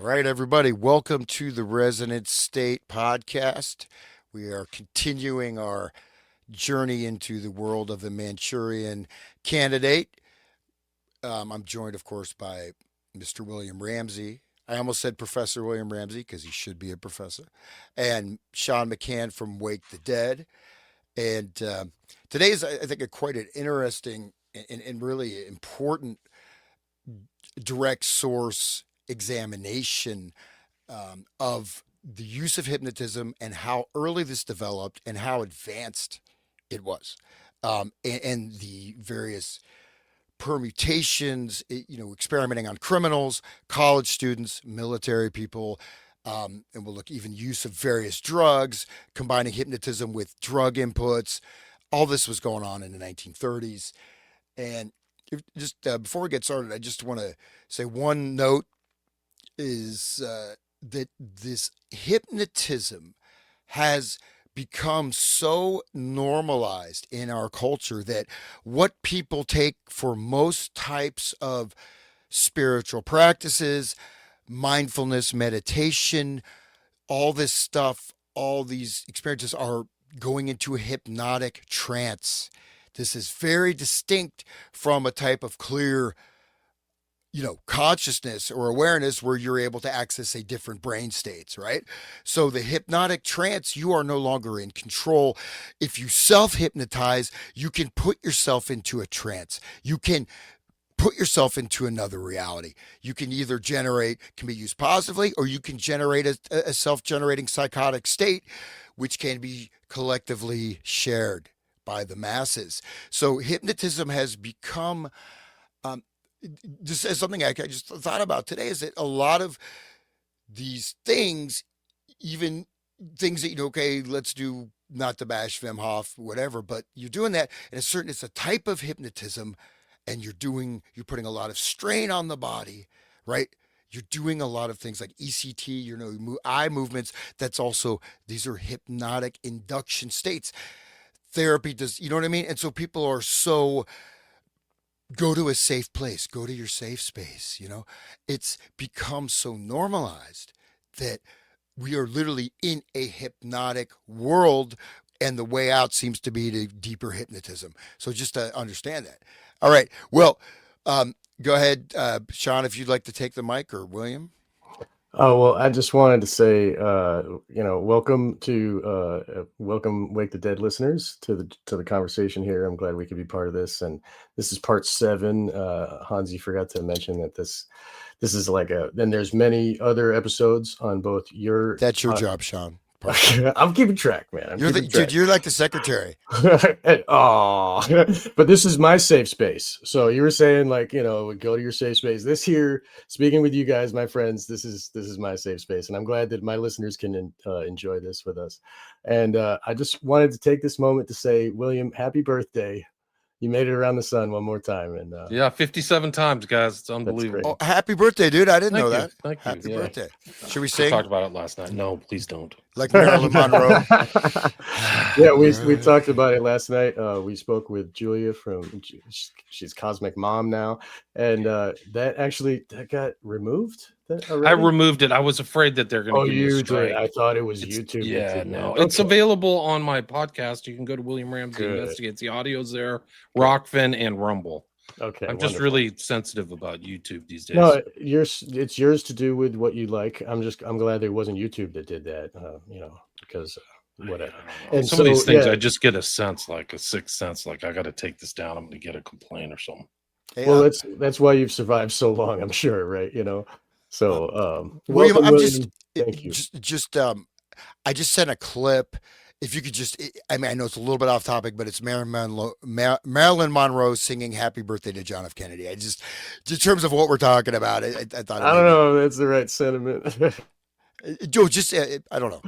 All right, everybody, welcome to the Resonant State podcast. We are continuing our journey into the world of the Manchurian candidate. I'm joined, of course, by Mr. William Ramsey. I almost said Professor William Ramsey because he should be a professor, and Sean McCann from Wake the Dead. And today is, I think, quite an interesting and really important direct source examination of the use of hypnotism and how early this developed and how advanced it was, and the various permutations, experimenting on criminals, college students, military people. And we'll look even use of various drugs, combining hypnotism with drug inputs. All this was going on in the 1930s. And just before we get started, I just want to say one note is that this hypnotism has become so normalized in our culture that what people take for most types of spiritual practices, mindfulness, meditation, all this stuff, all these experiences are going into a hypnotic trance. This is very distinct from a type of clear consciousness or awareness where you're able to access a different brain states, right? So the hypnotic trance, you are no longer in control. If you self hypnotize, you can put yourself into a trance. You can put yourself into another reality. You can either generate, can be used positively, or you can generate a self generating psychotic state, which can be collectively shared by the masses. So hypnotism has become um, just as something I just thought about today is that a lot of these things, even things that okay, let's do not to bash Wim Hof, whatever, but you're doing that, and it's a type of hypnotism, and you're putting a lot of strain on the body, right? You're doing a lot of things like ECT, eye movements. That's also these are hypnotic induction states. Therapy does, you know what I mean? And so people are so go to a safe place, go to your safe space. It's become so normalized that we are literally in a hypnotic world, and the way out seems to be to deeper hypnotism. So just to understand that. All right. Well, go ahead, Sean, if you'd like to take the mic, or William. Oh, well, I just wanted to say, welcome Wake the Dead listeners to the conversation here. I'm glad we could be part of this. And this is part 7. Hans, you forgot to mention that this is then there's many other episodes on both your. That's your job, Sean. I'm keeping track, man. Dude, you're like the secretary. Oh, but this is my safe space. So you were saying go to your safe space. This here, speaking with you guys, my friends, this is my safe space, and I'm glad that my listeners can enjoy this with us. And I just wanted to take this moment to say, William, happy birthday. You made it around the sun one more time. And yeah, 57 times, guys. It's unbelievable. Oh, happy birthday, dude. I didn't know that. Thank you. Happy birthday. Should we sing? We talked about it last night. No, please don't. Like Marilyn Monroe. Yeah, we talked about it last night. We spoke with Julia she's Cosmic Mom now. And that got removed. I removed it. I was afraid that they're going to give me a strike. I thought it was YouTube. Yeah, no. Okay. It's available on my podcast. You can go to William Ramsey Investigates. The audio's there, Rockfin and Rumble. Okay. I'm just really sensitive about YouTube these days. No, it's yours to do with what you like. I'm glad there wasn't YouTube that did that, because whatever. And some of these things, I just get a sense, like a sixth sense, like I got to take this down. I'm going to get a complaint or something. Yeah. Well, that's why you've survived so long, I'm sure, right? So, William, thank you. I just sent a clip. If you could I know it's a little bit off topic, but it's Marilyn Monroe singing "Happy Birthday" to John F. Kennedy. In terms of what we're talking about, I thought. I don't know if that's the right sentiment. Joe, I don't know.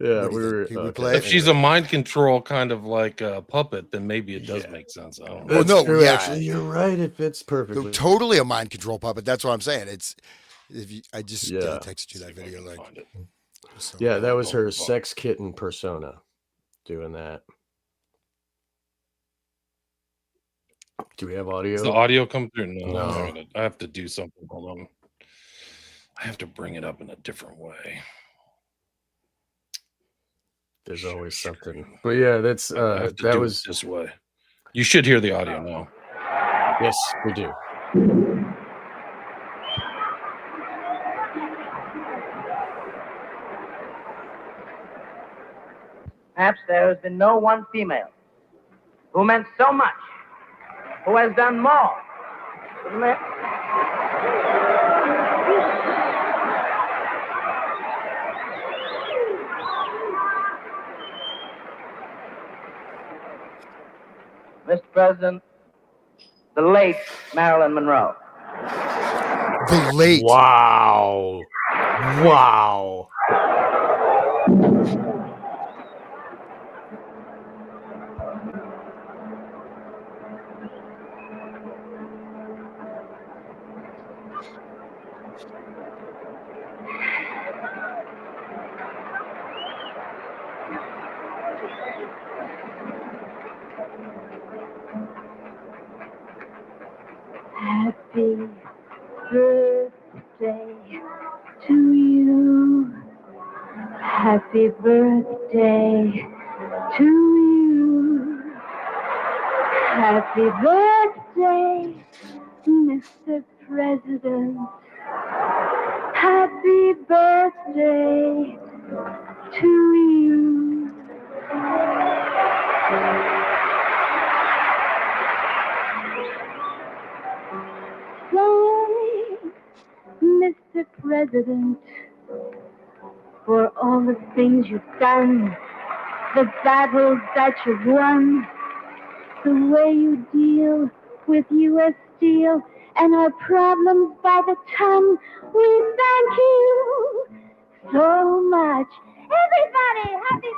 Yeah, if she's a mind control kind of like a puppet, then maybe it does make sense. I don't know. Well, no, true, actually, you're right. It fits perfectly. Totally a mind control puppet. That's what I'm saying. I just texted you that video link. So, yeah, that was her sex kitten persona doing that. Do we have audio? Does the audio come through? No. I have to do something. Hold on. I have to bring it up in a different way. There's always something. But yeah, that's I have to that do was it this way. You should hear the audio now. yes, we do. Perhaps there has been no one female who meant so much, who has done more. Mr. President, the late Marilyn Monroe. The late. Wow. Wow. Happy birthday to you. Happy birthday to you. Happy birthday, Mr. President. Happy birthday to you. Thanks, Mr. President, for all the things you've done, the battles that you've won, the way you deal with U.S. Steel and our problems by the ton. We thank you so much. Everybody, happy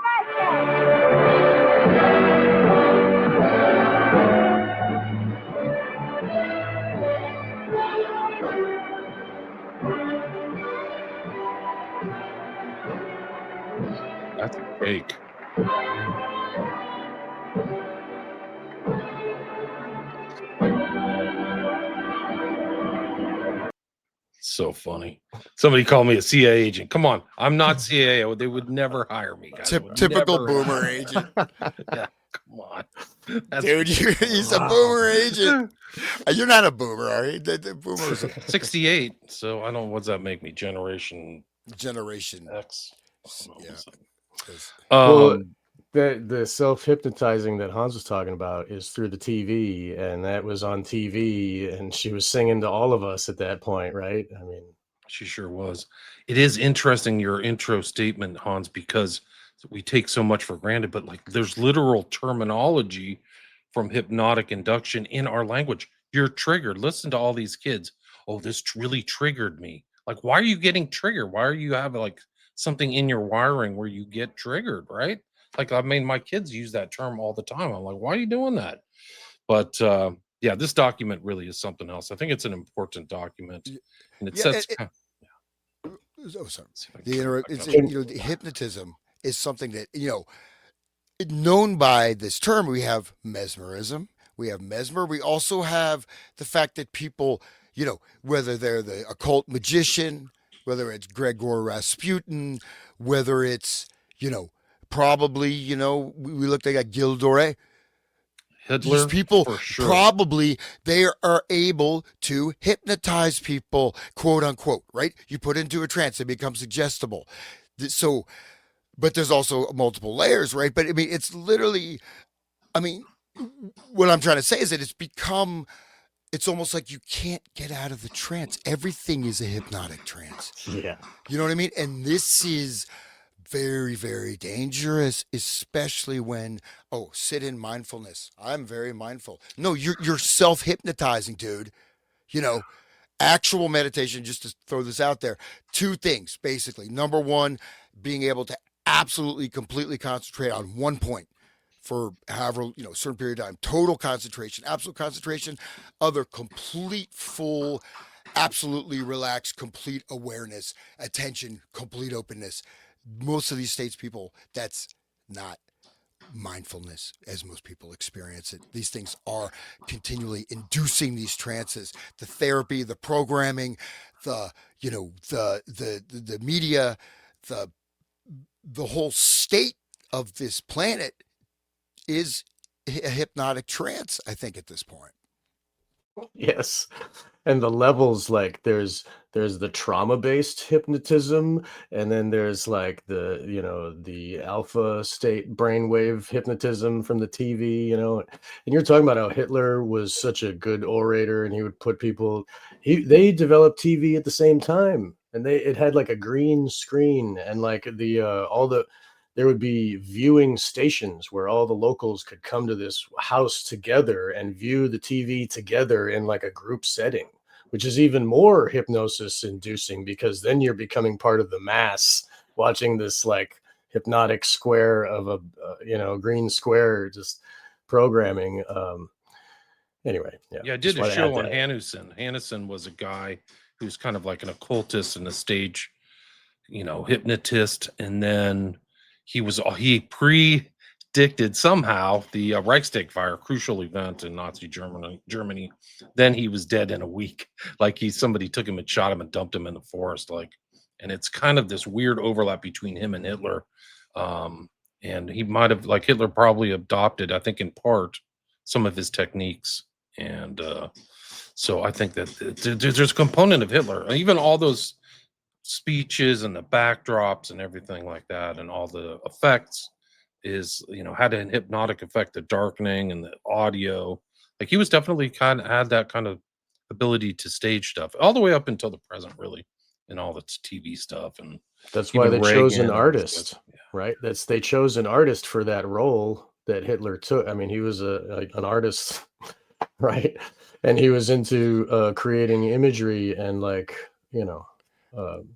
That's a cake. So funny. Somebody called me a CIA agent. Come on, I'm not CIA. They would never hire me. Guys. Would Typical never boomer hire me. agent. Yeah, come on, Dude, he's a boomer agent. You're not a boomer, are you? The boomers 68. So I don't. What's that make me? Generation X. Yeah. Well, the self-hypnotizing that Hans was talking about is through the TV, and that was on TV, and she was singing to all of us at that point, right? I mean, she sure was. It is interesting, your intro statement, Hans, because we take so much for granted, but like there's literal terminology from hypnotic induction in our language. You're triggered. Listen to all these kids. Oh, this really triggered me. Like, why are you getting triggered? Why are you having like something in your wiring where you get triggered, right? Like, I mean, my kids use that term all the time. I'm like, why are you doing that? But yeah, this document really is something else. I think it's an important document, and it sets. Oh, sorry. The hypnotism is something that known by this term. We have mesmerism. We have mesmer. We also have the fact that people, whether they're the occult magician, whether it's Gregor Rasputin, whether it's probably we looked at Gildore. Hitler, these people for sure. probably they are able to hypnotize people, quote unquote, right? You put into a trance, it becomes suggestible. So, but there's also multiple layers, right? But I mean, it's literally, what I'm trying to say is that it's almost like you can't get out of the trance. Everything is a hypnotic trance. Yeah. You know what I mean? And this is very, very dangerous, especially when, sit in mindfulness. I'm very mindful. No, you're self-hypnotizing, dude. Actual meditation, just to throw this out there. Two things, basically. Number one, being able to absolutely, completely concentrate on one point for however, a certain period of time. Total concentration, absolute concentration. Other, complete, full, absolutely relaxed, complete awareness, attention, complete openness. Most of these states, people, that's not mindfulness as most people experience it. These things are continually inducing these trances. The therapy, the programming, the the media, the the whole state of this planet is a hypnotic trance, I think, at this point. Yes. And the levels, like there's the trauma-based hypnotism, and then there's like the alpha state brainwave hypnotism from the TV, And you're talking about how Hitler was such a good orator and he would put people they developed TV at the same time, and it had like a green screen, and like there would be viewing stations where all the locals could come to this house together and view the TV together in like a group setting, which is even more hypnosis inducing, because then you're becoming part of the mass watching this like hypnotic square of a green square just programming. Anyway, Yeah, I did a show on Hanussen. Hanussen was a guy who's kind of like an occultist and a stage, hypnotist, and then he predicted somehow the Reichstag fire, crucial event in Nazi Germany. Then he was dead in a week. Like somebody took him and shot him and dumped him in the forest. And it's kind of this weird overlap between him and Hitler. And he might have, like Hitler probably adopted, I think in part, some of his techniques. And so I think that there's a component of Hitler, even all those speeches and the backdrops and everything like that, and all the effects had an hypnotic effect, the darkening and the audio. Like he was definitely had that kind of ability to stage stuff all the way up until the present, really, and all the TV stuff. And that's why they chose an artist, yeah. Right? They chose an artist for that role that Hitler took. I mean, he was an artist, right? And he was into creating imagery, and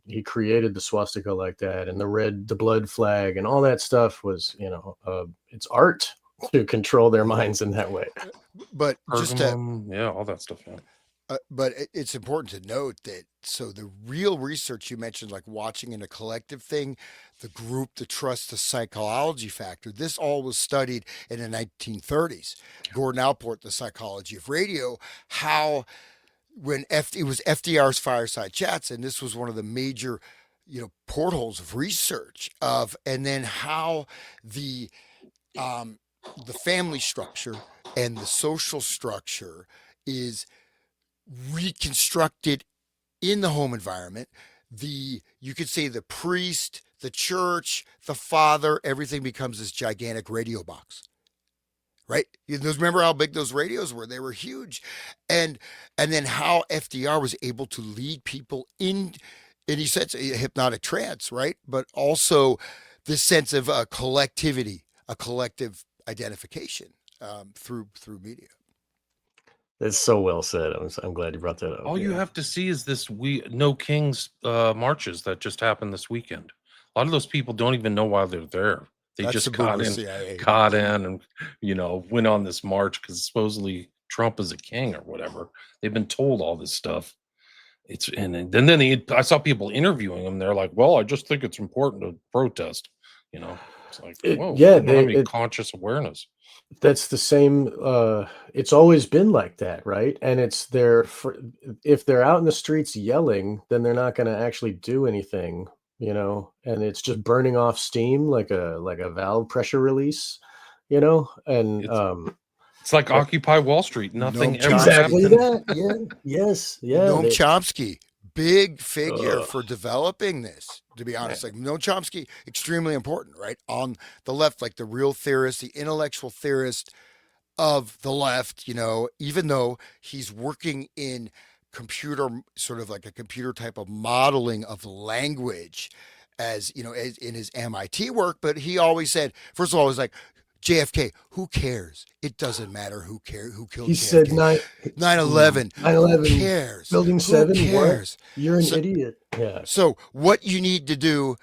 he created the swastika like that, and the blood flag, and all that stuff was, it's art to control their minds in that way. But all that stuff. Yeah. But it's important to note that the real research you mentioned, like watching in a collective thing, the group, the trust, the psychology factor, this all was studied in the 1930s. Gordon Allport, The Psychology of Radio, how when it was FDR's Fireside Chats, and this was one of the major, portholes of research and then how the family structure and the social structure is reconstructed in the home environment. You could say the priest, the church, the father, everything becomes this gigantic radio box. Right? Remember how big those radios were? They were huge. And then how FDR was able to lead people in, and he said a hypnotic trance, right? But also this sense of collectivity, a collective identification through media. It's so well said. I'm glad you brought that up. All you have to see is this No Kings marches that just happened this weekend. A lot of those people don't even know why they're there. They just got in and, went on this march because supposedly Trump is a king or whatever. They've been told all this stuff. I saw people interviewing them. They're like, well, I just think it's important to protest. It's like, conscious awareness. That's the same. It's always been like that, right? And it's if they're out in the streets yelling, then they're not going to actually do anything. And it's just burning off steam like a valve pressure release, and it's like Occupy Wall Street. Nothing ever exactly happened. That. Yeah. Yes. Yeah. Noam Chomsky, big figure for developing this, to be honest. Like Noam Chomsky, extremely important, right? On the left, like the real theorist, the intellectual theorist of the left, even though he's working in computer, sort of like a computer type of modeling of language, as in his MIT work. But he always said, first of all, it was like JFK, who cares? It doesn't matter who killed he JFK. Said 9/11. 9/11. Who cares? Building 7. Cares? What? You're an idiot. Yeah. So what you need to do,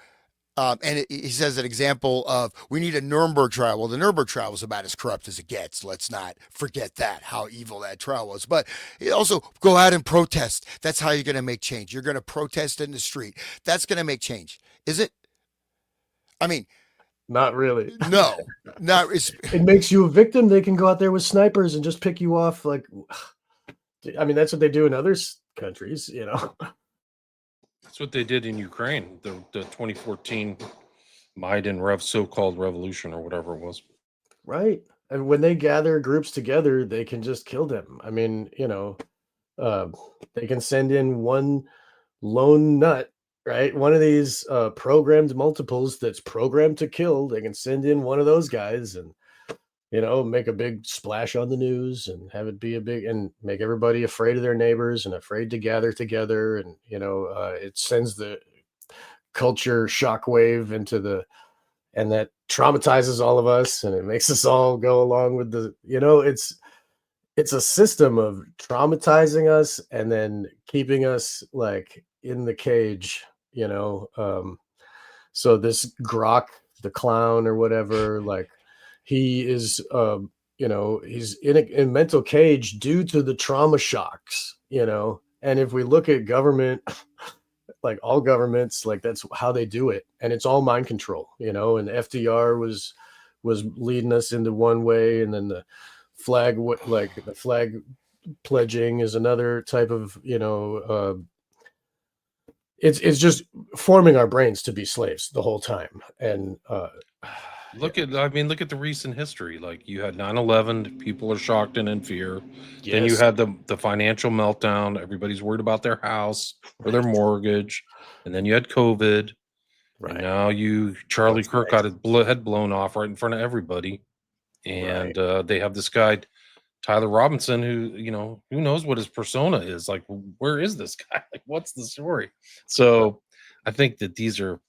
he says an example of, we need a Nuremberg trial. Well, the Nuremberg trial was about as corrupt as it gets. Let's not forget that, how evil that trial was. But also go out and protest. That's how you're going to make change. You're going to protest in the street. That's going to make change. Is it? I mean, not really. No, not. It makes you a victim. They can go out there with snipers and just pick you off. Like, I mean, that's what they do in other countries, That's what they did in Ukraine, the 2014 Maidan so-called revolution or whatever it was. Right. And when they gather groups together, they can just kill them. I mean, uh, they can send in one lone nut, right? One of these programmed multiples that's programmed to kill. They can send in one of those guys and, make a big splash on the news and have it be and make everybody afraid of their neighbors and afraid to gather together. And, it sends the culture shockwave and that traumatizes all of us, and it makes us all go along with it's a system of traumatizing us and then keeping us like in the cage. So this Grok, the clown or whatever, like he is he's in a mental cage due to the trauma shocks. And if we look at government, like all governments, like that's how they do it, and it's all mind control. And FDR was leading us into one way, and then the flag pledging is another type of it's just forming our brains to be slaves the whole time. And look at the recent history. Like you had 9/11, people are shocked and in fear. yes. Then you had the financial meltdown. Everybody's worried about their house or their mortgage. And then you had COVID. Right. And now Charlie Kirk got his head blown off right in front of everybody. And they have this guy, Tyler Robinson, who, who knows what his persona is. Like, where is this guy? Like, what's the story? So I think that these are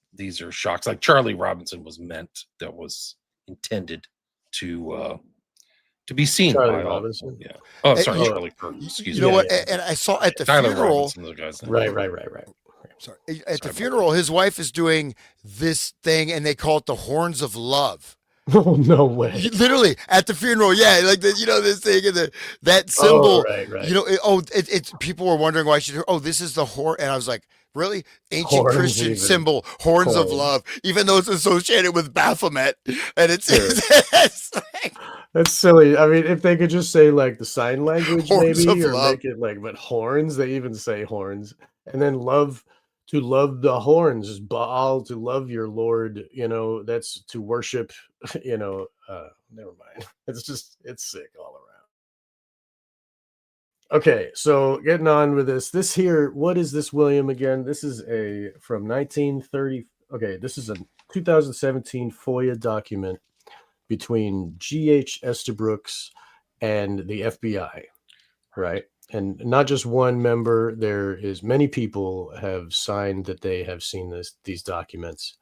shocks. Like Charlie Robinson was intended to be seen Charlie by Robinson. all. Yeah. Oh, sorry, Charlie Kirk. Excuse me. You know what? And I saw at the Tyler funeral. Robinson, the guy's name. Right. Sorry. At the funeral, his wife is doing this thing, and they call it the horns of love. Oh, no way. Literally at the funeral, yeah, like this thing and that symbol. Oh, right. It's people were wondering why she. Oh, this is the horn, and I was like, really, ancient Horns Christian even. symbol, horns of love, even though it's associated with Baphomet, and it's like, that's silly. I mean, if they could just say like the sign language, Horns maybe, of or love. make it like, but horns, they even say horns, and then to love the horns is Baal, to love your Lord. That's to worship. Never mind. It's sick all around. Okay, so getting on with this here, what is this, William, again? This is from 1930. Okay, this is a 2017 FOIA document between G.H. Estabrooks and the FBI, right? And not just one member, there is many people have signed that they have seen these documents.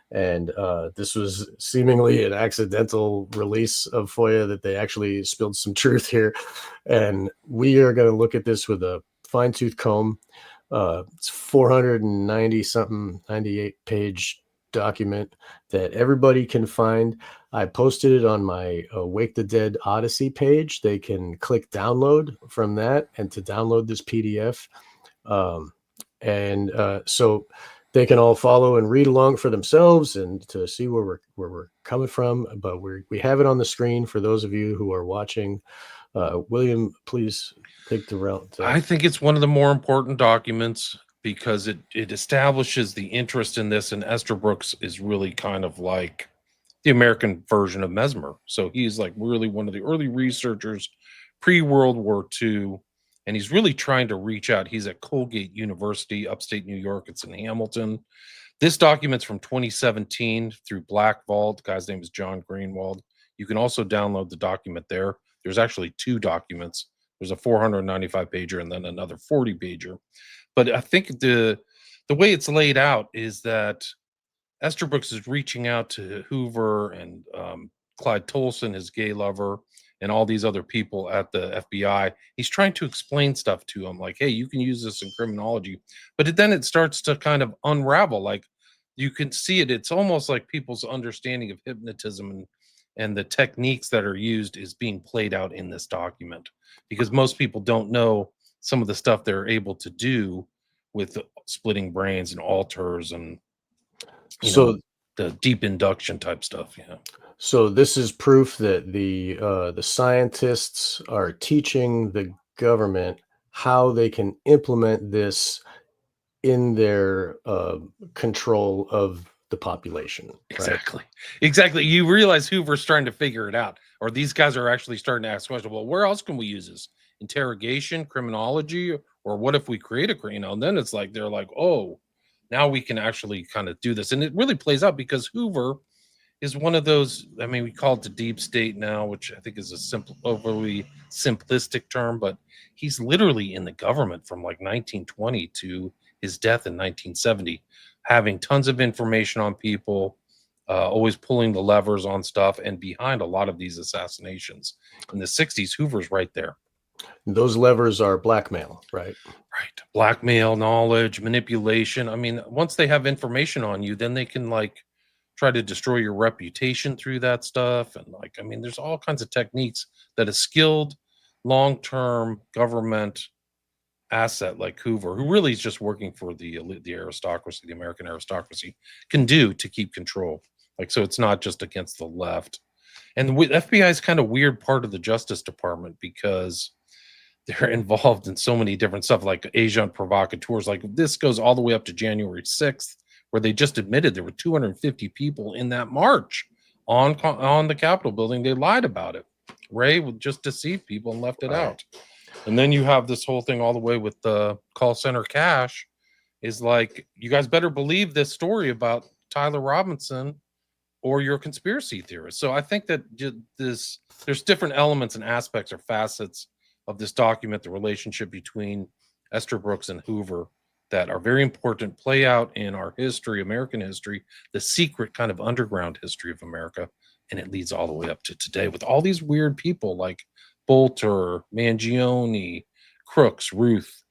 And this was seemingly an accidental release of FOIA, that they actually spilled some truth here. And we are going to look at this with a fine-tooth comb. It's 98 page document that everybody can find. I posted it on my Wake the Dead Odyssey page. They can click download from that and to download this PDF. So they can all follow and read along for themselves and to see where we're coming from. But we have it on the screen for those of you who are watching. William, please take the route. I think it's one of the more important documents because it establishes the interest in this, and Estabrooks is really kind of like the American version of Mesmer. So he's like really one of the early researchers pre-World War II, and he's really trying to reach out. He's at Colgate University, upstate New York. It's in Hamilton. This document's from 2017 through Black Vault. The guy's name is John Greenwald. You can also download the document there. There's actually two documents. There's a 495 pager and then another 40 pager. But I think the way it's laid out is that Estabrooks is reaching out to Hoover and Clyde Tolson, his gay lover, and all these other people at the FBI. He's trying to explain stuff to them, like, hey, you can use this in criminology. But then it starts to kind of unravel. Like, you can see it. It's almost like people's understanding of hypnotism and the techniques that are used is being played out in this document, because most people don't know some of the stuff they're able to do with splitting brains and alters and the deep induction type stuff. Yeah. So this is proof that the scientists are teaching the government how they can implement this in their control of the population. Right? Exactly. You realize Hoover's trying to figure it out, or these guys are actually starting to ask questions. Well, where else can we use this? Interrogation, criminology, or what if we create a, and then it's like, they're like, oh, now we can actually kind of do this. And it really plays out because Hoover is one of those, I mean, we call it the deep state now, which I think is a overly simplistic term, but he's literally in the government from like 1920 to his death in 1970, having tons of information on people, always pulling the levers on stuff, and behind a lot of these assassinations. In the 60s, Hoover's right there. Those levers are blackmail, right? Right. Blackmail, knowledge, manipulation. I mean, once they have information on you, then they can like try to destroy your reputation through that stuff. And like, I mean, there's all kinds of techniques that a skilled long-term government asset like Hoover, who really is just working for the elite, the aristocracy, the American aristocracy, can do to keep control. Like, so it's not just against the left. And the FBI is kind of weird part of the Justice Department because they're involved in so many different stuff, like agent provocateurs. Like this goes all the way up to January 6th, where they just admitted there were 250 people in that march on the Capitol building. They lied about it. Ray would just deceive people and left it out. And then you have this whole thing all the way with the call center cash is like, you guys better believe this story about Tyler Robinson or you're a conspiracy theorist. So I think that there's different elements and aspects or facets of this document, the relationship between Esther Brooks and Hoover, that are very important, play out in our history, American history, the secret kind of underground history of America. And it leads all the way up to today with all these weird people like Bolter, Mangione, Crooks, Ruth.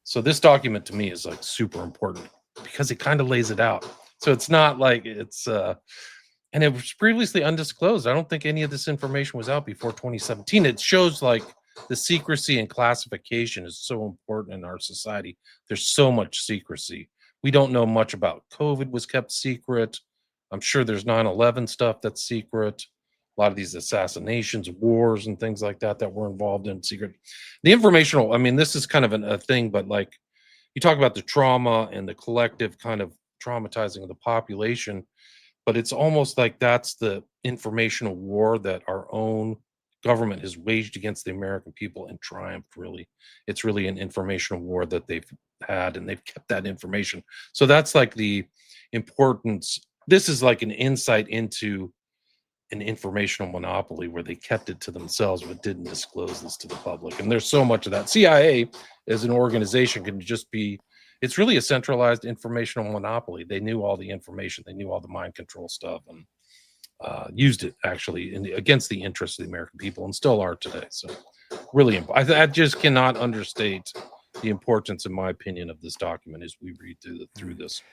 So this document to me is like super important because it kind of lays it out. So it's not like it's, and it was previously undisclosed. I don't think any of this information was out before 2017. It shows like the secrecy and classification is so important in our society. There's so much secrecy. We don't know much about COVID was kept secret. I'm sure there's 9/11 stuff that's secret. A lot of these assassinations, wars, and things like that we're involved in secret. The informational, I mean, this is kind of a thing, but like you talk about the trauma and the collective kind of traumatizing of the population, but it's almost like that's the informational war that our own government has waged against the American people and triumphed, really. It's really an informational war that they've had, and they've kept that information. So that's like the importance. This is like an insight into an informational monopoly where they kept it to themselves but didn't disclose this to the public. And there's so much of that. CIA as an organization can just be, it's really a centralized informational monopoly. They knew all the information. They knew all the mind control stuff and used it actually against the interests of the American people, and still are today. So really, I just cannot understate the importance, in my opinion, of this document as we read through this.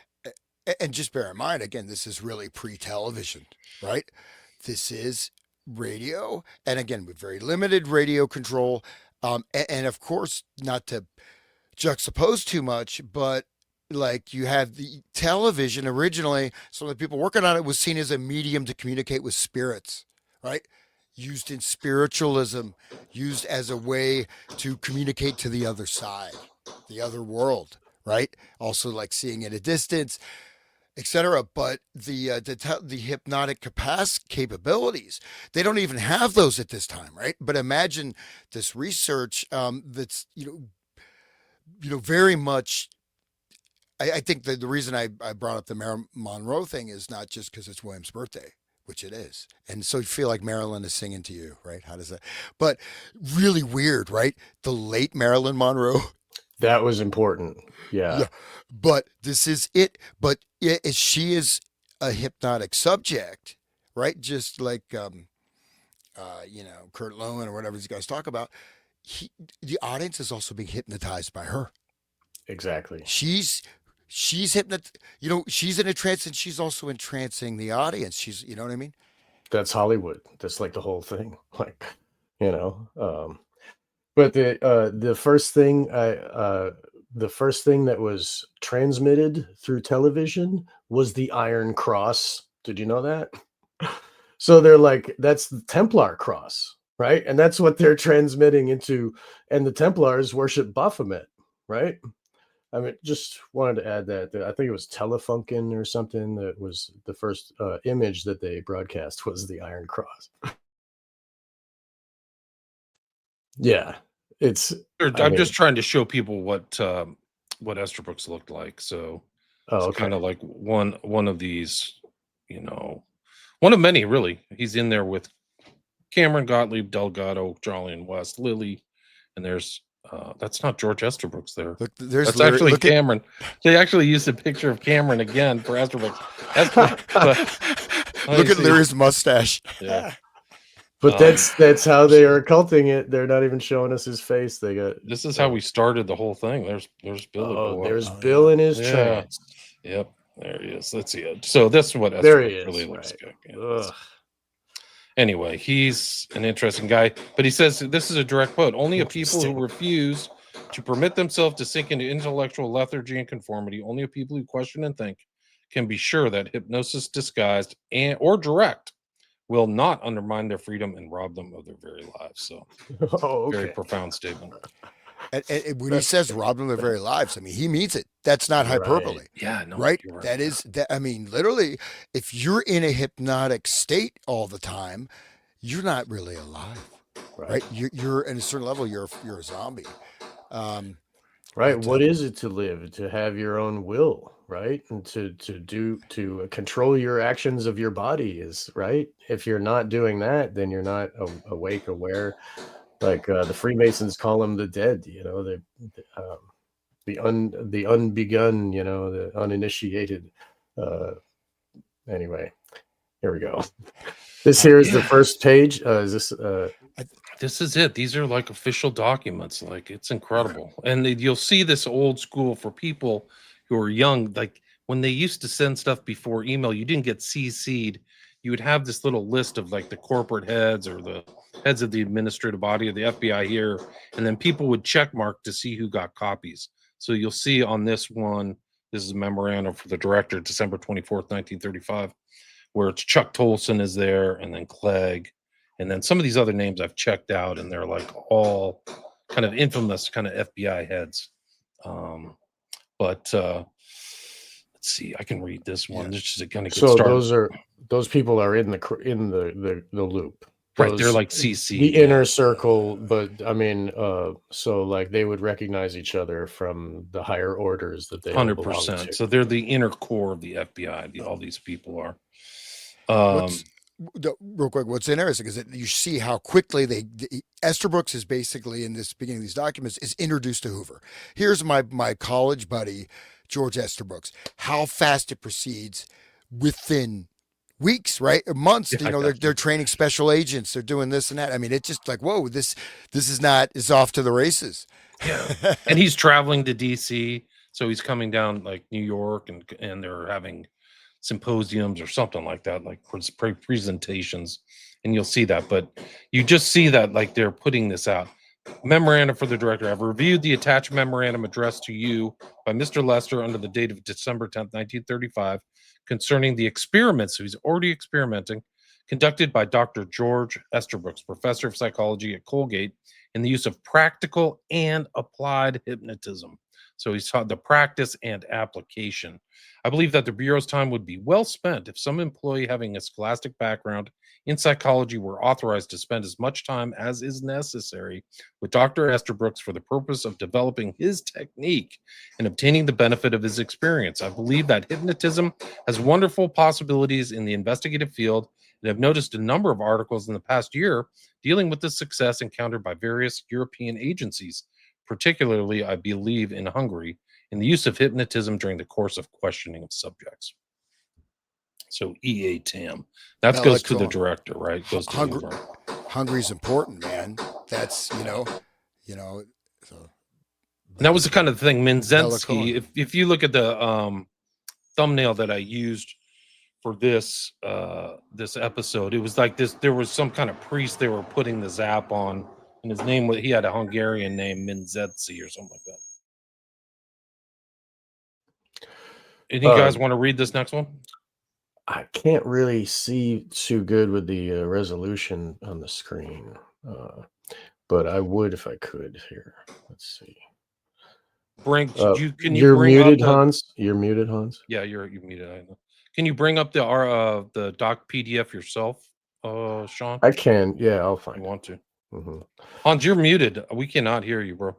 And just bear in mind, again, this is really pre-television, right? This is radio, and again, with very limited radio control. And of course, not to juxtapose too much, but like you have the television originally, some of the people working on it was seen as a medium to communicate with spirits, right? Used in spiritualism, used as a way to communicate to the other side, the other world, right? Also like seeing at a distance, etc. But the hypnotic capabilities, they don't even have those at this time, right? But imagine this research that's very much. I think the reason I brought up the Marilyn Monroe thing is not just because it's William's birthday, which it is, and so you feel like Marilyn is singing to you, right? How does that? But really weird, right? The late Marilyn Monroe. That was important. Yeah. But this is it. But she is a hypnotic subject, right? Just like Kurt Lowen or whatever these guys talk about. The audience is also being hypnotized by her. Exactly. She's she's in a trance, and she's also entrancing the audience. She's, you know what I mean? That's Hollywood. That's like the whole thing. Like, but the first thing that was transmitted through television was the Iron Cross. Did you know that? So they're like, that's the Templar cross, right? And that's what they're transmitting into. And the Templars worship Baphomet, right? I mean, just wanted to add that I think it was Telefunken or something that was the first image that they broadcast was the Iron Cross. Yeah, it's. I I'm mean, just trying to show people what Esterbrook's looked like. So oh, it's kind okay. of like one of these, one of many really. He's in there with Cameron, Gottlieb, Delgado, Jolly, and West, Lily, and there's that's not George Esterbrook's there. Look, there's That's Larry. actually Look at Cameron. They actually used a picture of Cameron again for Esterbrook. Let look me at see. Larry's mustache. Yeah. But that's how they are occulting it. They're not even showing us his face. They got. This is how we started the whole thing. There's Bill. Oh, Boy. there's Oh, Bill yeah. in his Yeah. trance. Yep, there he is. Let's see it. So this is what There he Esterbrook really is. looks Right. like. Yeah, Ugh. anyway, he's an interesting guy, but he says this is a direct quote: only a people who refuse to permit themselves to sink into intellectual lethargy and conformity, only a people who question and think, can be sure that hypnosis disguised or direct will not undermine their freedom and rob them of their very lives. So Oh, okay. very profound statement. And when he says rob them of their very lives, I mean, he means it. That's not Right. hyperbole. Yeah, no, Right? you're right. That is that. I mean, literally, if you're in a hypnotic state all the time, you're not really alive, right? You're at a certain level, you're a zombie. Right. but, What is it to live? To have your own will, right? And to control your actions of your body is right. If you're not doing that, then you're not awake, aware. Like the Freemasons call them the dead. The unbegun. The uninitiated. Anyway, here we go. This here is the first page. Is this? This is it. These are like official documents. Like it's incredible. And you'll see this old school for people who are young. Like when they used to send stuff before email, you didn't get CC'd. You would have this little list of like the corporate heads or the heads of the administrative body of the FBI here. And then people would check mark to see who got copies. So you'll see on this one, this is a memorandum for the director, December 24th, 1935, where it's Chuck Tolson is there and then Clegg. And then some of these other names I've checked out, and they're like all kind of infamous kind of FBI heads. But let's see, I can read this one. This is going to get So started. those people are in the loop. Right, they're like CC. The inner circle, but I mean, so like they would recognize each other from the higher orders that they 100%. So they're the inner core of the FBI. All these people are. Real quick, what's interesting is that you see how quickly Esterbrook is basically in this beginning of these documents is introduced to Hoover. Here's my college buddy, George Esterbrook, how fast it proceeds within weeks, right? Months. Yeah, they're training special agents. They're doing this and that. I mean, it's just like, whoa, this is off to the races. Yeah. And he's traveling to DC. So he's coming down like New York and they're having symposiums or something like that, like presentations, and you'll see that. But you just see that like they're putting this out. Memorandum for the director. I've reviewed the attached memorandum addressed to you by Mr. Lester under the date of December 10th, 1935, concerning the experiments, so he's already experimenting, conducted by Dr. George Esterbrook, professor of psychology at Colgate, in the use of practical and applied hypnotism. So he's taught the practice and application. I believe that the Bureau's time would be well spent if some employee having a scholastic background in psychology were authorized to spend as much time as is necessary with Dr. Esterbrook for the purpose of developing his technique and obtaining the benefit of his experience. I believe that hypnotism has wonderful possibilities in the investigative field and have noticed a number of articles in the past year dealing with the success encountered by various European agencies, particularly, I believe, in Hungary, in the use of hypnotism during the course of questioning of subjects. So EATAM. That goes to the director, right? Goes to Hoover. Hungary's important, man. That's, so. And that was the kind of thing, Minzensky, if you look at the thumbnail that I used for this this episode, it was like this, there was some kind of priest they were putting the zap on, and his name was, he had a Hungarian name, Minzetsy or something like that. Any guys want to read this next one? I can't really see too good with the resolution on the screen, but I would if I could here. Let's see. Bring can you You're bring up muted, the Hans. You're muted, Hans. yeah, you're muted. I know. Can you bring up the doc PDF yourself, Sean? I can. Yeah, I'll You find it. want to? Mhm. Hans, you're muted. We cannot hear you, bro.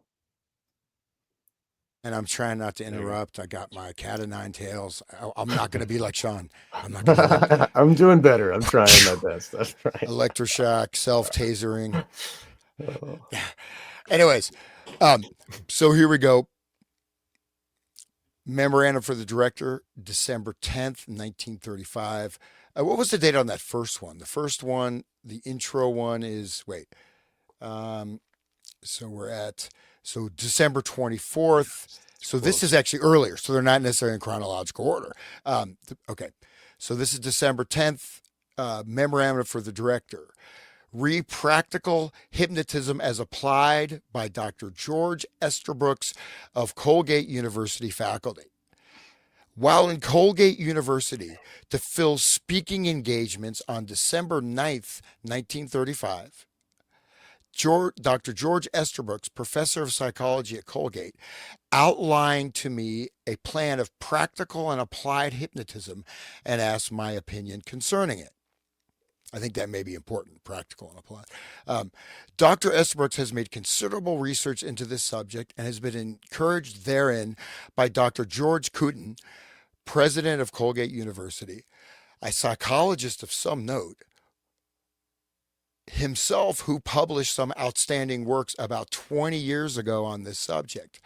And I'm trying not to There you go. interrupt. I got my cat of nine tails. I'm not going to be like Sean. I'm not going to I'm doing better. I'm trying my best. That's right. electroshock, self-tasering. Oh. Anyways, so here we go. Memorandum for the director, December 10th, 1935. What was the date on that first one? The first one, the intro one is, wait. So we're at, so December 24th. So this is actually earlier. So they're not necessarily in chronological order. Okay. So this is December 10th, memorandum for the director. Practical Hypnotism as Applied by Dr. George Esterbrooks of Colgate University faculty. While in Colgate University to fill speaking engagements on December 9th, 1935, Dr. George Esterbrooks, professor of psychology at Colgate, outlined to me a plan of practical and applied hypnotism and asked my opinion concerning it. I think that may be important, practical and applied. Dr. Esterbrooks has made considerable research into this subject and has been encouraged therein by Dr. George Cooten, president of Colgate University, a psychologist of some note, himself who published some outstanding works about 20 years ago on this subject.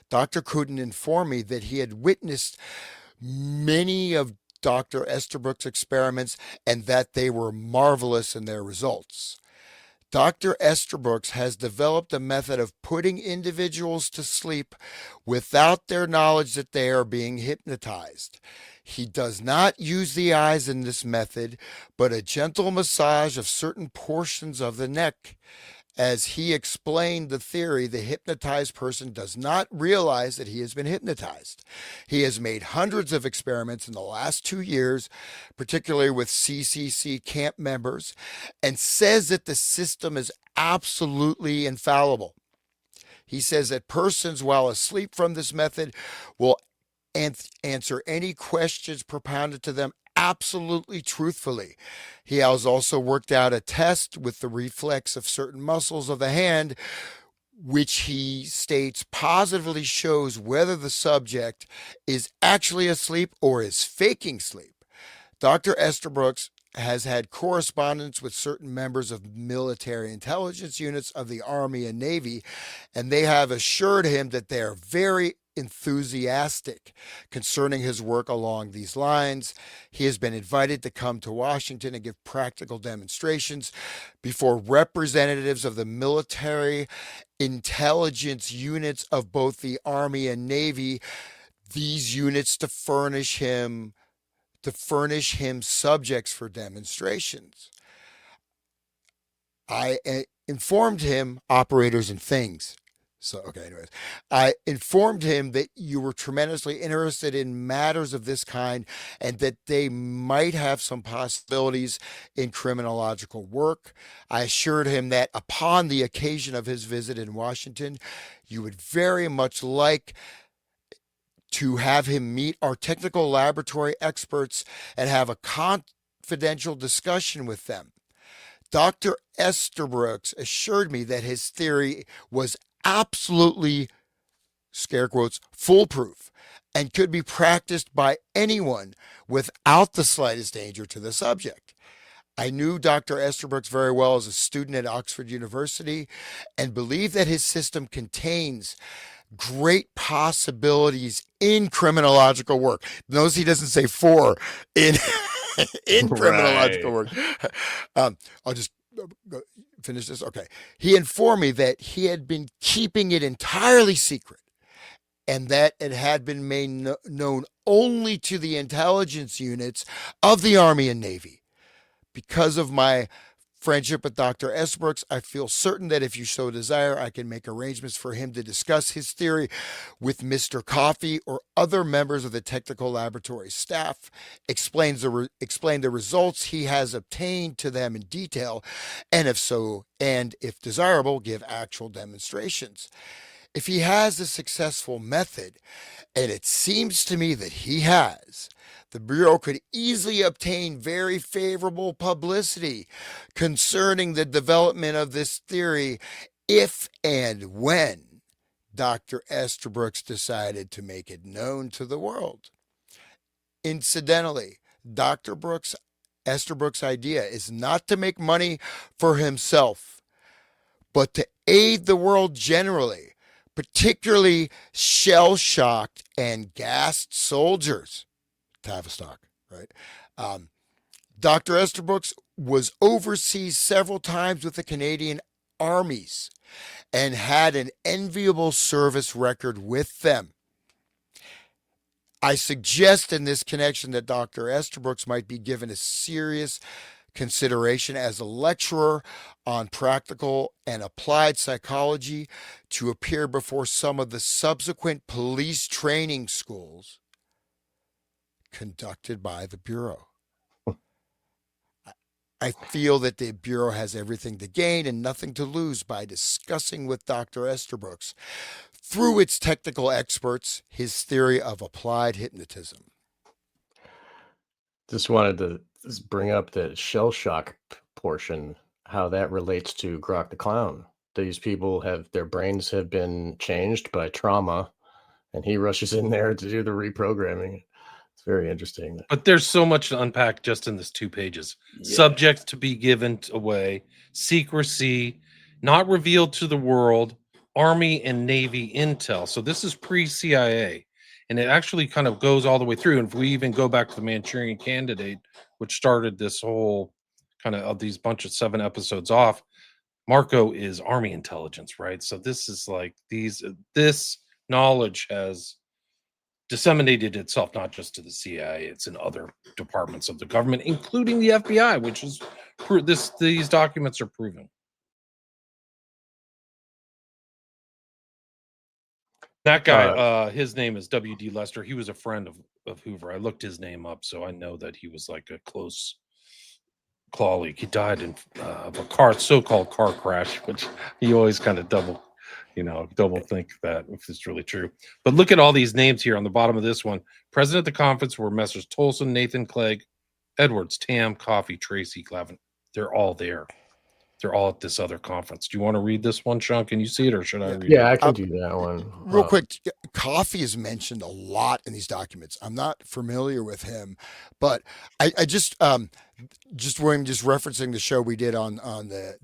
Dr. Cooten informed me that he had witnessed many of Dr. Esterbrooks' experiments and that they were marvelous in their results. Dr. Esterbrooks has developed a method of putting individuals to sleep without their knowledge that they are being hypnotized. He does not use the eyes in this method, but a gentle massage of certain portions of the neck. As he explained the theory, the hypnotized person does not realize that he has been hypnotized. He has made hundreds of experiments in the last 2 years, particularly with CCC camp members, and says that the system is absolutely infallible. He says that persons, while asleep from this method, will answer any questions propounded to them absolutely truthfully. He has also worked out a test with the reflex of certain muscles of the hand, which he states positively shows whether the subject is actually asleep or is faking sleep. Dr. Esterbrooks has had correspondence with certain members of military intelligence units of the Army and Navy, and they have assured him that they are very enthusiastic concerning his work along these lines. He has been invited to come to Washington and give practical demonstrations before representatives of the military intelligence units of both the Army and Navy, these units to furnish him subjects for demonstrations. I informed him, operators and things. So, okay, anyways, I informed him that you were tremendously interested in matters of this kind and that they might have some possibilities in criminological work. I assured him that upon the occasion of his visit in Washington, you would very much like to have him meet our technical laboratory experts and have a confidential discussion with them. Dr. Esterbrooks assured me that his theory was absolutely, scare quotes, foolproof and could be practiced by anyone without the slightest danger to the subject. I knew Dr. Esterbrooks very well as a student at Oxford University and believe that his system contains great possibilities in criminological work. Notice he doesn't say for in criminological work. I'll just finish this. Okay. He informed me that he had been keeping it entirely secret and that it had been made known only to the intelligence units of the Army and Navy. Because of my friendship with Dr. Esterbrooks, I feel certain that if you so desire, I can make arrangements for him to discuss his theory with Mr. Coffey or other members of the technical laboratory staff, explain the results he has obtained to them in detail, and if desirable, give actual demonstrations. If he has a successful method, and it seems to me that he has, the Bureau could easily obtain very favorable publicity concerning the development of this theory if and when Dr. Estabrooks decided to make it known to the world. Incidentally, Dr. Estabrooks' idea is not to make money for himself, but to aid the world generally, particularly shell-shocked and gassed soldiers. Tavistock, right? Dr. Estabrooks was overseas several times with the Canadian armies and had an enviable service record with them. I suggest in this connection that Dr. Estabrooks might be given a serious consideration as a lecturer on practical and applied psychology to appear before some of the subsequent police training schools conducted by the Bureau. I feel that the Bureau has everything to gain and nothing to lose by discussing with Dr. Estabrooks, through its technical experts, his theory of applied hypnotism. Just wanted to bring up the shell shock portion, how that relates to Grok the Clown. These people their brains have been changed by trauma, and he rushes in there to do the reprogramming. It's very interesting. But there's so much to unpack just in this 2 pages. Yeah. Subjects to be given away, secrecy, not revealed to the world, Army and Navy intel. So this is pre-CIA, and it actually kind of goes all the way through. And if we even go back to the Manchurian Candidate, which started this whole kind of these bunch of 7 episodes off, Marco is Army intelligence, right? So this is like this knowledge has disseminated itself not just to the CIA, it's in other departments of the government, including the FBI, which is these documents are proven. That guy, his name is W.D. Lester. He was a friend of Hoover. I looked his name up, so I know that he was like a close colleague. He died of a so-called car crash, which you always kind of double think that if it's really true. But look at all these names here on the bottom of this one. Present at the conference were Messrs. Tolson, Nathan Clegg, Edwards, Tam, Coffey, Tracy, Glavin. They're all there. They're all at this other conference. Do you want to read this one, Sean? Can you see it, or should I read it? Yeah, I can do that one. Real quick, Coffey is mentioned a lot in these documents. I'm not familiar with him, but I just referencing the show we did on the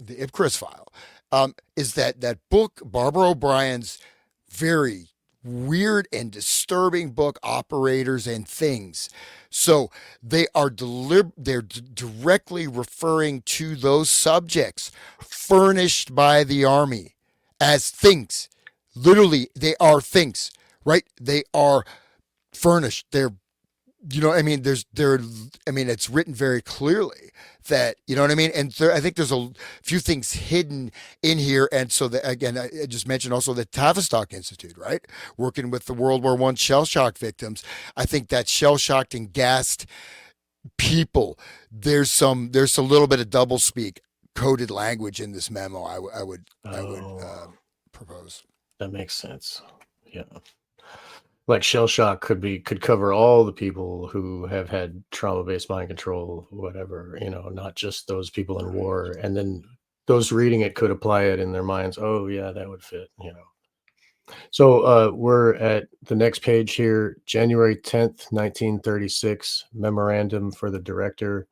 Ipcris file, is that book, Barbara O'Brien's very weird and disturbing book, Operators and Things. So they are directly referring to those subjects furnished by the Army as things. Literally, they are things, right? They are furnished. They're, it's written very clearly that, you know what I mean? And I think there's a few things hidden in here. And so that, again, I just mentioned also the Tavistock Institute, right? Working with the World War I shell shock victims. I think that shell shocked and gassed people, there's a little bit of double speak, coded language in this memo. I would propose. That makes sense. Yeah. Like shell shock could cover all the people who have had trauma-based mind control, whatever, not just those people in war. And then those reading it could apply it in their minds. Oh yeah, that would fit, So we're at the next page here, January 10th, 1936, memorandum for the director.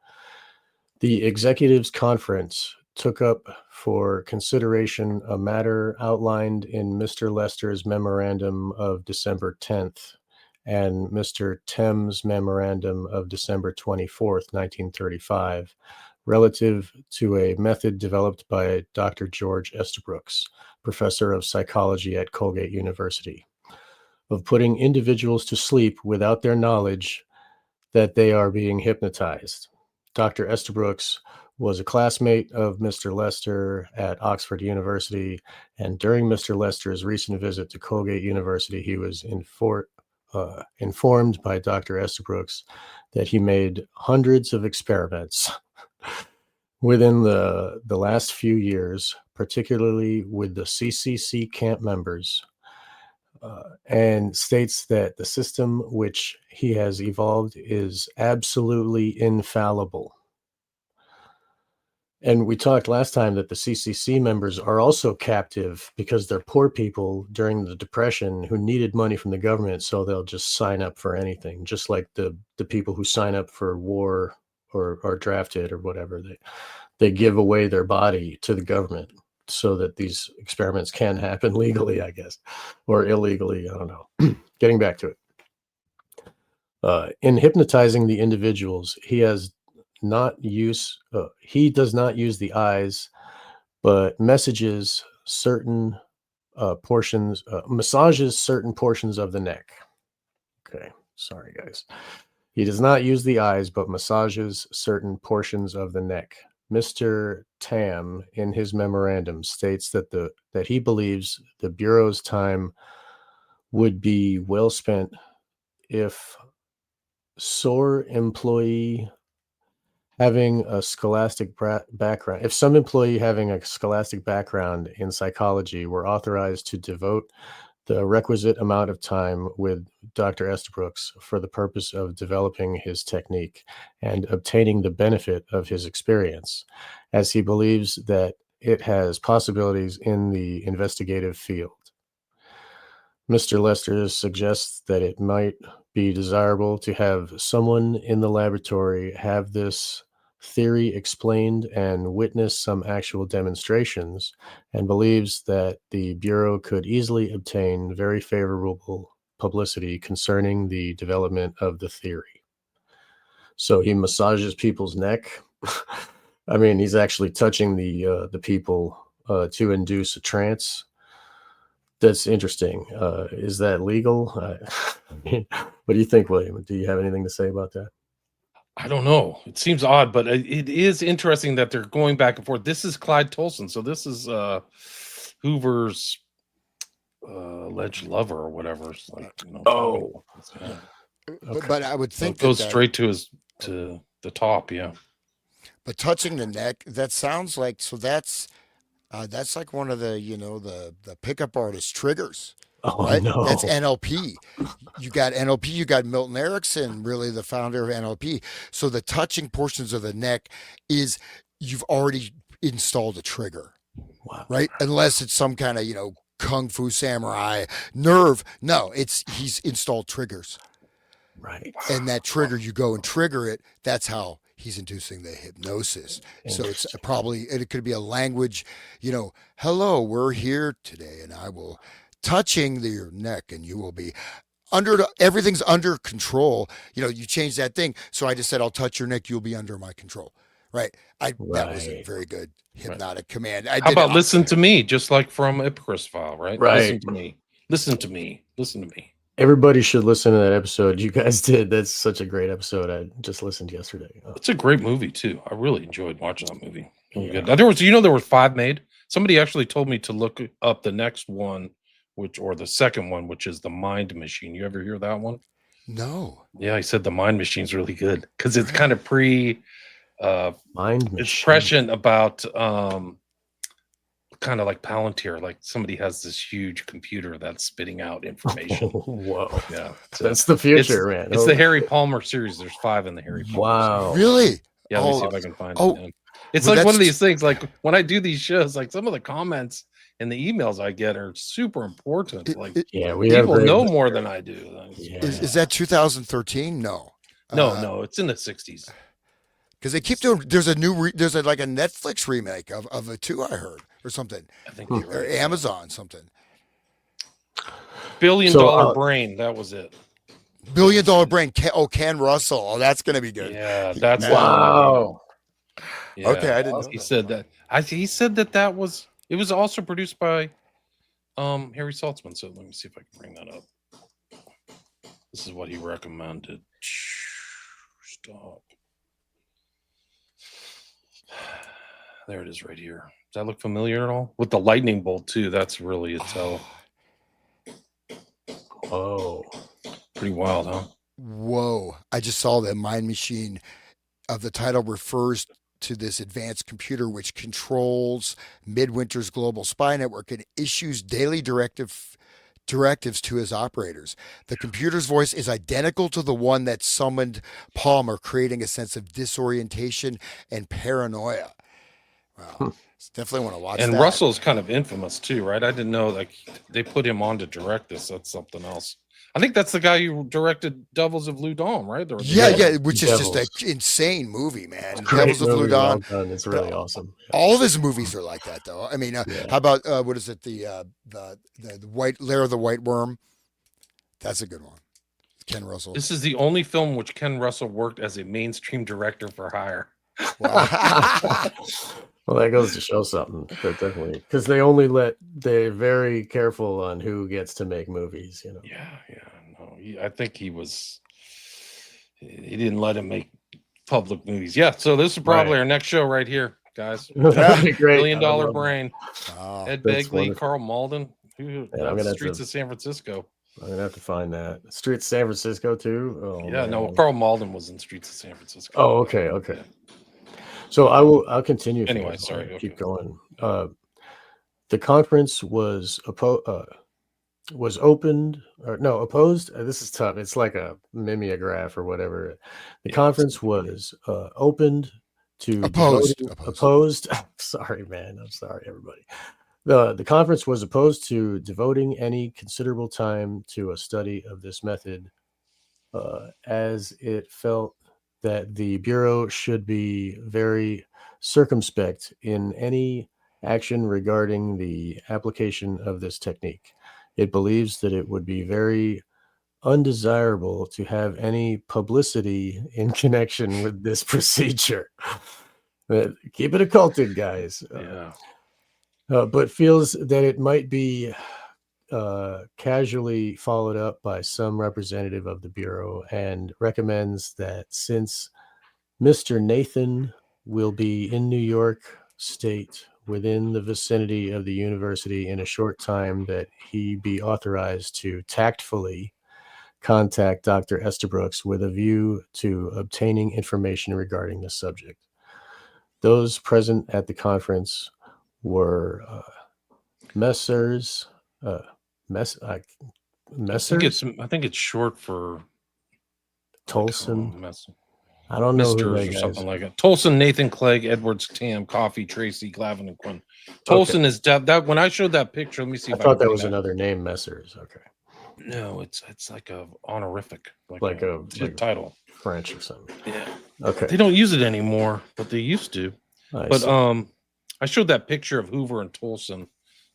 The Executives Conference took up for consideration a matter outlined in Mr. Lester's memorandum of December 10th and Mr. Thames' memorandum of December 24th, 1935, relative to a method developed by Dr. George Estabrooks, professor of psychology at Colgate University, of putting individuals to sleep without their knowledge that they are being hypnotized. Dr. Estabrooks was a classmate of Mr. Lester at Oxford University, and during Mr. Lester's recent visit to Colgate University, he was informed by Dr. Estabrooks that he made hundreds of experiments within the last few years, particularly with the CCC camp members, and states that the system which he has evolved is absolutely infallible. And we talked last time that the CCC members are also captive because they're poor people during the Depression who needed money from the government, so they'll just sign up for anything, just like the people who sign up for war or are drafted or whatever. They give away their body to the government so that these experiments can happen legally, I guess, or illegally. I don't know. Getting back to it. In hypnotizing the individuals, he does not use the eyes, but massages certain portions of the neck. Okay, sorry guys. He does not use the eyes, but massages certain portions of the neck. Mr. Tam, in his memorandum, states that he believes the Bureau's time would be well spent if sore employee having a scholastic background, if some employee having a scholastic background in psychology were authorized to devote the requisite amount of time with Dr. Estabrooks for the purpose of developing his technique and obtaining the benefit of his experience, as he believes that it has possibilities in the investigative field. Mr. Lester suggests that it might be desirable to have someone in the laboratory have this theory explained and witness some actual demonstrations, and believes that the Bureau could easily obtain very favorable publicity concerning the development of the theory. So he massages people's neck. I mean, he's actually touching the people to induce a trance. That's interesting. Is that legal? I mean, what do you think, William? Do you have anything to say about that? I don't know. It seems odd, but it is interesting that they're going back and forth. This is Clyde Tolson, so this is Hoover's alleged lover or whatever. It's like, Oh, yeah. But I would think It goes that straight to the top. Yeah. but touching the neck, that sounds like that's like one of the the pickup artist triggers, oh right? That's no. NLP. You got NLP, you got Milton Erickson, really the founder of NLP. So the touching portions of the neck is you've already installed a trigger, Wow. right? Unless it's some kind of, kung fu samurai nerve. No, he's installed triggers. Right. And that trigger, you go and trigger it. That's how he's inducing the hypnosis. So it's probably, it could be a language, hello, we're here today and I will touching your neck and you will be everything's under control. You change that thing. So I just said, I'll touch your neck. You'll be under my control. Right. That was a Right. very good hypnotic command. How about listen to me, just like from Icarus File, right? Right. Listen to me. Listen to me. Listen to me. Everybody should listen to that episode you guys did. That's such a great episode. I just listened yesterday. It's a great movie too. I really enjoyed watching that movie. Really Yeah. good. There were 5 made. Somebody actually told me to look up the next one, or the second one, which is The Mind Machine. You ever hear that one? No. Yeah, he said The Mind Machine's really good because it's kind of Mind it's machine. prescient about kind of like Palantir, like somebody has this huge computer that's spitting out information. Whoa. Yeah, That's the future, man. It's the Harry Palmer series. There's 5 in the Harry Palmer Wow. series. Really? Yeah, let me see Oh, if I can find oh, it. It's well, like one of that's- these things, like when I do these shows, like some of the comments and the emails I get are super important. Like Yeah, we have people great know listeners. more than I do. Yeah. Is that 2013? No. No, it's in the 60s. Because they keep doing. There's a new. There's like a Netflix remake of it too. I heard or something, I think you're or right. Amazon something. $1 billion brain. That was it. $1 billion brain. Ken Russell. Oh, that's gonna be good. Yeah, that's Wow. Yeah. Okay, I didn't know He that. said that. He said that was. It was also produced by Harry Saltzman. So let me see if I can bring that up. This is what he recommended. Stop. There it is right here. Does that look familiar at all? With the lightning bolt too. That's really a tell. Oh. Pretty wild, huh? Whoa! I just saw that Mind Machine of the title refers to this advanced computer which controls Midwinter's global spy network and issues daily directives to his operators. The computer's voice is identical to the one that summoned Palmer, creating a sense of disorientation and paranoia. Wow. Definitely want to watch And that. Russell's kind of infamous too, right? I didn't know like they put him on to direct this. That's something else. I think that's the guy who directed Devils of Ludom, right? Yeah, which is Devils. just an insane movie, man. Great Devils of movie, well Ludon. done. It's really awesome. All of his movies are like that, though. I mean, Yeah. how about what is it? The white Lair of the White Worm. That's a good one. Ken Russell. This is the only film which Ken Russell worked as a mainstream director for hire. Wow. Well, that goes to show something. But definitely, because they're very careful on who gets to make movies. You know. Yeah. No, I think he didn't let him make public movies. Yeah. So this is probably our next show right here, guys. That'd be great. $1 billion brain. Wow. Ed That's Begley, wonderful. Carl Malden. I'm gonna have Streets to- of San Francisco. I'm gonna have to find that. Streets San Francisco too. Oh, Yeah, no, man. Carl Malden was in Streets of San Francisco. Oh, okay. So I'll continue. Anyway, things. sorry, I'll okay. keep going. The conference was opened or no opposed. This is tough. It's like a mimeograph or whatever. The conference was opened to opposed. Sorry, man. I'm sorry, everybody. The conference was opposed to devoting any considerable time to a study of this method, as it felt that the Bureau should be very circumspect in any action regarding the application of this technique. It believes that it would be very undesirable to have any publicity in connection with this procedure. Keep it occulted, guys. Yeah. But feels that it might be casually followed up by some representative of the Bureau and recommends that since Mr. Nathan will be in New York State within the vicinity of the university in a short time, that he be authorized to tactfully contact Dr. Estabrooks with a view to obtaining information regarding the subject. Those present at the conference were Messrs. I think it's short for Tolson. I don't know who Misters or something like that. Tolson, Nathan, Clegg, Edwards, Tam, Coffee, Tracy, Glavin, and Quinn. Tolson is that. When I showed that picture, let me see. I thought that was another name, Messrs. Okay. No, it's like a honorific, like a title, French or something. Yeah. Okay. They don't use it anymore, but they used to. But I showed that picture of Hoover and Tolson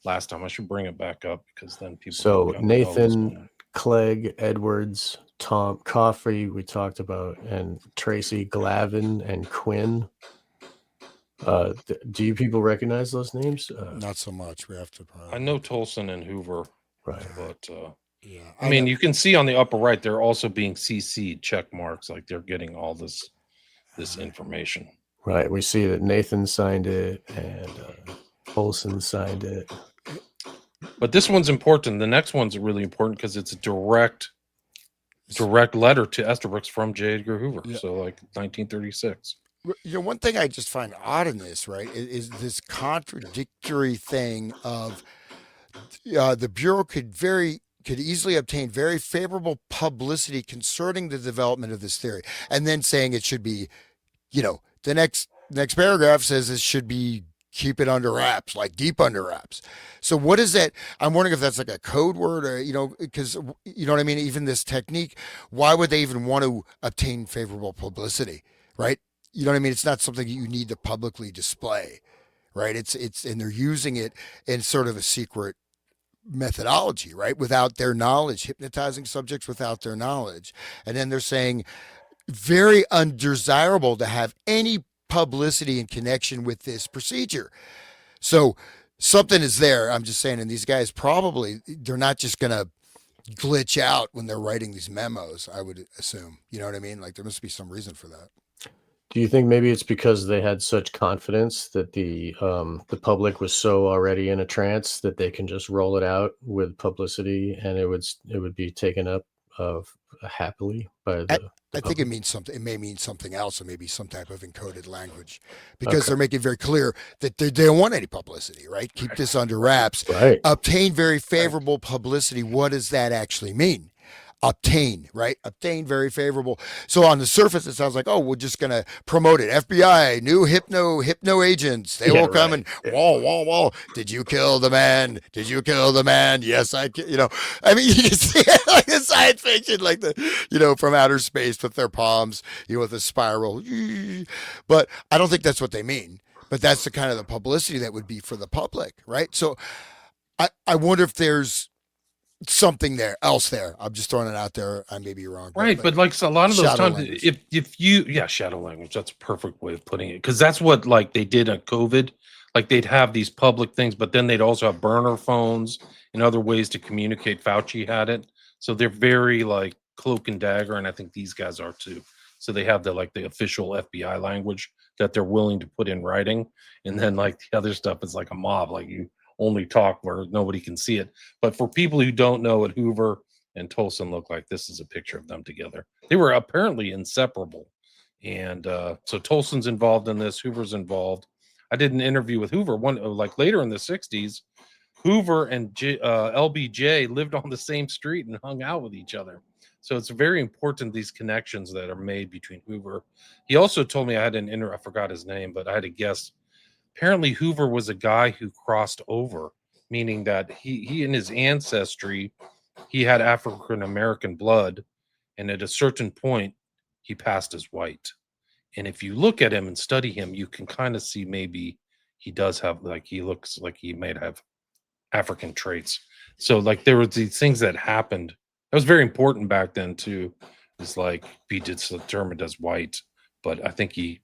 last time. I should bring it back up because then people. So Nathan, Clegg, Edwards, Tom, Coffey, we talked about, and Tracy, Glavin, and Quinn. Do you people recognize those names? Not so much. We have to. I know Tolson and Hoover, right? But yeah, I mean, you can see on the upper right, they're also being CC'd check marks, like they're getting all this information. Right. We see that Nathan signed it and Olson signed it. But this one's important. The next one's really important because it's a direct letter to Estabrooks from J. Edgar Hoover. Yeah. So like 1936. One thing I just find odd in this, right, is this contradictory thing of the Bureau could easily obtain very favorable publicity concerning the development of this theory, and then saying it should be, the next paragraph says it should be keep it under wraps, like deep under wraps. So what is that? I'm wondering if that's like a code word or, because you know what I mean? Even this technique, why would they even want to obtain favorable publicity, right? You know what I mean? It's not something you need to publicly display, right? And they're using it in sort of a secret methodology, right? Without their knowledge, hypnotizing subjects without their knowledge. And then they're saying very undesirable to have any publicity in connection with this procedure. So something is there. I'm just saying, and these guys they're not just going to glitch out when they're writing these memos, I would assume. You know what I mean? Like there must be some reason for that. Do you think maybe it's because they had such confidence that the public was so already in a trance that they can just roll it out with publicity and it would be taken up happily by I, the I think it public? means something. It may mean something else, or maybe some type of encoded language, because Okay. they're making very clear that they don't want any publicity, right? Keep this under wraps. Right. Obtain very favorable publicity. What does that actually mean? Obtain, right? Obtain very favorable. So on the surface, it sounds like, oh, we're just gonna promote it. FBI, new hypno agents. They Yeah, will come right. and Yeah. wall. Did you kill the man? Did you kill the man? Yes, you know. I mean, you can see it like the science fiction, like from outer space with their palms, with a spiral. But I don't think that's what they mean. But that's the kind of the publicity that would be for the public, right? So I wonder if there's something else there. I'm just throwing it out there. I may be wrong. Right, but like so a lot of those shadow times, language. if you shadow language, that's a perfect way of putting it, because that's what like they did on COVID. Like they'd have these public things, but then they'd also have burner phones and other ways to communicate. Fauci had it, so they're very like cloak and dagger, and I think these guys are too. So they have the official FBI language that they're willing to put in writing, and then like the other stuff is like a mob, like you only talk where nobody can see it. But for people who don't know what Hoover and Tolson look like, this is a picture of them together. They were apparently inseparable. And so Tolson's involved in this, Hoover's involved. I did an interview with Hoover like later in the 60s. Hoover and LBJ lived on the same street and hung out with each other. So it's very important, these connections that are made between Hoover. He also told me, I forgot his name, but I had a guess. Apparently Hoover was a guy who crossed over, meaning that he in his ancestry, he had African American blood, and at a certain point he passed as white. And if you look at him and study him, you can kind of see maybe he does have, like, he looks like he might have African traits. So like there were these things that happened. That was very important back then too. It's like be determined as white, but I think you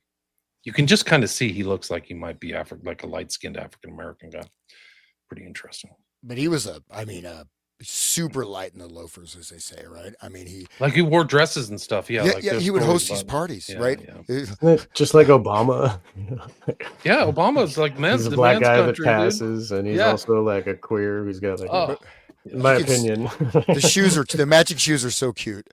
can just kind of see he looks like he might be like a light-skinned African American guy. Pretty interesting. But he was super light in the loafers, as they say, right? I mean, he wore dresses and stuff. Yeah, he would host these parties, right? Isn't it just like Obama? Yeah, Obama's like He's a black guy country, that passes, and he's also like a queer who's got like, in my opinion, the matching shoes are so cute.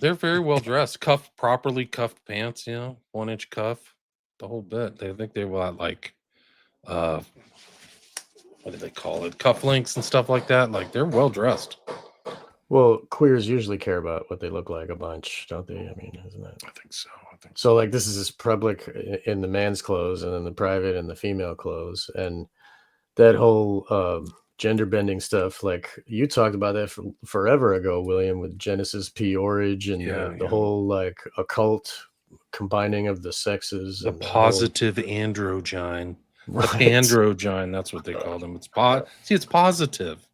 They're very well dressed, properly cuffed pants, 1-inch cuff, the whole bit. They think they were like, what do they call it? Cufflinks and stuff like that. Like they're well dressed. Well, queers usually care about what they look like a bunch, don't they? I mean, isn't that? I think so. So like this is this public in the man's clothes and then the private in the female clothes, and that whole gender bending stuff, like you talked about that forever ago, William, with Genesis Peorage and the whole like occult combining of the sexes, the positive androgyne, right. The androgyne, that's what they call them. It's it's positive.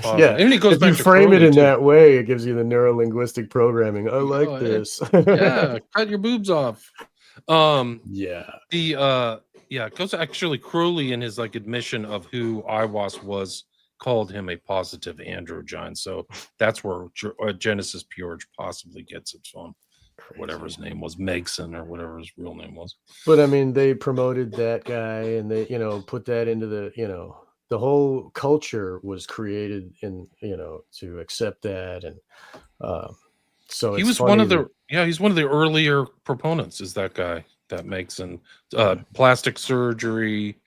Yeah, and it goes if back you to frame Crowley it in too. that way, it gives you the neuro-linguistic programming. I like this. Yeah, cut your boobs off. It goes actually Crowley in his like admission of who Iwas was called him a positive androgyne. So that's where Genesis Peorage possibly gets it from. Crazy. Whatever his name was, Megson or whatever his real name was. But I mean, they promoted that guy and they, put that into the whole culture was created in, to accept that. And so he was he's one of the earlier proponents, is that guy that makes plastic surgery,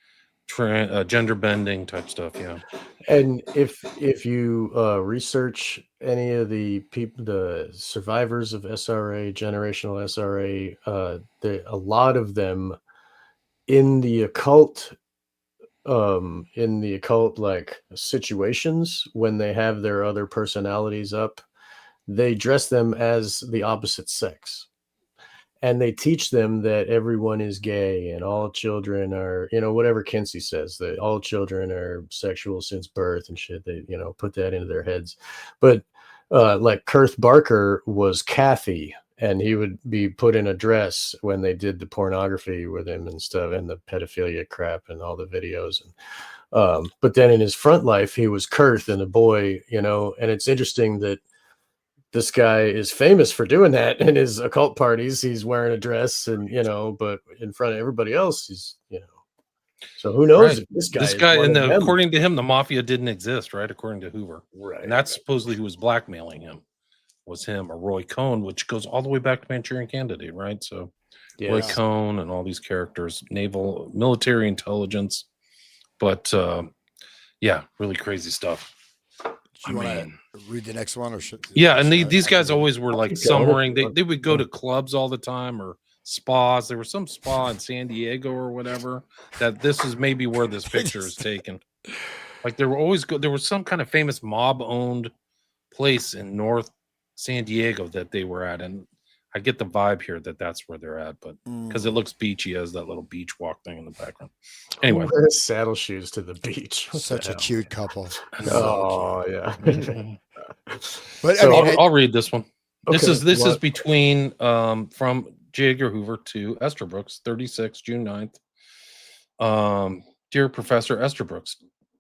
gender bending type stuff. Yeah. And if you research any of the people, the survivors of SRA, generational SRA, a lot of them in the occult like situations, when they have their other personalities up, they dress them as the opposite sex, and they teach them that everyone is gay and all children are, whatever Kinsey says, that all children are sexual since birth and shit. They, put that into their heads. But like Kurth Barker was Kathy, and he would be put in a dress when they did the pornography with him and stuff, and the pedophilia crap and all the videos. And but then in his front life, he was Kurth and a boy, and it's interesting that this guy is famous for doing that in his occult parties. He's wearing a dress and, but in front of everybody else, he's, so who knows if this guy, according to him, the mafia didn't exist, right? According to Hoover. Right. And that's supposedly who was blackmailing him. was him, or Roy Cohn, which goes all the way back to Manchurian Candidate, right? So Roy Yes. Cohn and all these characters, naval, military intelligence, but yeah, really crazy stuff. Do I you want mean, to read the next one, or should? yeah, and should I- these I guys can read it? always were like Okay, summering. okay. They would go to clubs all the time, or spas. There was some spa in San Diego or whatever. That this is maybe where this picture is taken. Like there were always there was some kind of famous mob owned place in North San Diego that they were at, and I get the vibe here that that's where they're at, but because it looks beachy as that little beach walk thing in the background. Anyway, Who wears saddle shoes to the beach? What the Such a hell? cute couple. Oh yeah. But So- I mean, I'll read this one. This Okay, is what- between from J. Edgar Hoover to Esther Brooks, 36 June 9th. Dear Professor Esther Brooks,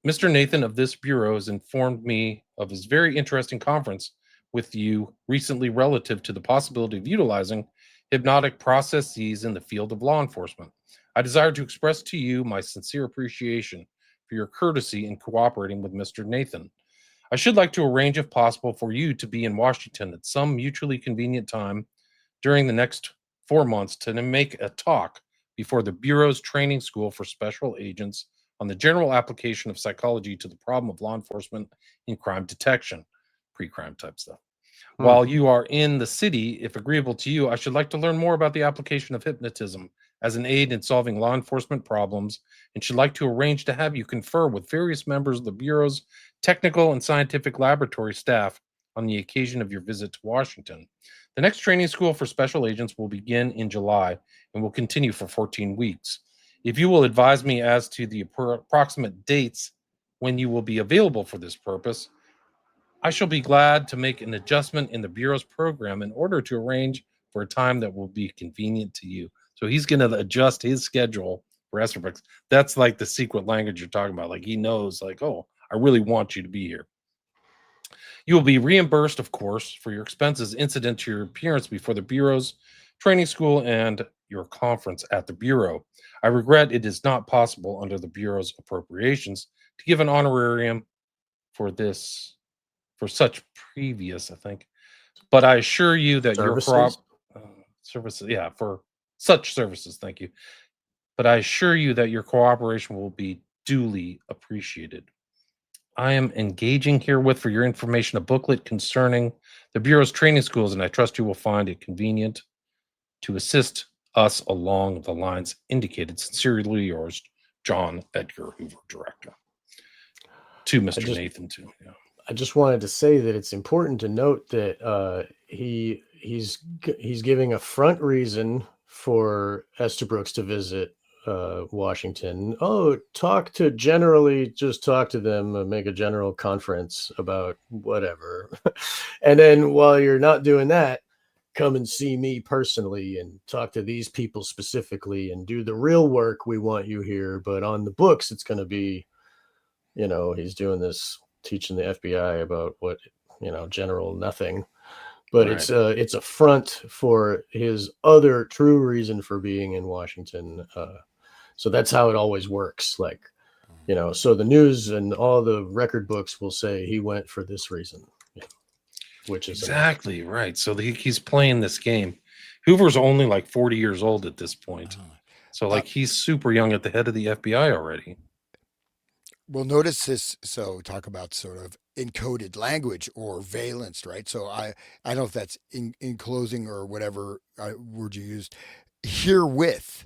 Mr. Nathan of this bureau has informed me of his very interesting conference with you recently relative to the possibility of utilizing hypnotic processes in the field of law enforcement. I desire to express to you my sincere appreciation for your courtesy in cooperating with Mr. Nathan. I should like to arrange, if possible, for you to be in Washington at some mutually convenient time during the next 4 months to make a talk before the Bureau's training school for special agents on the general application of psychology to the problem of law enforcement in crime detection, pre-crime type stuff. While you are in the city, if agreeable to you, I should like to learn more about the application of hypnotism as an aid in solving law enforcement problems, and should like to arrange to have you confer with various members of the Bureau's technical and scientific laboratory staff on the occasion of your visit to Washington. The next training school for special agents will begin in July and will continue for 14 weeks. If you will advise me as to the approximate dates when you will be available for this purpose, I shall be glad to make an adjustment in the Bureau's program in order to arrange for a time that will be convenient to you. So he's going to adjust his schedule for Esther Brooks. That's like the secret language you're talking about. Like he knows, like, oh, I really want you to be here. You will be reimbursed, of course, for your expenses incident to your appearance before the Bureau's training school and your conference at the Bureau. I regret it is not possible under the Bureau's appropriations to give an honorarium for this, for such previous, I think. But I assure you that Services? services, yeah, for such services, thank you. But I assure you that your cooperation will be duly appreciated. I am engaging herewith for your information a booklet concerning the Bureau's training schools, and I trust you will find it convenient to assist us along the lines indicated. Sincerely yours, John Edgar Hoover, Director. To Mr. Nathan, too. Yeah. I just wanted to say that it's important to note that he's giving a front reason for Esther Brooks to visit Washington. Oh, just talk to them, make a general conference about whatever. And then while you're not doing that, come and see me personally and talk to these people specifically and do the real work. We want you here. But on the books, it's going to be, he's doing this, teaching the FBI about what, general nothing. But Right. it's a front for his other true reason for being in Washington. So that's how it always works. Like, so the news and all the record books will say he went for this reason, which is Exactly right. So he's playing this game. Hoover's only like 40 years old at this point. So like he's super young at the head of the FBI already. Well, notice this. So talk about sort of encoded language or valence, right? So I don't know if that's in closing or whatever word you used. Herewith,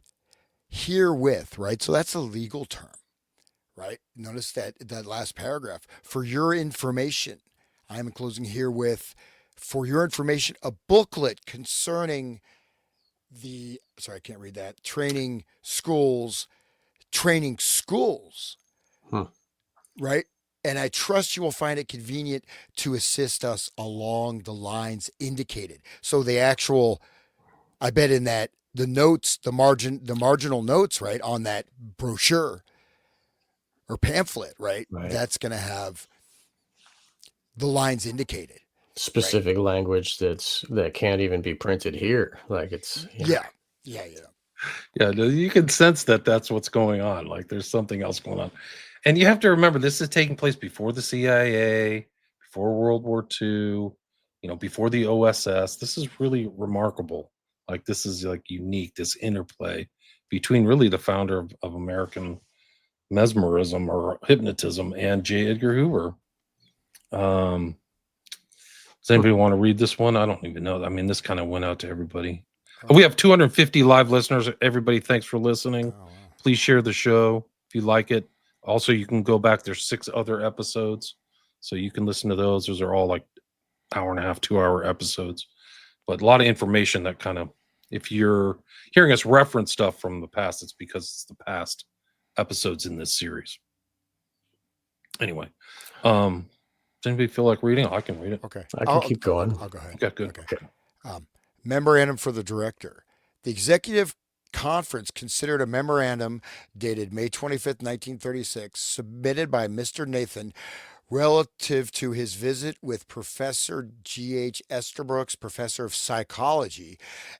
right? So that's a legal term, right? Notice that last paragraph. For your information, I am enclosing herewith, for your information, a booklet concerning I can't read that, training schools, right? And I trust you will find it convenient to assist us along the lines indicated. So the actual, I bet in that the notes, the marginal notes, right, on that brochure or pamphlet, right? That's going to have the lines indicated. specific language that can't even be printed here. Like it's Yeah. Yeah, you can sense that that's what's going on. Like there's something else going on. And you have to remember, this is taking place before the CIA, before World War II. before the OSS. This is really remarkable. Like, this is like unique, this interplay between really the founder of American mesmerism or hypnotism and J. Edgar Hoover. Does anybody want to read this one? I don't even know. I mean, this kind of went out to everybody. We have 250 live listeners. Everybody, thanks for listening. Please share the show if you like it. Also, you can go back. There's 6 other episodes, so you can listen to those. Those are all like hour and a half, 2-hour episodes. But a lot of information that kind of, if you're hearing us reference stuff from the past, it's because it's the past episodes in this series. Anyway, does anybody feel like reading? I can read it. Okay. I can keep going. I'll go ahead. Okay, good. Okay. Memorandum for the director. The executive conference considered a memorandum dated May 25th, 1936, submitted by Mr. Nathan relative to his visit with Professor G.H. Esterbrooks, professor of psychology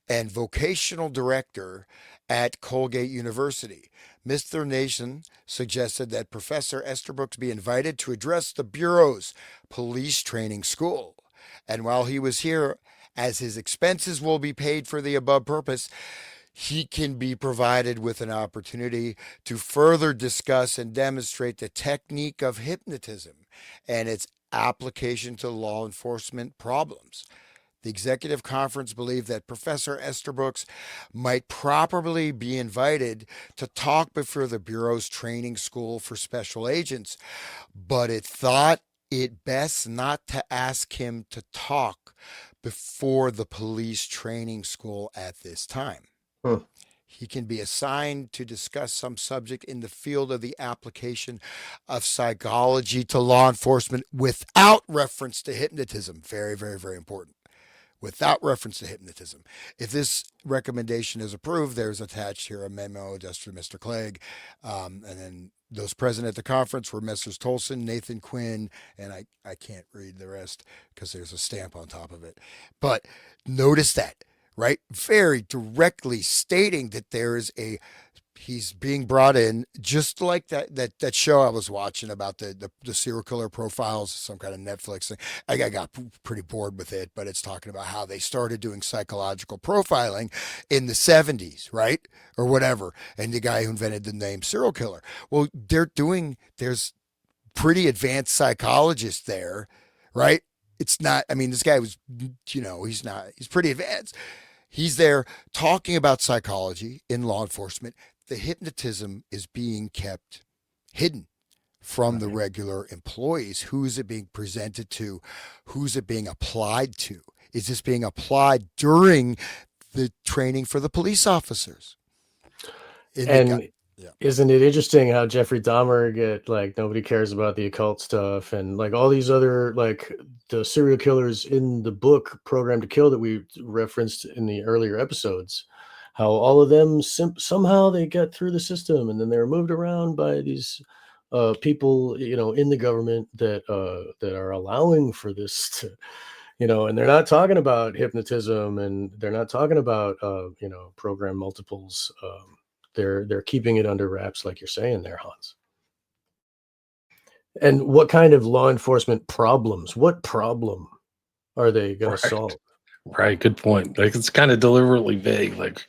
and vocational director at Colgate University. Mr. Nathan suggested that Professor Esterbrooks be invited to address the Bureau's police training school. And while he was here, as his expenses will be paid for the above purpose, he can be provided with an opportunity to further discuss and demonstrate the technique of hypnotism and its application to law enforcement problems. The executive conference believed that Professor Esterbrooks might properly be invited to talk before the Bureau's training school for special agents, but it thought it best not to ask him to talk before the police training school at this time. He can be assigned to discuss some subject in the field of the application of psychology to law enforcement without reference to hypnotism. Very, very, very important. Without reference to hypnotism. If this recommendation is approved, there's attached here a memo addressed to Mr. Clegg, and then those present at the conference were Messrs. Tolson, Nathan Quinn, and I can't read the rest because there's a stamp on top of it. But notice that, right? Very directly stating that there is he's being brought in, just like that show I was watching about the serial killer profiles, some kind of Netflix thing. I got pretty bored with it, but it's talking about how they started doing psychological profiling in the 70s, right? Or whatever. And the guy who invented the name serial killer. Well, there's pretty advanced psychologists there, right? It's not, I mean, this guy was, he's pretty advanced. He's there talking about psychology in law enforcement. The hypnotism is being kept hidden from the regular employees. Who is it being presented to? Who's it being applied to? Is this being applied during the training for the police officers? Isn't it interesting how Jeffrey Dahmer nobody cares about the occult stuff, and like all these other, like the serial killers in the book Programmed to Kill that we referenced in the earlier episodes, how all of them somehow they got through the system, and then they were moved around by these people, in the government that are allowing for this to, and they're not talking about hypnotism, and they're not talking about program multiples. They're keeping it under wraps, like you're saying there, Hans. And what kind of law enforcement problems? What problem are they going to solve? Right, good point. Like, it's kind of deliberately vague. Like,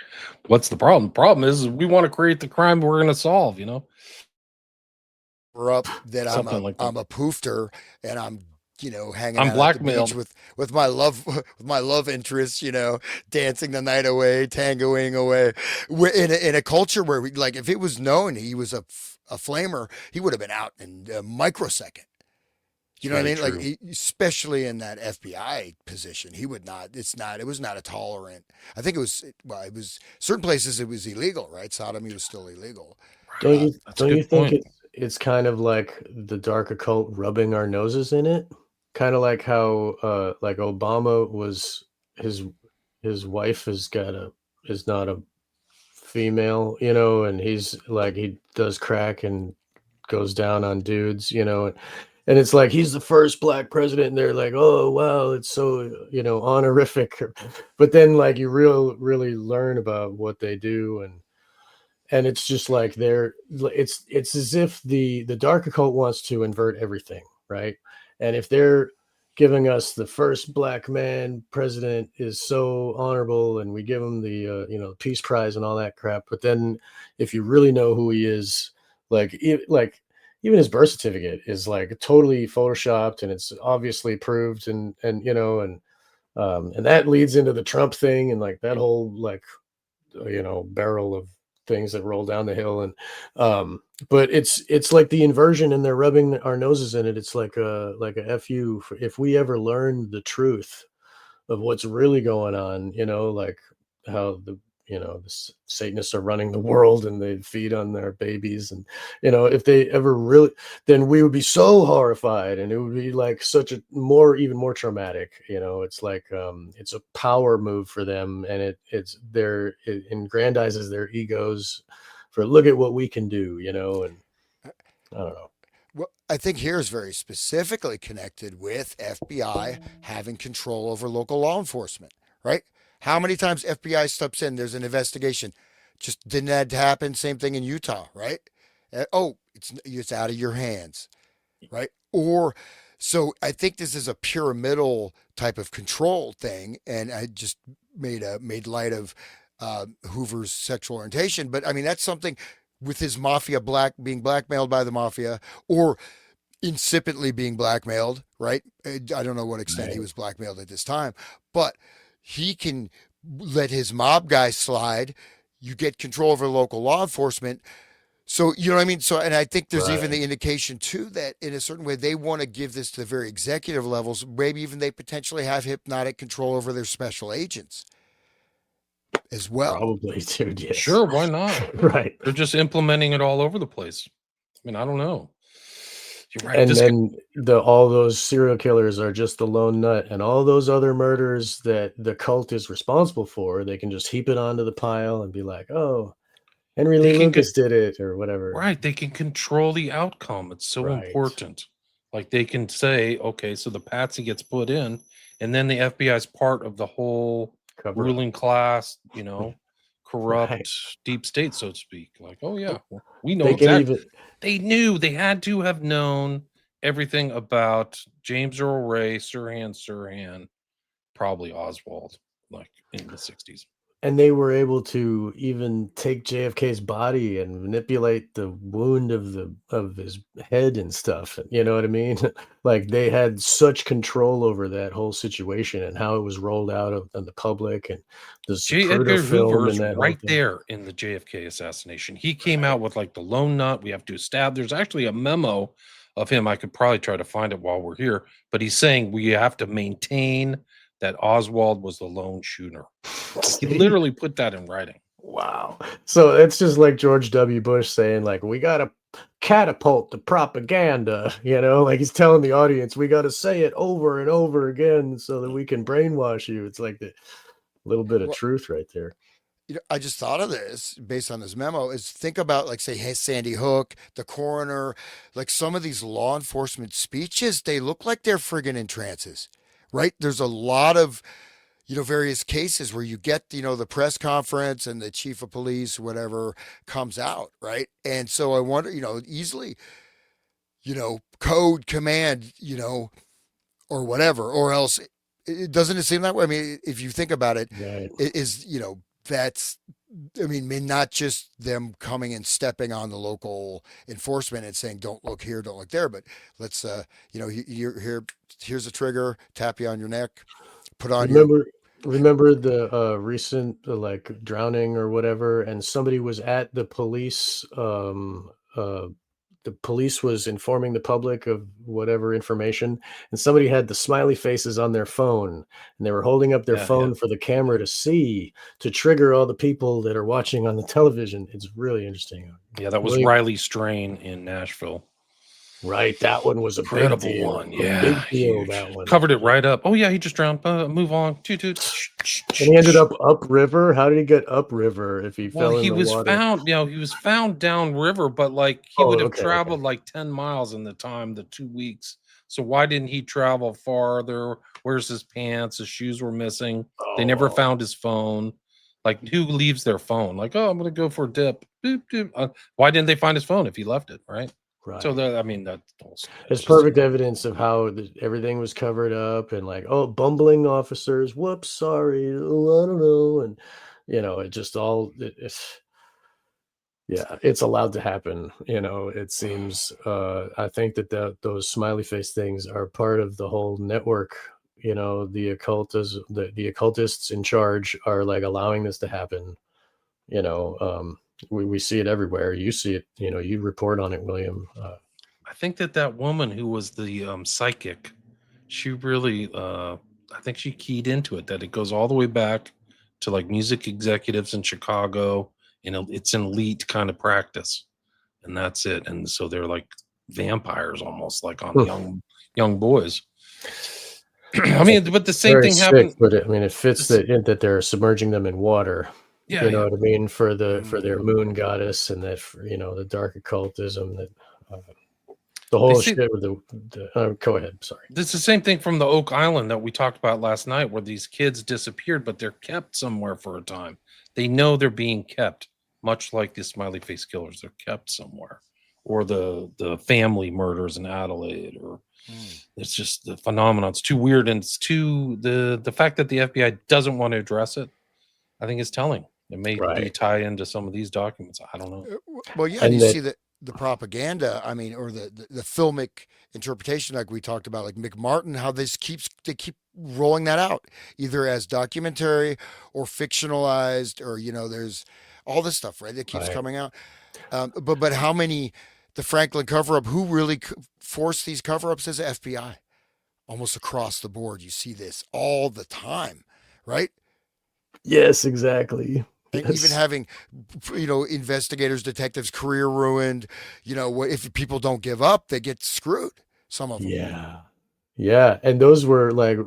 what's the problem? The problem is we want to create the crime we're going to solve. We're up that I'm a poofter, and I'm hanging out blackmailed at the beach with my love interest, dancing the night away, tangoing away. We're in a culture where if it was known he was a flamer, he would have been out in a microsecond. You know what I mean? True. Like, especially in that FBI position, he would not. It was not a tolerant. I think it was certain places it was illegal, right? Sodomy was still illegal. Don't you think it's kind of like the dark occult rubbing our noses in it? Kind of like how like Obama was, his wife is not a female, and he's like, he does crack and goes down on dudes, and it's like he's the first black president, and they're like, oh wow, it's so honorific. But then like you really learn about what they do, and it's just like it's as if the dark occult wants to invert everything, right? And if they're giving us the first black man president is so honorable, and we give him the Peace Prize and all that crap. But then, if you really know who he is, like even his birth certificate is like totally photoshopped, and it's obviously proved, and that leads into the Trump thing and like that whole like barrel of things that roll down the hill. And but it's like the inversion, and they're rubbing our noses in it. It's like a fu for if we ever learn the truth of what's really going on, like how the Satanists are running the world and they feed on their babies. And, if they ever really, then we would be so horrified, and it would be like such a even more traumatic. It's like, it's a power move for them, and it aggrandizes their egos for look at what we can do, and I don't know. Well, I think here is very specifically connected with FBI having control over local law enforcement, right? How many times FBI steps in, there's an investigation. Just didn't that happen? Same thing in Utah, right? Oh, it's out of your hands, right? Or so I think this is a pyramidal type of control thing, and I just made light of Hoover's sexual orientation, but I mean that's something with his mafia being blackmailed by the mafia, or insipidly being blackmailed, right? I don't know what extent he Right. was blackmailed at this time, but he can let his mob guys slide. You get control over local law enforcement. So, you know what I mean? So, and I think there's even Right. the indication too that in a certain way they want to give this to the very executive levels. Maybe even they potentially have hypnotic control over their special agents as well. Probably, dude. Yes. Sure, why not? Right. They're just implementing it all over the place. I mean, I don't know. You're right. And This then all those serial killers are just the lone nut, and all those other murders that the cult is responsible for, they can just heap it onto the pile and be like, "Oh, Henry They Lee can Lucas did it," or whatever. right, they can control the outcome. It's so Right. important. Like they can say, okay, so the patsy gets put in, and then the FBI is part of the whole Cover up. ruling class, corrupt Right. deep state, so to speak. Like, oh yeah, we know They can exactly. even They knew they had to have known everything about James Earl Ray, Sirhan, probably Oswald, like in the 60s. and they were able to even take JFK's body and manipulate the wound of his head and stuff. You know what I mean? Like they had such control over that whole situation and how it was rolled out on the public, and the J. Zapruder Edgar film Hoover's and that whole right thing. there in the JFK assassination. He came out with like the lone nut. We have to establish. There's actually a memo of him. I could probably try to find it while we're here, but he's saying we have to maintain that Oswald was the lone shooter. He See? literally put that in writing. Wow. So it's just like George W. Bush saying, like, we got to catapult the propaganda, like he's telling the audience, we got to say it over and over again so that we can brainwash you. It's like the little bit of Well, truth right there. I just thought of this based on this memo is think about like say hey, Sandy Hook, the coroner, like some of these law enforcement speeches, they look like they're friggin' in trances, right? There's a lot of, various cases where you get, the press conference and the chief of police, whatever comes out, right? And so I wonder, easily, code command, or whatever, or else doesn't it seem that way? I mean, if you think about it, Right. it is, that's I mean, not just them coming and stepping on the local enforcement and saying, "Don't look here, don't look there," but let's, here's a trigger, tap you on your neck, put on your. Remember the recent like drowning or whatever, and somebody was at the police was informing the public of whatever information, and somebody had the smiley faces on their phone, and they were holding up their Yeah. phone for the camera to see, to trigger all the people that are watching on the television. It's really interesting. Yeah, that was Really- Riley Strain in Nashville. Right, that one was a big Incredible deal. one. A Yeah, big deal, huge. that one. Covered it right up. Oh yeah, he just drowned. Move on. Toot, toot. And he ended up upriver. How did he get upriver if he fell Well, in he the was water? found, he was found downriver, but like he Oh, would have okay. traveled like 10 miles in the 2 weeks. So why didn't he travel farther? Where's his pants? His shoes were missing. They never Oh. found his phone. Like who leaves their phone? Like, oh, I'm gonna go for a dip. Boop, doop. Why didn't they find his phone if he left it? Right? Right. So that, I mean, that's It's just perfect evidence of how everything was covered up and like, oh, bumbling officers. Whoops, sorry. Oh, I don't know. And it just all it's yeah, it's allowed to happen. It seems. I think that those smiley face things are part of the whole network. The the occultists in charge are like allowing this to happen. You know, um, we see it everywhere. You see it. You report on it, William. I think that woman who was the psychic, she really, I think she keyed into it, that it goes all the way back to like music executives in Chicago. It's an elite kind of practice, and that's it. And so they're like vampires, almost like on Hmm. young boys. I mean, but the same Very thing sick, happened. but I mean, it fits This, that they're submerging them in water. yeah, You know yeah. what I mean? For their Mm. moon goddess, and that the dark occultism that uh, the They whole see shit with go ahead. Sorry. this is the same thing from the Oak Island that we talked about last night, where these kids disappeared, but they're kept somewhere for a time. They know they're being kept, much like the smiley face killers. They're kept somewhere, or the family murders in Adelaide, or Mm. it's just the phenomenon. It's too weird, and it's too the fact that the FBI doesn't want to address it, I think, is telling. It may be Right. tie into some of these documents. I don't know. Well, yeah, and you And that see the propaganda. I mean, or the filmic interpretation, like we talked about, like McMartin, how they keep rolling that out, either as documentary or fictionalized, or there's all this stuff, right? That keeps right. coming out. But how many the Franklin cover up? Who really forced these cover ups? As FBI, almost across the board. You see this all the time, right? Yes, exactly. And even Yes. having investigators, detectives career ruined. If people don't give up, they get screwed, some of them. Yeah. Yeah, and those were like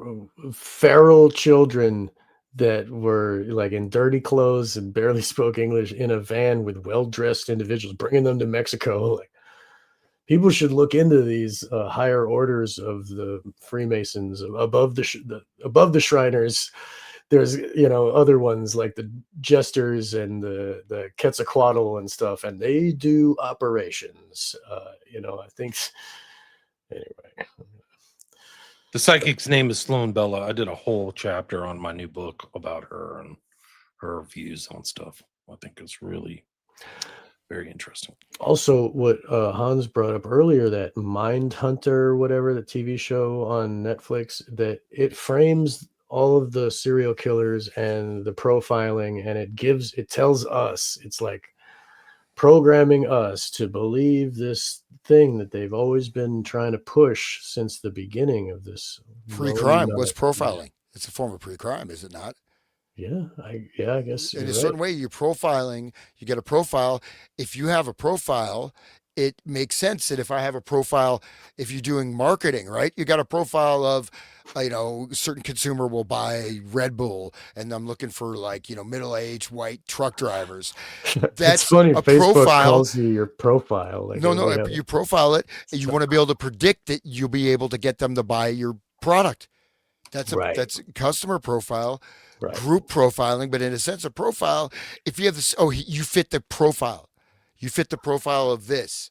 feral children that were like in dirty clothes and barely spoke English in a van with well-dressed individuals, bringing them to Mexico. Like, people should look into these higher orders of the Freemasons above above the Shriners. There's other ones like the Jesters and the Quetzalcoatl and stuff, and they do operations. I think anyway. The psychic's name is Sloan Bella. I did a whole chapter on my new book about her and her views on stuff. I think it's really very interesting. Also, what Hans brought up earlier, that Mindhunter, whatever, the TV show on Netflix, that it frames all of the serial killers and the profiling, and it tells us, it's like programming us to believe this thing that they've always been trying to push since the beginning of this Pre-crime. What's yeah, profiling? It's a form of pre-crime, is it not? I guess In you're a right. certain way, you're profiling. You get a profile. If you have a profile, it makes sense that if I have a profile, if you're doing marketing, right, you got a profile of, a certain consumer will buy Red Bull, and I'm looking for like middle-aged white truck drivers. It's That's funny, a Facebook profile. calls you your profile, like No, no, we have you profile it, and you want to be able to predict that you'll be able to get them to buy your product. right, That's customer profile, right. group profiling, but in a sense, a profile. If you have this, you fit the profile. You fit the profile of this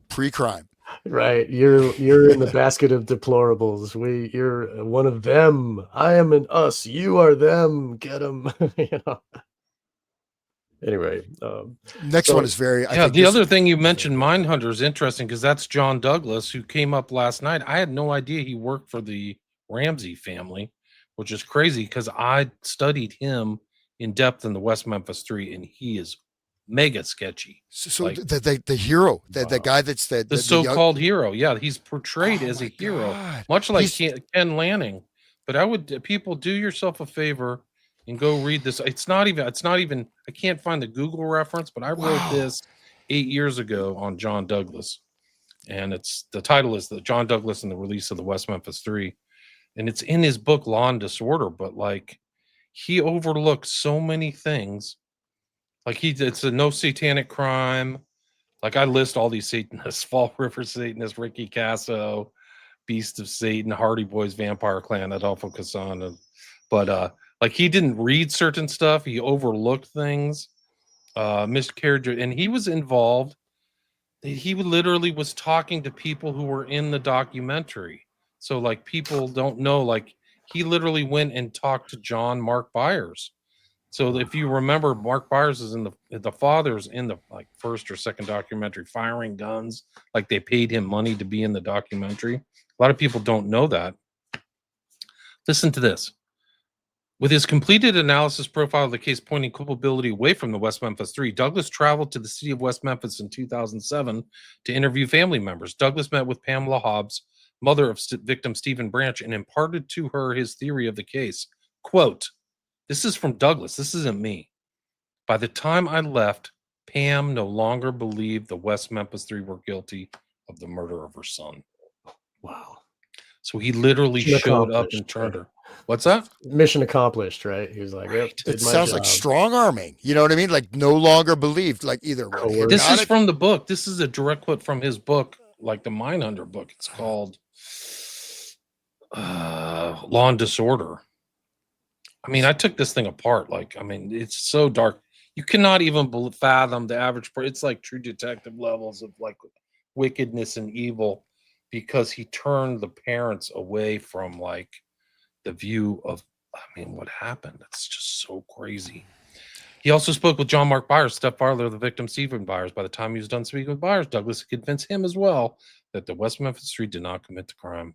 pre-crime. Right, you're in the basket of deplorables. You're one of them. I am an us. You are them. Get them. Anyway, Next one so is very. I Yeah, think the this other thing you is very mentioned, important. Mindhunter, is interesting because that's John Douglas, who came up last night. I had no idea he worked for the Ramsey family, which is crazy because I studied him in depth in the West Memphis 3, and he is mega sketchy. So Like, the hero, the wow. guy that's the the young. so-called hero. Yeah, he's portrayed Oh as a my hero, God, much like he's Ken Lanning. But I would people do yourself a favor and go read this. It's not even I can't find the Google reference, but I wrote wow. this 8 years ago on John Douglas. And the title is the John Douglas and the Release of the West Memphis 3. And it's in his book Law and Disorder, but like he overlooked so many things. Like it's a no satanic crime. Like I list all these Satanists: Fall River Satanist, Ricky Casso, Beast of Satan, Hardy Boys, Vampire Clan, Adolfo Cassan. But like he didn't read certain stuff, he overlooked things, miscarriage, and he was involved He literally was talking to people who were in the documentary. So like people don't know, like he literally went and talked to Mark Byers. So if you remember, Mark Byers is in the father's in the like first or second documentary, firing guns. Like they paid him money to be in the documentary. A lot of people don't know that. Listen to this. With his completed analysis profile of the case pointing culpability away from the West Memphis Three, Douglas traveled to the city of West Memphis in 2007 to interview family members. Douglas met with Pamela Hobbs, mother of victim Stephen Branch, and imparted to her his theory of the case. Quote, this is from Douglas. This isn't me. By the time I left, Pam no longer believed the West Memphis Three were guilty of the murder of her son. Wow. So he literally showed up and turned her. What's that? Mission accomplished, right? He was like, Right. It sounds like strong arming. You know what I mean? Like no longer believed, like either way. This is from the book. This is a direct quote from his book, like the Mindhunter book. It's called Law and Disorder. I mean, I took this thing apart. Like, I mean, it's so dark. You cannot even fathom the average. It's like True Detective levels of like wickedness and evil, because he turned the parents away from like the view of, I mean, what happened. It's just so crazy. He also spoke with Mark Byers, stepfather of the victim, Stephen Byers. By the time he was done speaking with Byers, Douglas convinced him as well that the West Memphis Three did not commit the crime.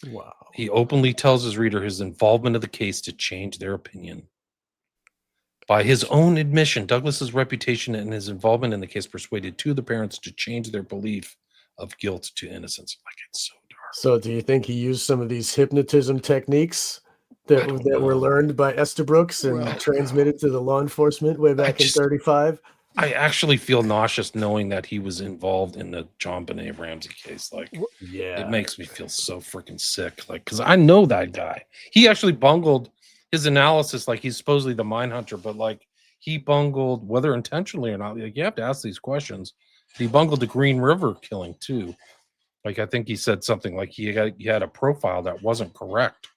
Wow. He openly tells his reader his involvement of the case to change their opinion. By his own admission, Douglas's reputation and his involvement in the case persuaded two of the parents to change their belief of guilt to innocence. Like, it's so dark. So do you think he used some of these hypnotism techniques that were learned by Estabrooks and transmitted to the law enforcement way back in 35? I actually feel nauseous knowing that he was involved in the JonBenet Ramsey case. Like, yeah, it makes me feel so freaking sick. Like, because I know that guy. He actually bungled his analysis. Like, he's supposedly the mine hunter, but like he bungled, whether intentionally or not. Like, you have to ask these questions. He bungled the Green River killing too. Like, I think he said something like he had a profile that wasn't correct.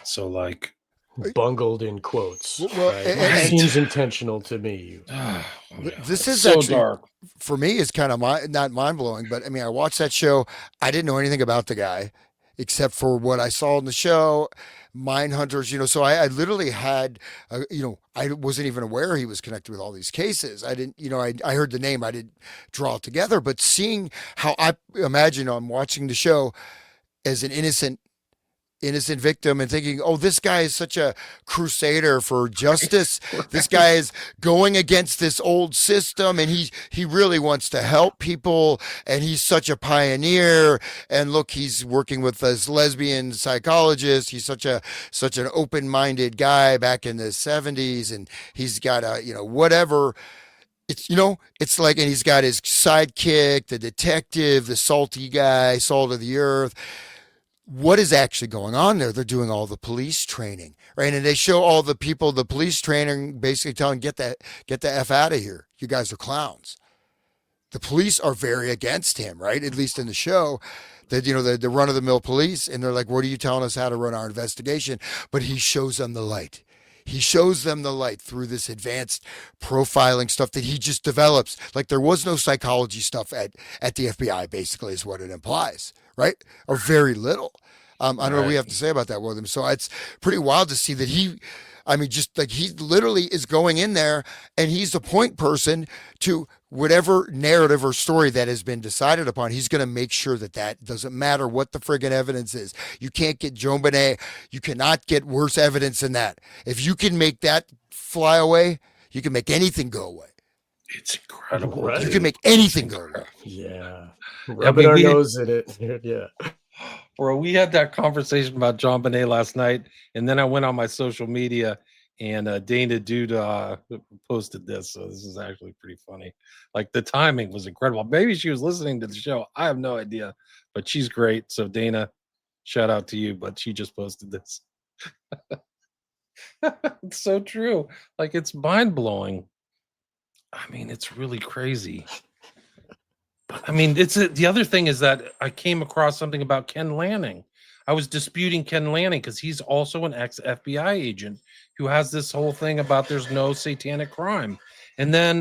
So like, bungled in quotes. Well, right? Seems intentional to me. This is so actually dark. For me. It's kind of not mind blowing, but I mean, I watched that show. I didn't know anything about the guy except for what I saw in the show. Mine hunters, so I literally had, I wasn't even aware he was connected with all these cases. I didn't, I heard the name, I didn't draw it together. But seeing how I imagine I'm watching the show as an innocent victim and thinking, oh, this guy is such a crusader for justice. Right. This guy is going against this old system, and he really wants to help people, and he's such a pioneer. And look, he's working with this lesbian psychologist. He's such an open-minded guy back in the 70s, and he's got a, whatever. It's, it's like, and he's got his sidekick, the detective, the salty guy, salt of the earth. What is actually going on there? They're doing all the police training, right? And they show all the people, the police training, basically telling, get the F out of here. You guys are clowns. The police are very against him, right? At least in the show, that, the run of the mill police. And they're like, what are you telling us how to run our investigation? But he shows them the light. He shows them the light through this advanced profiling stuff that he just develops. Like, there was no psychology stuff at the FBI, basically, is what it implies, right? Or very little. I don't know what we have to say about that, William. So it's pretty wild to see that he literally is going in there, and he's the point person to whatever narrative or story that has been decided upon. He's going to make sure that doesn't matter what the friggin' evidence is. You can't get JonBenet. You cannot get worse evidence than that. If you can make that fly away, you can make anything go away. It's incredible. Right. You can make anything go away. Yeah. Rubbing our nose in it. Yeah. Bro, we had that conversation about JonBenet last night, and then I went on my social media, and Dana Dude posted this. So this is actually pretty funny. Like, the timing was incredible. Maybe she was listening to the show. I have no idea, but she's great. So Dana, shout out to you. But she just posted this. It's so true. Like, it's mind blowing. I mean, it's really crazy. I mean, the other thing is that I came across something about Ken Lanning. I was disputing Ken Lanning because he's also an ex-FBI agent who has this whole thing about there's no satanic crime. And then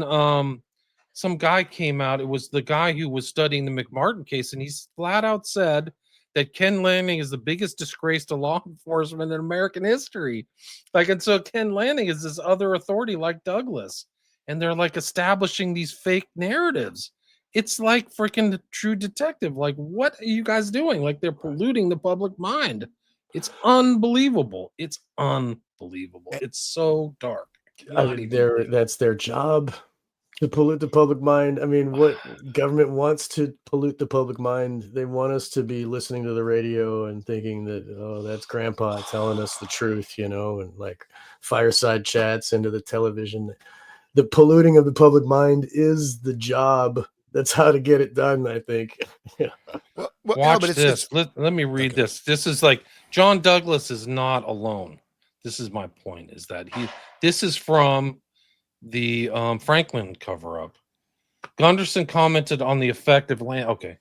some guy came out. It was the guy who was studying the McMartin case, and he's flat out said that Ken Lanning is the biggest disgrace to law enforcement in American history. Like, and so Ken Lanning is this other authority like Douglas, and they're like establishing these fake narratives. It's like freaking True Detective. Like, what are you guys doing? Like, they're polluting the public mind. It's unbelievable. It's unbelievable. It's so dark. That's their job, to pollute the public mind. I mean, what government wants to pollute the public mind? They want us to be listening to the radio and thinking that, oh, that's grandpa telling us the truth, and like fireside chats into the television. The polluting of the public mind is the job. That's how to get it done, I think. Watch this. Let me read this. This is like John Douglas is not alone. This is my point, is that this is from the Franklin cover-up. Gunderson commented on the effect of land. Okay.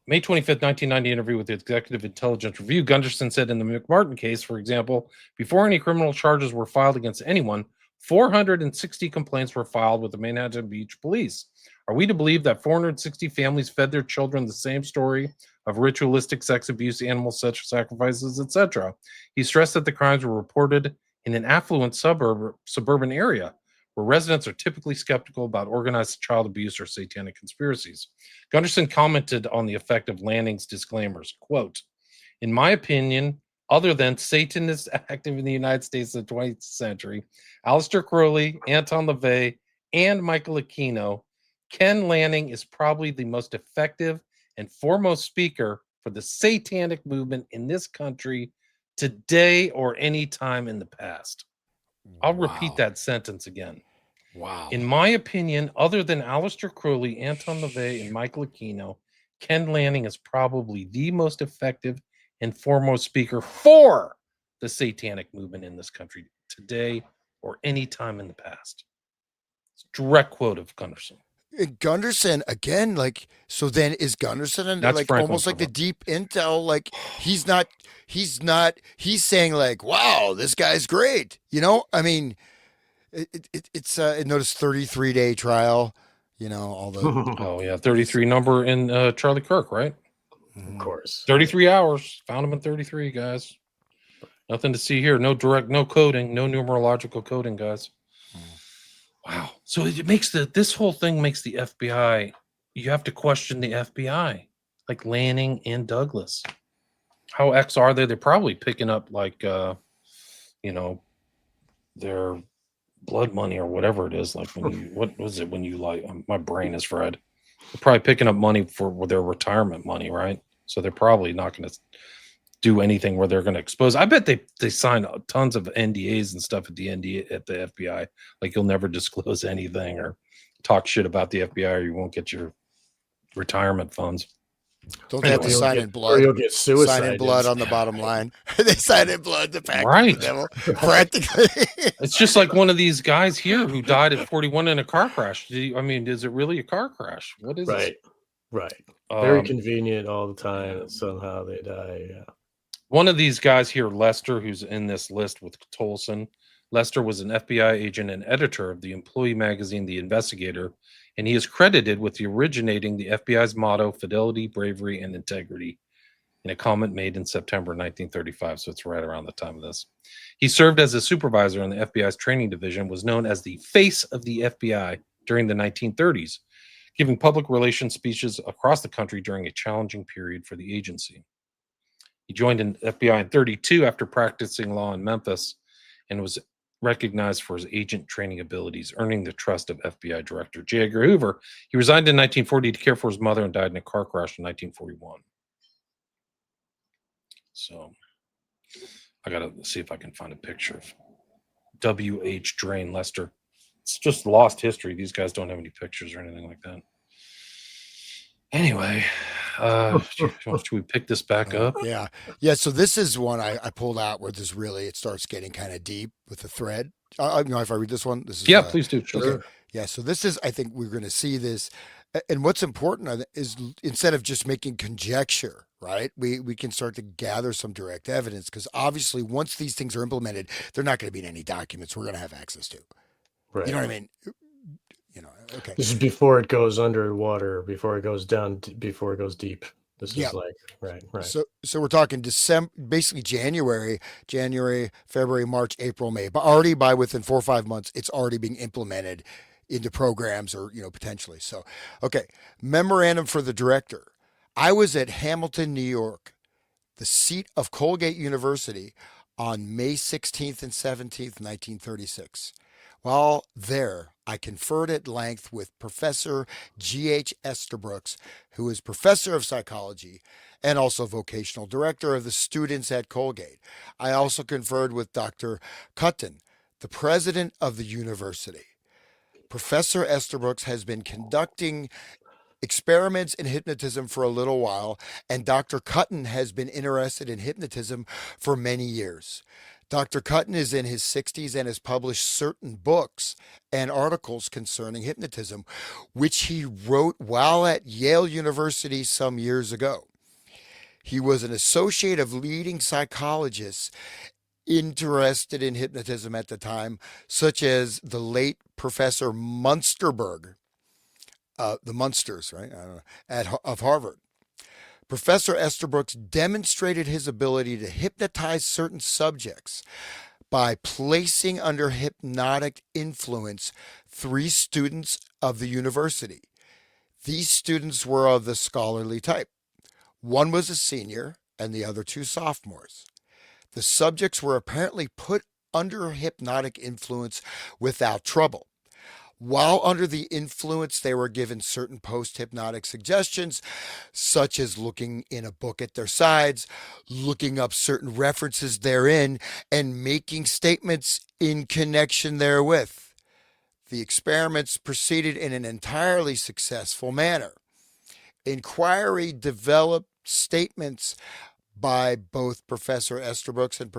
May 25th, 1990 interview with the Executive Intelligence Review. Gunderson said in the McMartin case, for example, before any criminal charges were filed against anyone, 460 complaints were filed with the Manhattan Beach Police. Are we to believe that 460 families fed their children the same story of ritualistic sex abuse, animal sacrifices, etc.? He stressed that the crimes were reported in an affluent suburban area where residents are typically skeptical about organized child abuse or satanic conspiracies. Gunderson commented on the effect of Lanning's disclaimers, quote, in my opinion, other than Satan is active in the United States in the 20th century, Aleister Crowley, Anton LaVey, and Michael Aquino, Ken Lanning is probably the most effective and foremost speaker for the satanic movement in this country today or any time in the past. I'll repeat that sentence again. Wow. In my opinion, other than Aleister Crowley, Anton LaVey, and Michael Aquino, Ken Lanning is probably the most effective and foremost speaker for the satanic movement in this country today or any time in the past. It's a direct quote of Gunderson. Gunderson again, like, so then is Gunderson like almost like the deep intel? Like he's he's saying like, wow, this guy's great. I mean, it's notice 33-day trial, all the oh yeah, 33 number in Charlie Kirk, right? Of course. 33 hours. Found him in 33, guys. Nothing to see here. No coding, no numerological coding, guys. Wow. So it makes this whole thing makes the FBI, you have to question the FBI, like Lanning and Douglas. How X are they? They're probably picking up like, their blood money or whatever it is. Like what was it when you like, my brain is fried. They're probably picking up money for their retirement money, right? So they're probably not going to do anything where they're going to expose. I bet they sign tons of NDAs and stuff at the FBI. Like you'll never disclose anything or talk shit about the FBI, or you won't get your retirement funds. Don't they have to sign in blood? You'll get suicide. Sign in blood on the bottom line. They sign in blood to pack right. the devil. Practically. It's just like one of these guys here who died at 41 in a car crash. Is it really a car crash? What is it? Right. Very convenient all the time, and somehow they die. Yeah. One of these guys here, Lester, who's in this list with Tolson. Lester was an FBI agent and editor of the employee magazine, The Investigator, and he is credited with originating the FBI's motto, fidelity, bravery, and integrity, in a comment made in September 1935, so it's right around the time of this. He served as a supervisor in the FBI's training division, was known as the face of the FBI during the 1930s, giving public relations speeches across the country during a challenging period for the agency. He joined in FBI in 1932 after practicing law in Memphis and was recognized for his agent training abilities, earning the trust of FBI Director J. Edgar Hoover. He resigned in 1940 to care for his mother and died in a car crash in 1941. So I got to see if I can find a picture of W.H. Drain Lester. It's just lost history. These guys don't have any pictures or anything like that. Anyway, should we pick this back up? Yeah. So this is one I pulled out where it starts getting kind of deep with the thread. If I read this one, this is please do. Sure. Okay. Yeah. So this is, I think we're going to see this, and what's important is instead of just making conjecture, right? We can start to gather some direct evidence, because obviously once these things are implemented, they're not going to be in any documents we're going to have access to. Right. You know what I mean? Okay. This is before it goes underwater, before it goes down, before it goes deep. This Yeah. is like, right. So we're talking December, basically January, February, March, April, May, but already by within 4 or 5 months, it's already being implemented into programs or, potentially. So, okay. Memorandum for the director. I was at Hamilton, New York, the seat of Colgate University, on May 16th and 17th, 1936. While there, I conferred at length with Professor G.H. Esterbrooks, who is professor of psychology and also vocational director of the students at Colgate. I also conferred with Dr. Cutton, the president of the university. Professor Esterbrooks has been conducting experiments in hypnotism for a little while, and Dr. Cutton has been interested in hypnotism for many years. Dr. Cutton is in his 60s and has published certain books and articles concerning hypnotism, which he wrote while at Yale University some years ago. He was an associate of leading psychologists interested in hypnotism at the time, such as the late Professor Munsterberg, the Munsters, right? I don't know, of Harvard. Professor Esterbrooks demonstrated his ability to hypnotize certain subjects by placing under hypnotic influence 3 students of the university. These students were of the scholarly type. One was a senior and the other 2 sophomores. The subjects were apparently put under hypnotic influence without trouble. While under the influence, they were given certain post-hypnotic suggestions, such as looking in a book at their sides, looking up certain references therein, and making statements in connection therewith. The experiments proceeded in an entirely successful manner. Inquiry developed statements by both Professor Esterbrooks and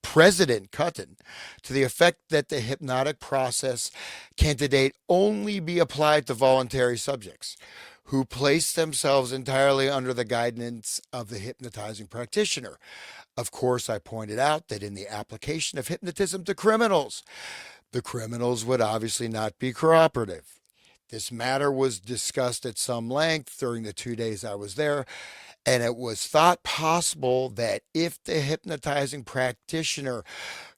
President Cutton to the effect that the hypnotic process candidate only be applied to voluntary subjects who place themselves entirely under the guidance of the hypnotizing practitioner. Of course, I pointed out that in the application of hypnotism to criminals, the criminals would obviously not be cooperative. This matter was discussed at some length during the 2 days I was there, and it was thought possible that if the hypnotizing practitioner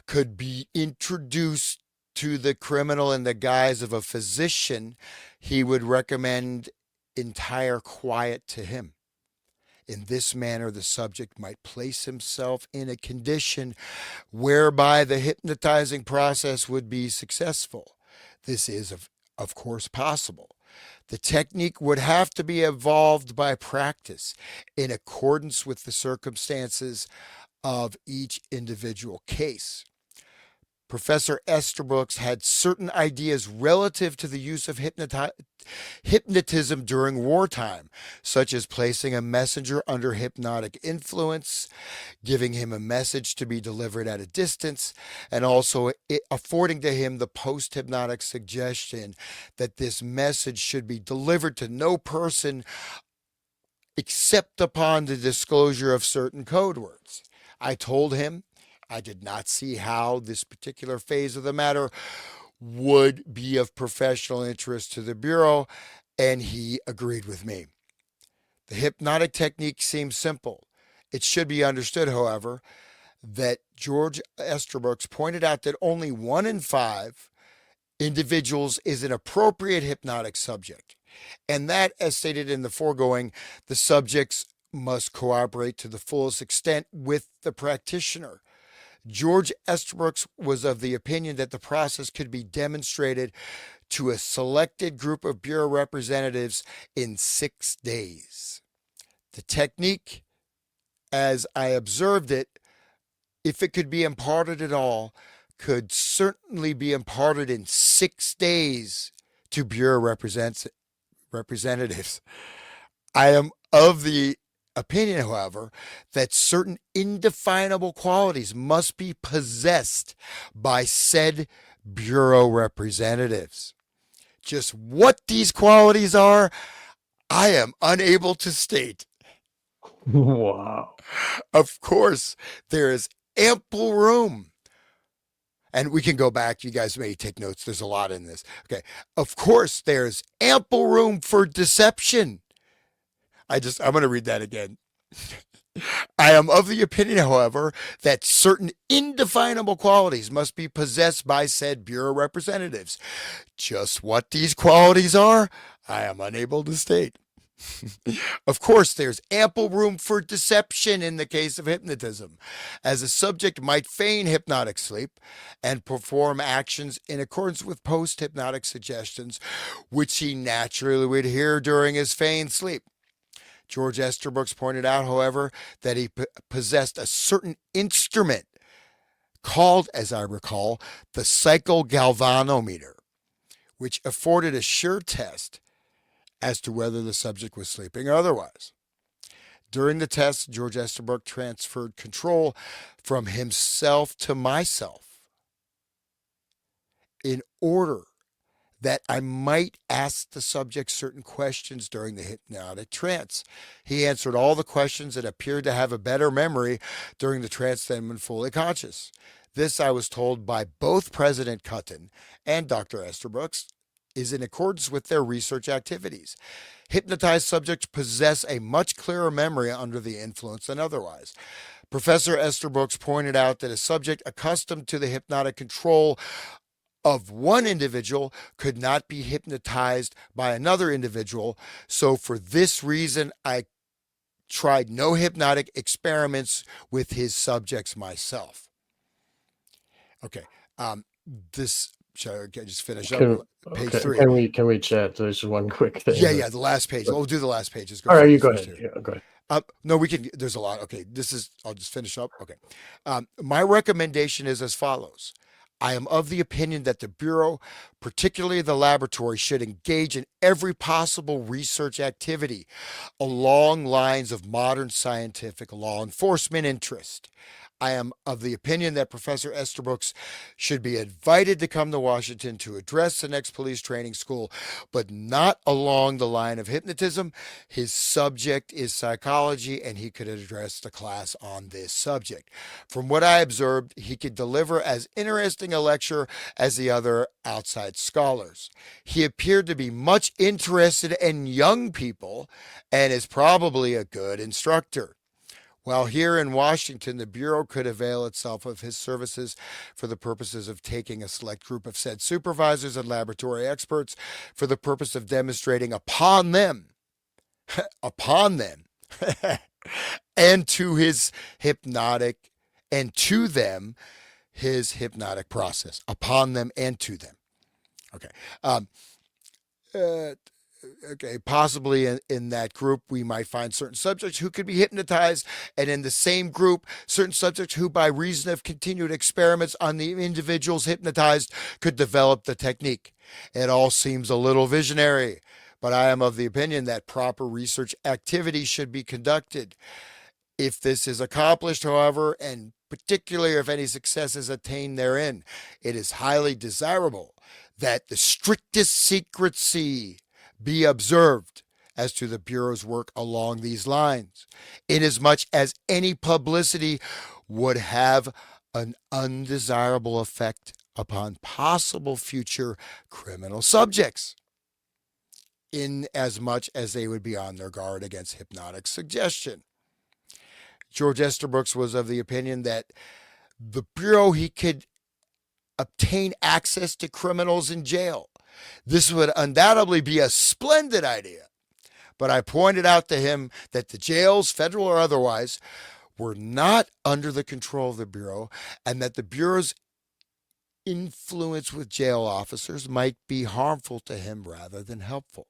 could be introduced to the criminal in the guise of a physician, he would recommend entire quiet to him. In this manner, the subject might place himself in a condition whereby the hypnotizing process would be successful. This is, of course, possible. The technique would have to be evolved by practice in accordance with the circumstances of each individual case. Professor Esterbrooks had certain ideas relative to the use of hypnotism during wartime, such as placing a messenger under hypnotic influence, giving him a message to be delivered at a distance, and also affording to him the post-hypnotic suggestion that this message should be delivered to no person except upon the disclosure of certain code words. I told him I did not see how this particular phase of the matter would be of professional interest to the Bureau, and he agreed with me. The hypnotic technique seems simple. It should be understood, however, that George Esterbrooks pointed out that only 1 in 5 individuals is an appropriate hypnotic subject, and that, as stated in the foregoing, the subjects must cooperate to the fullest extent with the practitioner. George Esterbrooks was of the opinion that the process could be demonstrated to a selected group of Bureau representatives in 6 days. The technique, as I observed it, if it could be imparted at all, could certainly be imparted in 6 days to Bureau representatives. I am of the opinion, however, that certain indefinable qualities must be possessed by said Bureau representatives. Just what these qualities are, I am unable to state. Wow. Of course, there is ample room And we can go back. You guys may take notes. There's a lot in this. Okay. Of course, there's ample room for deception. I'm going to read that again. I am of the opinion, however, that certain indefinable qualities must be possessed by said Bureau representatives. Just what these qualities are, I am unable to state. Of course, there's ample room for deception in the case of hypnotism, as a subject might feign hypnotic sleep and perform actions in accordance with post-hypnotic suggestions, which he naturally would hear during his feigned sleep. George Esterbrooks pointed out, however, that he possessed a certain instrument called, as I recall, the psychogalvanometer, which afforded a sure test as to whether the subject was sleeping or otherwise. During the test, George Estabrook transferred control from himself to myself in order that I might ask the subject certain questions during the hypnotic trance. He answered all the questions and appeared to have a better memory during the trance than when fully conscious. This, I was told by both President Cutton and Dr. Esterbrooks, is in accordance with their research activities. Hypnotized subjects possess a much clearer memory under the influence than otherwise. Professor Esterbrooks pointed out that a subject accustomed to the hypnotic control of one individual could not be hypnotized by another individual. So for this reason, I tried no hypnotic experiments with his subjects myself. Okay. Shall I just finish up? Page 3. Can we chat? There's one quick thing. Yeah, the last page. We'll do the last page. All right, you go ahead. Yeah, go ahead. No, we can. There's a lot. Okay, I'll just finish up. Okay. My recommendation is as follows. I am of the opinion that the Bureau, particularly the laboratory, should engage in every possible research activity along lines of modern scientific law enforcement interest. I am of the opinion that Professor Esterbrooks should be invited to come to Washington to address the next police training school, but not along the line of hypnotism. His subject is psychology, and he could address the class on this subject. From what I observed, he could deliver as interesting a lecture as the other outside scholars. He appeared to be much interested in young people and is probably a good instructor. While here in Washington, the Bureau could avail itself of his services for the purposes of taking a select group of said supervisors and laboratory experts for the purpose of demonstrating upon them, and to his hypnotic, and to them, his hypnotic process. Upon them and to them. Okay. Possibly in that group, we might find certain subjects who could be hypnotized, and in the same group, certain subjects who, by reason of continued experiments on the individuals hypnotized, could develop the technique. It all seems a little visionary, but I am of the opinion that proper research activity should be conducted. If this is accomplished, however, and particularly if any success is attained therein, it is highly desirable that the strictest secrecy be observed as to the Bureau's work along these lines, inasmuch as any publicity would have an undesirable effect upon possible future criminal subjects, inasmuch as they would be on their guard against hypnotic suggestion. George Esterbrooks was of the opinion that the Bureau, he could obtain access to criminals in jail. This would undoubtedly be a splendid idea, but I pointed out to him that the jails, federal or otherwise, were not under the control of the Bureau, and that the Bureau's influence with jail officers might be harmful to him rather than helpful.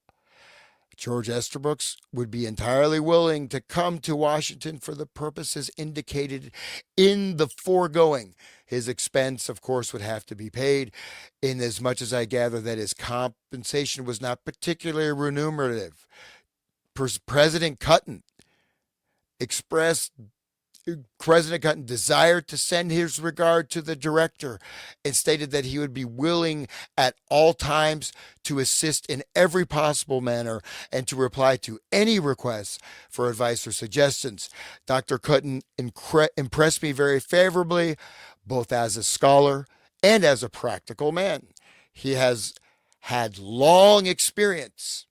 George Esterbrooks would be entirely willing to come to Washington for the purposes indicated in the foregoing. His expense, of course, would have to be paid, inasmuch as I gather that his compensation was not particularly remunerative. President Cutton desired to send his regard to the director and stated that he would be willing at all times to assist in every possible manner and to reply to any requests for advice or suggestions. Dr. Cutton impressed me very favorably, both as a scholar and as a practical man. He has had long experience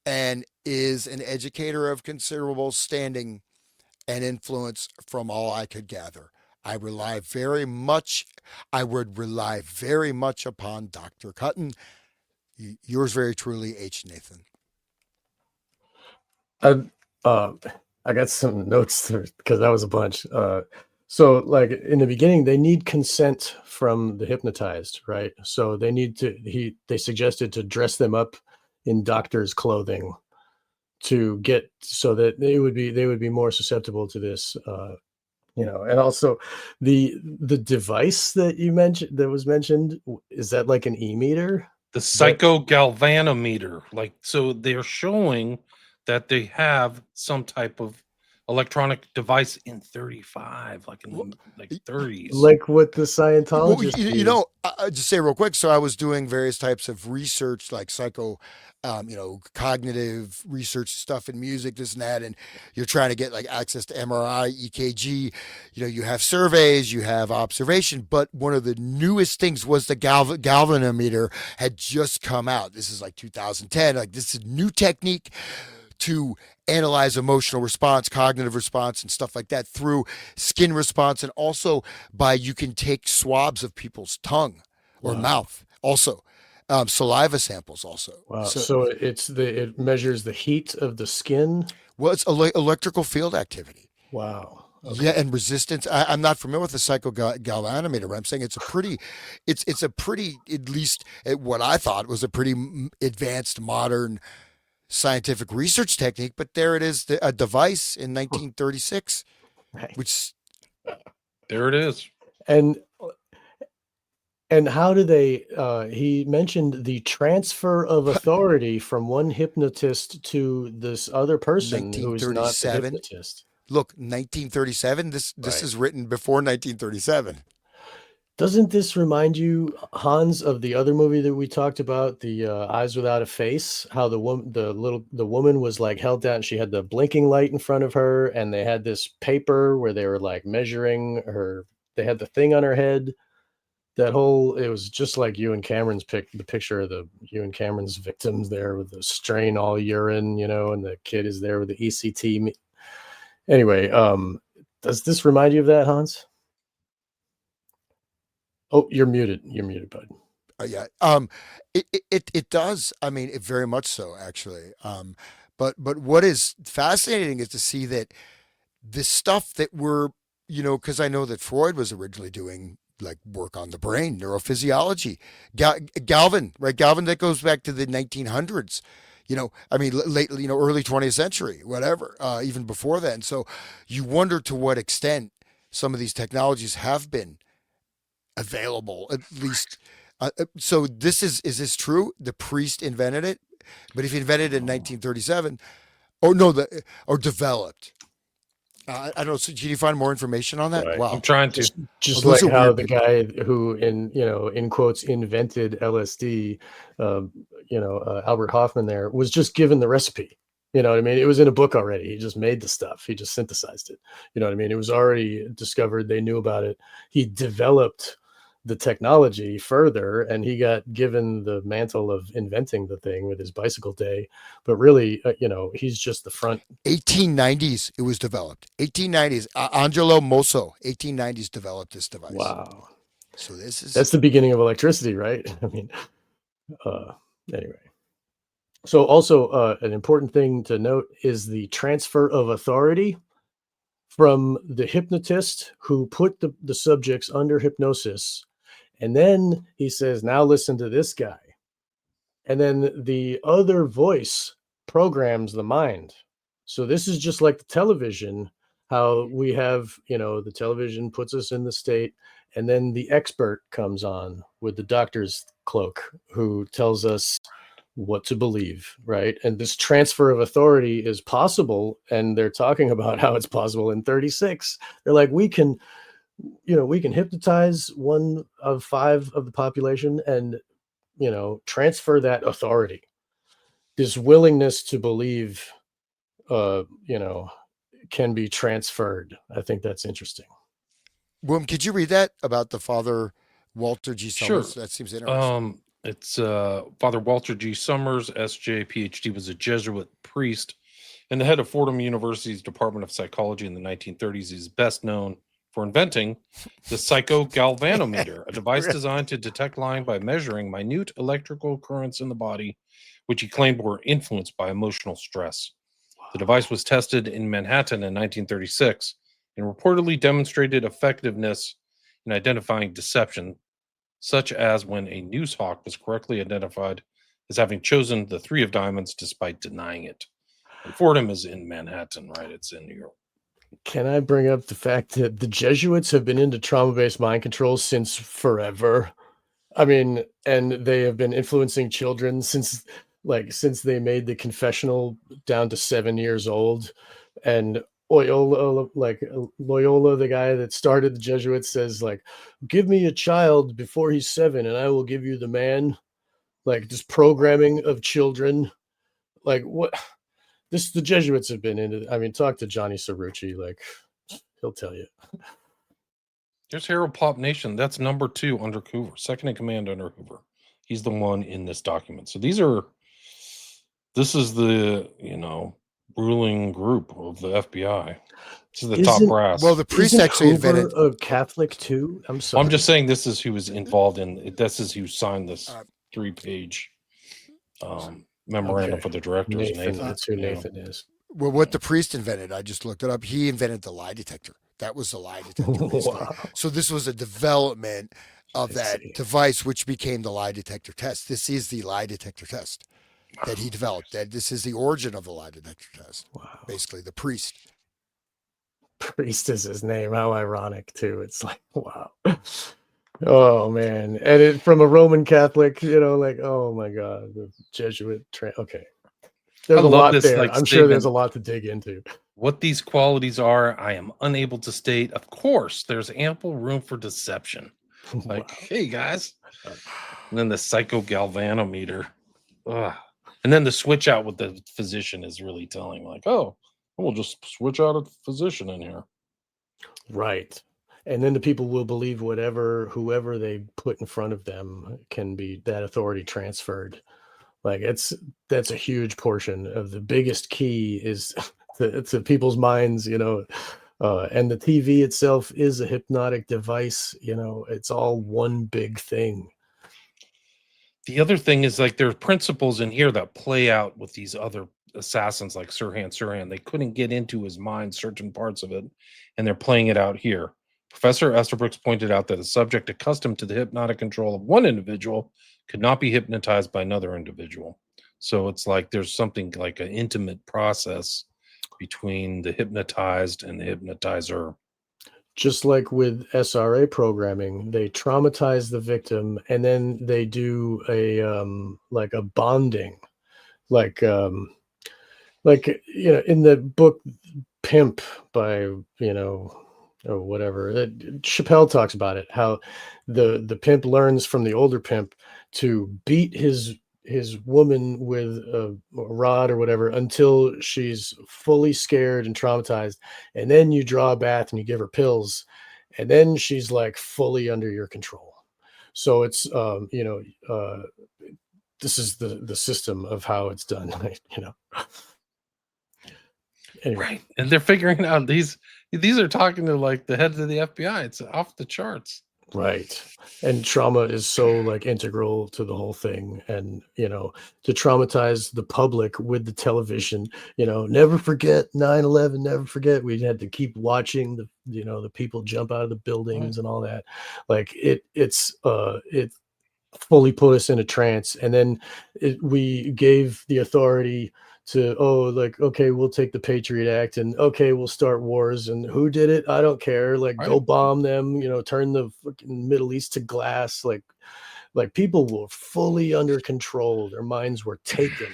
and is an educator of considerable standing and influence from all I could gather. I rely very much, I would rely very much upon Dr. Cutton. Yours very truly, H. Nathan. I uh, I got some notes because that was a bunch. So like in the beginning, they need consent from the hypnotized, right? So they need to they suggested to dress them up in doctor's clothing to get so that they would be more susceptible to this. And also the device that you mentioned that was mentioned, is that like an e-meter? The psychogalvanometer, like, so they're showing that they have some type of electronic device in 35, like in the like 30s. Like what the Well, Scientologists use. just say real quick. So I was doing various types of research, like cognitive research stuff in music, this and that, and you're trying to get like access to MRI, EKG. You have surveys, you have observation, but one of the newest things was the galvanometer had just come out. This is like 2010. Like, this is a new technique to analyze emotional response, cognitive response, and stuff like that through skin response, and also by you can take swabs of people's tongue or Wow. mouth, also saliva samples, also. Wow. So it measures the heat of the skin. Well, it's electrical field activity. Wow. Okay. Yeah, and resistance. I'm not familiar with the psychogalvanometer, but I'm saying it's a pretty, at least what I thought was a pretty advanced modern scientific research technique. But there it is, a device in 1936, Right. which There it is. And how do they? He mentioned the transfer of authority from one hypnotist to this other person who is not the 1937. hypnotist. Look, 1937. This Right. is written before 1937. Doesn't this remind you, Hans, of the other movie that we talked about, the Eyes Without a Face? How the woman was like held down. She had the blinking light in front of her, and they had this paper where they were like measuring her. They had the thing on her head. It was just like you and Cameron's the picture of you and Cameron's victims there with the strain all urine, and the kid is there with the ECT. Anyway, does this remind you of that, Hans? Oh, you're muted. You're muted, bud. Yeah. It does. I mean, it very much so, actually. But what is fascinating is to see that this stuff that because I know that Freud was originally doing like work on the brain, neurophysiology. Galvin, right? Galvin, that goes back to the 1900s. I mean, late, early 20th century, whatever, even before then. So you wonder to what extent some of these technologies have been available, at least. So is this true? The priest invented it, but if he invented it in 1937, or developed. I don't know. So can you find more information on that? Right. Wow. I'm trying to. Just Those like are how weird the people. guy who in quotes invented LSD, Albert Hoffman there was just given the recipe. You know what I mean? It was in a book already. He just made the stuff. He just synthesized it. You know what I mean? It was already discovered. They knew about it. He developed the technology further, and he got given the mantle of inventing the thing with his bicycle day. But really, he's just the front. 1890s, it was developed. 1890s. Angelo Mosso, 1890s, developed this device. Wow. So that's the beginning of electricity, right? I mean, anyway. So also an important thing to note is the transfer of authority from the hypnotist who put the subjects under hypnosis. And then he says, now listen to this guy. And then the other voice programs the mind. So this is just like the television, how we have, the television puts us in the state, and then the expert comes on with the doctor's cloak who tells us what to believe, right? And this transfer of authority is possible, and they're talking about how it's possible in 36. They're like, we can hypnotize 1 of 5 of the population and transfer that authority. This willingness to believe can be transferred. I think that's interesting. William, could you read that about the father Walter G. Sure. Summers. That seems interesting. It's Father Walter G. Summers, SJ, PhD, was a Jesuit priest and the head of Fordham University's Department of Psychology in the 1930s. He's best known for inventing the psychogalvanometer, a device designed to detect lying by measuring minute electrical currents in the body, which he claimed were influenced by emotional stress. The device was tested in Manhattan in 1936 and reportedly demonstrated effectiveness in identifying deception, such as when a news hawk was correctly identified as having chosen the 3 of diamonds despite denying it. And Fordham is in Manhattan, right? It's in New York. Can I bring up the fact that the Jesuits have been into trauma-based mind control since forever? I mean, and they have been influencing children since they made the confessional down to 7 years old. And Loyola, the guy that started the Jesuits, says, like, give me a child before he's 7 and I will give you the man. Like, just programming of children. Like, what? The Jesuits have been into. I mean, talk to Johnny Cerrucci. Like, he'll tell you. There's Harold Pop Nation. That's number 2 under Hoover, second in command under Hoover. He's the one in this document. So this is the, ruling group of the FBI. This is the top brass. Well, the priest actually invented a Catholic too. I'm sorry. I'm just saying this is who was involved in. This is who signed this 3-page memorandum for the directors. Nathan. That's who Nathan is. Well, what the priest invented, I just looked it up. He invented the lie detector. That was the lie detector. Wow. So this was a development of that device, which became the lie detector test. This is the lie detector test that he developed. That this is the origin of the lie detector test. Wow. Basically, the priest. Priest is his name. How ironic, too. It's like, wow. Oh, man. And it from a Roman Catholic, oh, my God. The Jesuit. Okay. There's a lot there. I'm sure there's a lot to dig into. What these qualities are, I am unable to state. Of course, there's ample room for deception. Like, wow. Hey, guys. And then the psychogalvanometer. Ugh. And then the switch out with the physician is really telling, like, oh, we'll just switch out a physician in here. Right. And then the people will believe whoever they put in front of them can be that authority transferred. Like that's a huge portion of the biggest key is to people's minds, and the TV itself is a hypnotic device. It's all one big thing. The other thing is, like, there are principles in here that play out with these other assassins like Sirhan. They couldn't get into his mind certain parts of it, and they're playing it out here. Professor Estabrooks pointed out that a subject accustomed to the hypnotic control of one individual could not be hypnotized by another individual. So it's like there's something like an intimate process between the hypnotized and the hypnotizer. Just like with SRA programming, they traumatize the victim and then they do a bonding, in the book Pimp by, or whatever. Chappelle talks about it, how the pimp learns from the older pimp to beat his woman with a rod or whatever until she's fully scared and traumatized, and then you draw a bath and you give her pills, and then she's like fully under your control. So it's this is the system of how it's done. Anyway. Right, and they're figuring out these are talking to like the heads of the FBI. It's off the charts. Right. And trauma is so integral to the whole thing. And, to traumatize the public with the television, never forget 9/11, never forget. We had to keep watching the people jump out of the buildings and all that. It fully put us in a trance. And then we gave the authority to, okay, we'll take the Patriot Act and okay, we'll start wars, and who did it? I don't care. Go bomb them, turn the fucking Middle East to glass. People were fully under control. Their minds were taken.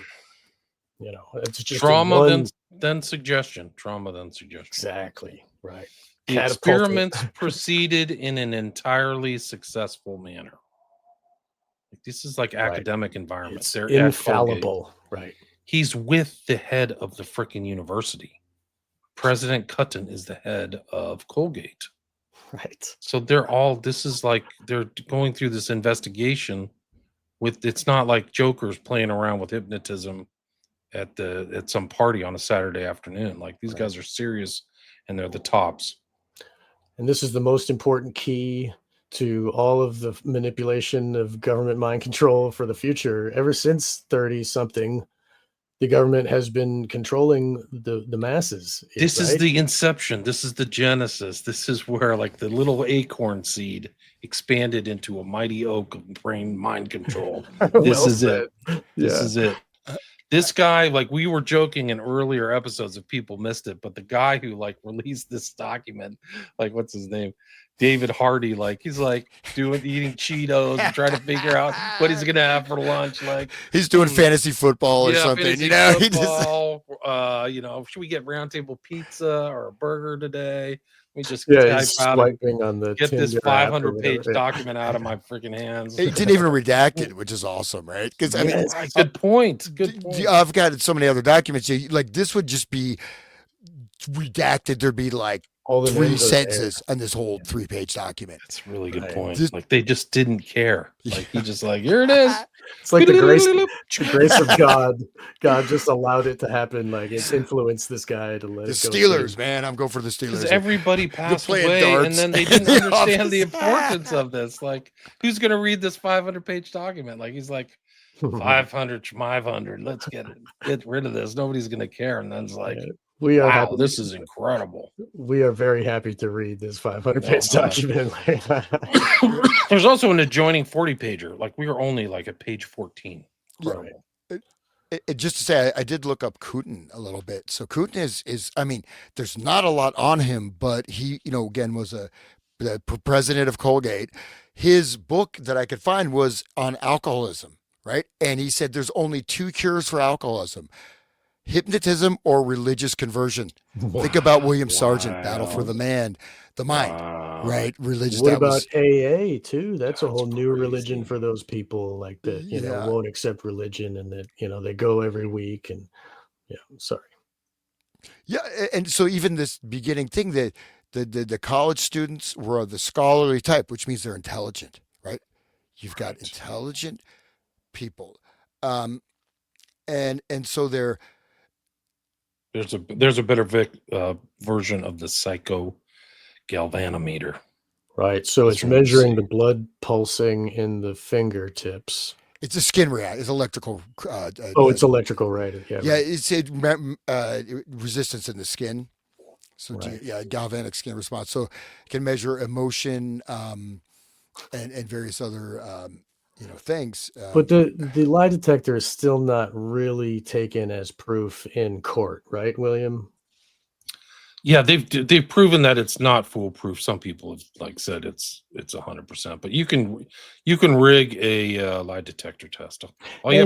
It's just trauma, then suggestion. Trauma, then suggestion. Exactly. Right. The experiments proceeded in an entirely successful manner. This is academic environments. They're infallible. Right. He's with the head of the freaking university. President Cutton is the head of Colgate. Right. So this is like they're going through this investigation with, it's not like jokers playing around with hypnotism at some party on a Saturday afternoon. Like these Right. guys are serious and they're the tops. And this is the most important key to all of the manipulation of government mind control for the future. Ever since 30 something, the government has been controlling the masses. This is right? the inception. This is the genesis. This is where like the little acorn seed expanded into a mighty oak of brain mind control. This Well is said. it. This Yeah. is it. This guy, like we were joking in earlier episodes if people missed it, but the guy who like released this document, like what's his name? David Hardy, like he's like eating Cheetos and trying to figure out what he's gonna have for lunch. Like He's doing fantasy football or something, fantasy you know. He just, football, you know, should we get round table pizza or a burger today? We just Yeah, he's type out and swiping on the get this Tinder app or 500-page whatever. document out of my freaking hands. he didn't even redact it, which is awesome, right? Because I mean, Yes. Right, good point. Good point. I've got so many other documents. Like this would just be redacted. There'd be like All the 3 names are there. sentences on this whole 3-page document. That's a really good Right. point. This- Like they just didn't care. Like he just like, here it is. It's like the grace of God. God just allowed it to happen. Like it's influenced this guy to let The it go Steelers, through. man. I'm going for the Because Steelers. everybody passed playing away, and darts then they in didn't the understand the office. importance of this. Like, who's gonna read this 500-page document? Like, he's like, 500, 500. Let's get rid of this. Nobody's gonna care. And then it's like, Yeah. We are wow, happy. this is incredible. We are very happy to read this 500-page document. There's also an adjoining 40-pager. Like, we are only like at page 14. Right. Just to say, I did look up Putin a little bit. So Putin is I mean, there's not a lot on him, but he, again, was the president of Colgate. His book that I could find was on alcoholism, right? And he said there's only 2 cures for alcoholism: hypnotism or religious conversion. Think about William Sargent, Battle for the Mind, Wow. right? Religious. What that about was, AA too? That's a That's whole new religion crazy. for those people like that, Yeah. won't accept religion and that, they go every week and sorry. yeah, and so even this beginning thing that the college students were of the scholarly type, which means they're intelligent, right? You've got Right. intelligent people, and so they're There's a better version of the psycho galvanometer. Right. So That's it's what I'm measuring the saying. blood pulsing in the fingertips. it's a skin react, it's electrical. Oh, it's electrical, right? Yeah. yeah, right. it's resistance in the skin. So Right. galvanic skin response. So it can measure emotion, and various other things. But the lie detector is still not really taken as proof in court, right, William? Yeah, they've proven that it's not foolproof. Some people have like said it's 100%, but you can rig a lie detector test. All you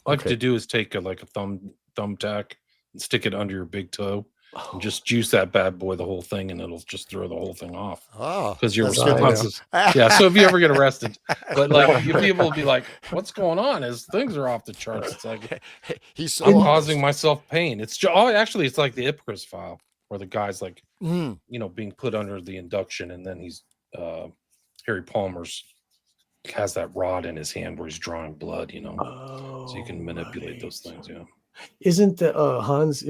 have to do is take a thumbtack and stick it under your big toe and just juice that bad boy the whole thing, and it'll just throw the whole thing off. Oh, Because your that's good to know. response is yeah. So if you ever get arrested, but like people will be like, "What's going on? His things are off the charts." It's like He's so I'm honest. causing myself pain. It's actually it's like the Ipcris file where the guy's like Mm. being put under the induction, and then he's Harry Palmer's has that rod in his hand where he's drawing blood. Oh, So you can manipulate right. those things. Yeah. Isn't the Hans?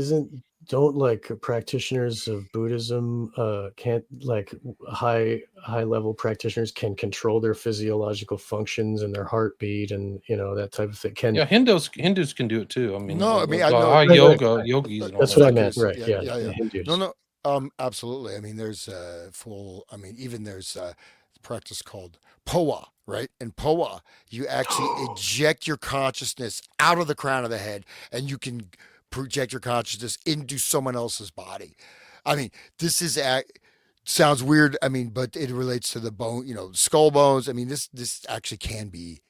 Don't like practitioners of Buddhism can't like high level practitioners can control their physiological functions and their heartbeat and that type of thing. Yeah, Hindus can do it too. I mean, No, I mean, I the know- high Right, yogis. And all That's that what I stuff meant. is- Right? Yeah, Yeah. yeah. the Hindus. No, absolutely. I mean, there's even there's a practice called POA, right? And POA, you actually eject your consciousness out of the crown of the head, and you can project your consciousness into someone else's body. I mean, this is sounds weird. I mean, but it relates to the bone, skull bones. I mean, this actually can be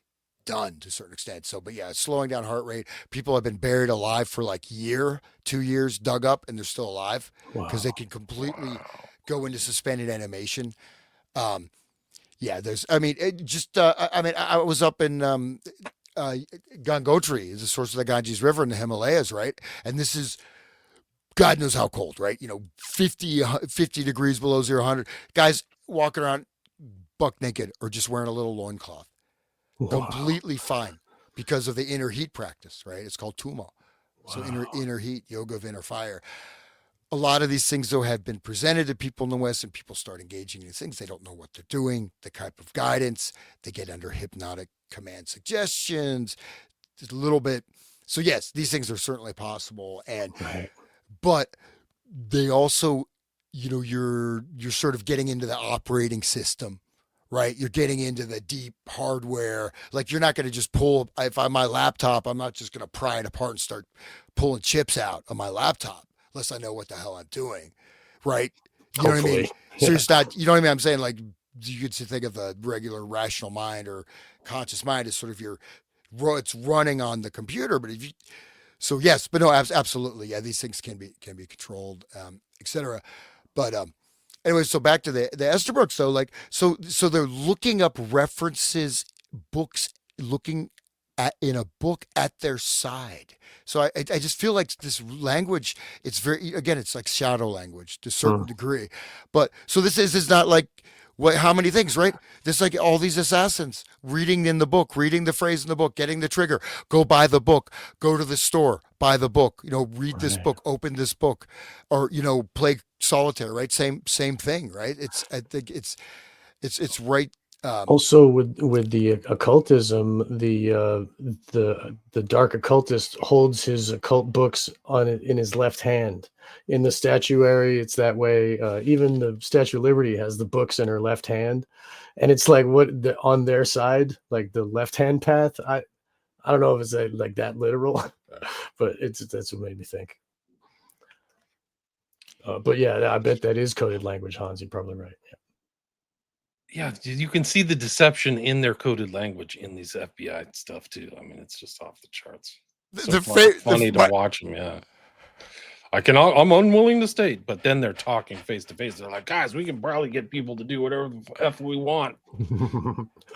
done to a certain extent. So, but yeah, slowing down heart rate. People have been buried alive for like 2 years, dug up, and they're still alive because they can completely go into suspended animation. Yeah, I was up in Gangotri, is the source of the Ganges River in the Himalayas, right? And this is God knows how cold, right? 50 degrees below 0, 100. Guys, walking around buck naked or just wearing a little loincloth. Wow. Completely fine because of the inner heat practice, right? It's called tumo. So Wow. inner heat, yoga of inner fire. A lot of these things, though, have been presented to people in the West, and people start engaging in these things. They don't know what they're doing, the type of guidance. They get under hypnotic command suggestions, just a little bit. So yes, these things are certainly possible, Right. but they also, you're sort of getting into the operating system, right? You're getting into the deep hardware. Like you're not going to just pull. If I'm my laptop, I'm not just going to pry it apart and start pulling chips out of my laptop unless I know what the hell I'm doing, right? You know what I mean? Hopefully. So Yeah. it's not. You know what I mean? I'm saying like you could think of the regular rational mind or conscious mind as sort of it's running on the computer, but if you so yes, but no, absolutely, yeah. These things can be controlled, etc. But anyway, so back to the Esterbrook. So like so they're looking up references, books, looking at in a book at their side. So I just feel like this language. It's very again, it's like shadow language to a certain degree. But so this is not like. What? How many things, right? There's like all these assassins reading in the book, reading the phrase in the book, getting the trigger. Go buy the book. Go to the store, buy the book. Read this Right. book, open this book, or play solitaire. Right? Same thing. Right? I think it's right. Also, with the occultism, the dark occultist holds his occult books in his left hand. In the statuary, it's that way. Even the Statue of Liberty has the books in her left hand, and it's like on their side, like the left hand path. I don't know if it's like that literal, but that's what made me think. But yeah, I bet that is coded language, Hans. You're probably right. Yeah, you can see the deception in their coded language in these FBI stuff too. I mean, it's just off the charts. So funny to watch them. Yeah, I'm unwilling to state, but then they're talking face to face. They're like, guys, we can probably get people to do whatever the f we want.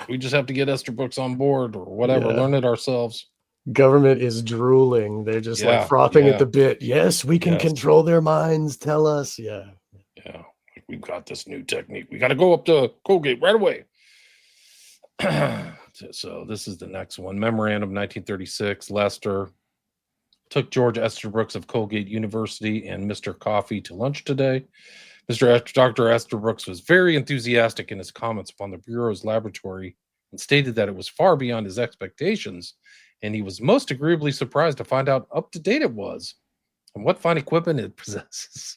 We just have to get Esterbrook's on board or whatever. Yeah. Learn it ourselves. Government is drooling. They're just like frothing at the bit. Yes, we can control their minds. Tell us. Yeah. We've got this new technique. We got to go up to Colgate right away. So this is the next one. Memorandum 1936. Lester took George Esterbrook of Colgate University and Mr. Coffee to lunch today. Dr. Esterbrook was very enthusiastic in his comments upon the Bureau's laboratory and stated that it was far beyond his expectations, and he was most agreeably surprised to find out up to date it was and what fine equipment it possesses.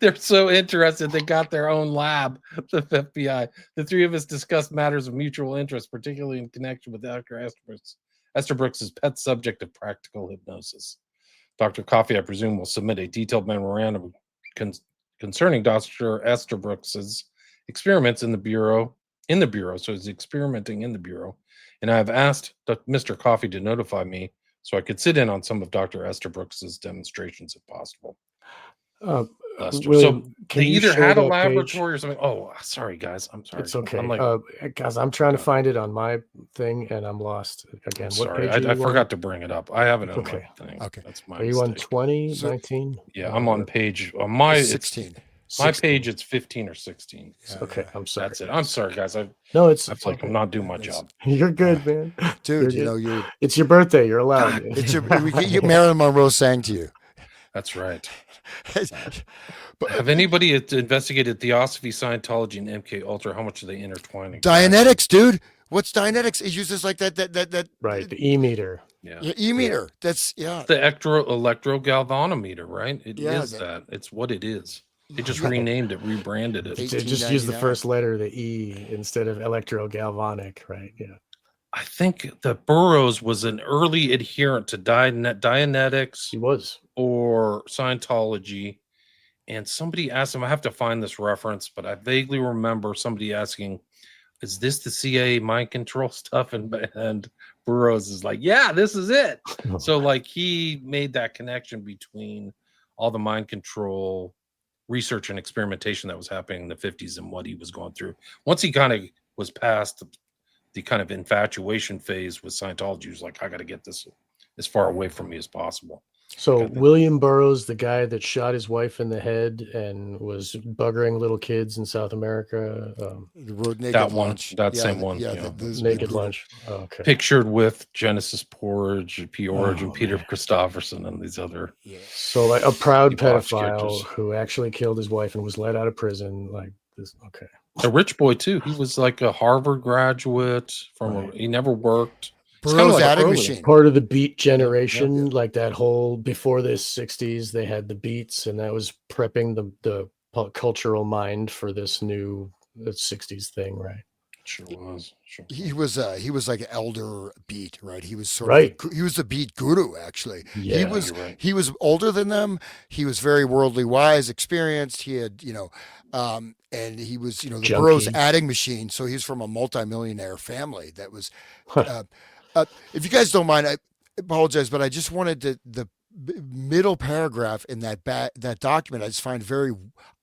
They're so interested. They got their own lab, the FBI. The three of us discussed matters of mutual interest, particularly in connection with Dr. Esterbrook's pet subject of practical hypnosis. Dr. Coffey, I presume, will submit a detailed memorandum concerning Dr. Esterbrook's experiments in the Bureau. So he's experimenting in the Bureau. And I've asked Mr. Coffey to notify me so I could sit in on some of Dr. Esterbrook's demonstrations if possible. William, so they either had a laboratory or something. Oh, sorry, guys. I'm sorry. It's okay. I'm guys, I'm trying to find it on my thing and I'm lost again. What page? I forgot to bring it up. I have it on my thing. Okay. That's my Are you on 20, 19? Yeah, I'm on page on my 16. My page, it's 15 or 16. Okay, I'm sorry. That's it. I'm sorry, guys. I'm not doing my job. You're good, man. Dude, it's your birthday. You're allowed. It's Marilyn Monroe sang to you. That's right. But have anybody investigated Theosophy, Scientology, and MK Ultra? How much are they intertwining? Dianetics, dude. What's Dianetics? It uses like that. Right, the E-meter. Yeah, E-meter. That's the electrogalvanometer, right? It is that. It's what it is. They just renamed it, rebranded it. They just used the first letter, the E, instead of electrogalvanic, right? Yeah. I think that Burroughs was an early adherent to Dianetics. He was. Or Scientology. And somebody asked him, I have to find this reference, but I vaguely remember somebody asking, is this the CIA mind control stuff? And Burroughs is like, yeah, this is it. So like he made that connection between all the mind control research and experimentation that was happening in the 50s and what he was going through. Once he kind of was past the kind of infatuation phase with Scientology, he was like, I got to get this as far away from me as possible. So Got that. William Burroughs, the guy that shot his wife in the head and was buggering little kids in South America, The road naked That one, lunch. that Yeah, same one, yeah. yeah. Those big Naked brutal. Lunch. Oh, okay. Pictured with Genesis Porridge, P. Orage, Oh, and Peter man. Christopherson, and these other Yeah. So like a proud debauched pedophile characters. who actually killed his wife and was let out of prison. Like this. Okay. A rich boy too. He was like a Harvard graduate Right. he never worked. It's kind of Burroughs like adding Crowley. machine. Part of the Beat generation, yeah. like that whole before the 60s, they had the Beats, and that was prepping the cultural mind for this new 60s thing, right? Sure was. Sure. He was like an elder beat, right? He was sort Right. of he was the beat guru, actually. Yeah, You're right. He was older than them. He was very worldly wise, experienced. He had, and he was, the Junkie. Burroughs adding machine. So he's from a multimillionaire family that was. If you guys don't mind, I apologize, but I just wanted the middle paragraph in that document. I just find very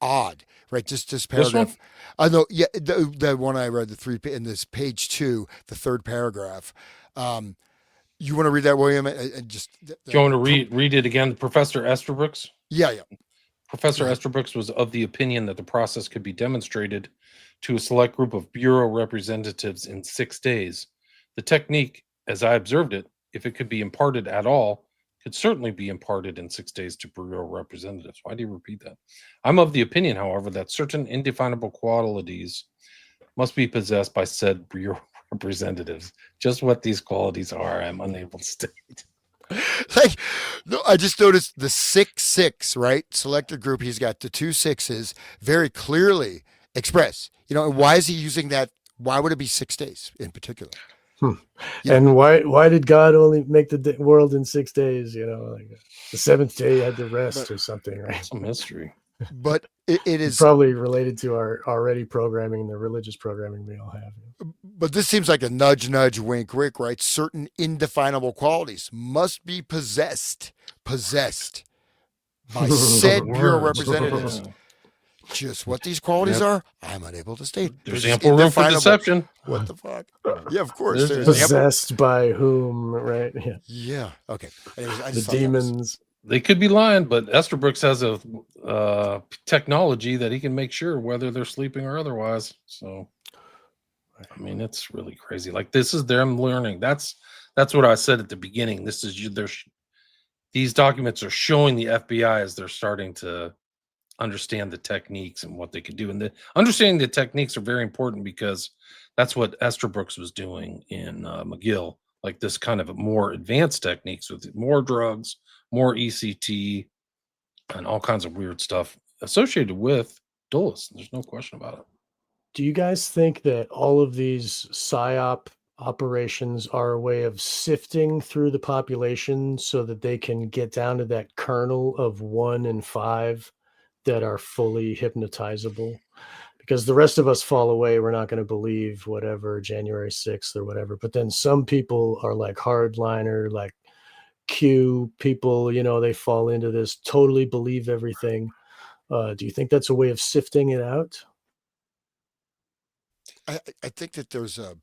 odd, right? Just this This one? paragraph. I know, yeah, the one I read, in this page 2, the third paragraph. You want to read that, William? And just Do you want me to read it again? Professor Estabrooks? Yeah. Professor Right. Estabrooks was of the opinion that the process could be demonstrated to a select group of Bureau representatives in 6 days. The technique, as I observed it, if it could be imparted at all, could certainly be imparted in 6 days to Bureau representatives. Why do you repeat that? I'm of the opinion, however, that certain indefinable qualities must be possessed by said Bureau representatives. Just what these qualities are, I'm unable to state. Like, no, I just noticed the 6-6, right? Selected group. He's got the 2 6s very clearly expressed. And why is he using that? Why would it be 6 days in particular? Yeah. And why did God only make the world in 6 days? Like the 7th day had to rest or something, right? It's a mystery. But it is probably related to our already programming, the religious programming we all have. But this seems like a nudge, nudge, wink, wink, right? Certain indefinable qualities must be possessed by said Bureau representatives. Just what these qualities are, I'm unable to state. There's They're just ample room for indefinable. deception. What the fuck? Yeah, of course. There's Possessed by whom, right? Yeah. Yeah. Okay. Anyways, I The just thought that was- demons. They could be lying, but Estabrooks has a technology that he can make sure whether they're sleeping or otherwise. So, I mean, it's really crazy. Like, this is them learning. That's what I said at the beginning. This is these documents are showing the FBI as they're starting to understand the techniques and what they could do. And understanding the techniques are very important because that's what Estabrooks was doing in McGill, like this kind of more advanced techniques with more drugs, more ECT, and all kinds of weird stuff associated with Dulles. There's no question about it. Do you guys think that all of these PSYOP operations are a way of sifting through the population so that they can get down to that kernel of 1 in 5 that are fully hypnotizable? Because the rest of us fall away. We're not going to believe whatever, January 6th or whatever. But then some people are like hardliner, like Q people, they fall into this, totally believe everything. Do you think that's a way of sifting it out? I think that there's a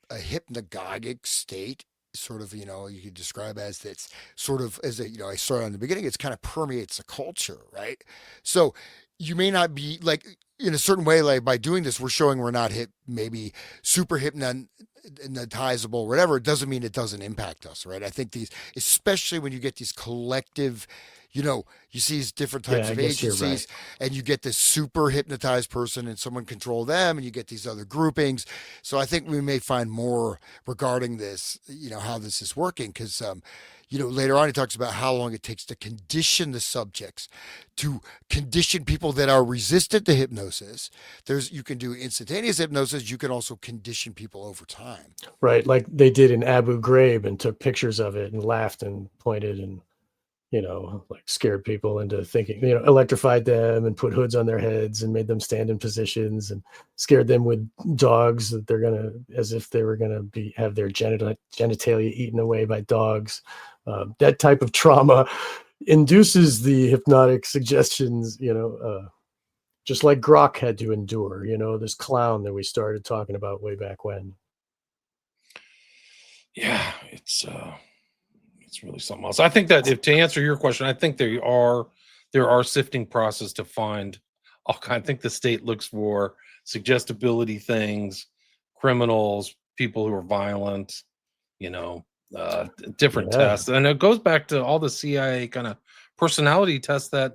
hypnagogic state, sort of, you could describe as that's sort of, as I started in the beginning, it's kind of permeates the culture, right? So you may not be like, in a certain way, like by doing this, we're showing we're not maybe super hypnotizable, whatever. It doesn't mean it doesn't impact us, right? I think these, especially when you get these collective, you see these different types of agencies, right. and you get this super hypnotized person and someone control them, and you get these other groupings. So I think we may find more regarding this, how this is working, because later on he talks about how long it takes to condition the subjects, to condition people that are resistant to hypnosis. You can do instantaneous hypnosis. You can also condition people over time. Right, like they did in Abu Ghraib and took pictures of it and laughed and pointed and like scared people into thinking, electrified them and put hoods on their heads and made them stand in positions and scared them with dogs that as if they were gonna have their genitalia eaten away by dogs. That type of trauma induces the hypnotic suggestions, just like Grok had to endure, this clown that we started talking about way back when. Yeah, it's it's really something else. I think that if to answer your question, I think there are sifting process to find all kind. I think the state looks for suggestibility things, criminals, people who are violent, you know, different Yeah. tests. And it goes back to all the CIA kind of personality tests that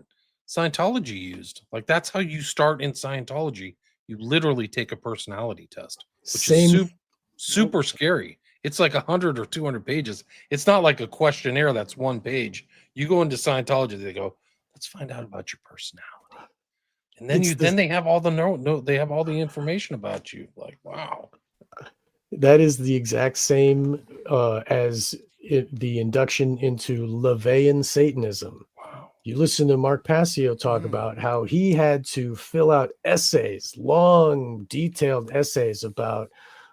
Scientology used. Like that's how you start in Scientology. You literally take a personality test, which is Same. super scary. It's like 100 or 200 pages. It's not like a questionnaire that's one page. You go into Scientology, they go, let's find out about your personality. And then It's then they have all the they have all the information about you. Like, wow. That is the exact same as the induction into LaVeyan Satanism. Wow. You listen to Mark Passio talk Mm. about how he had to fill out essays, long, detailed essays about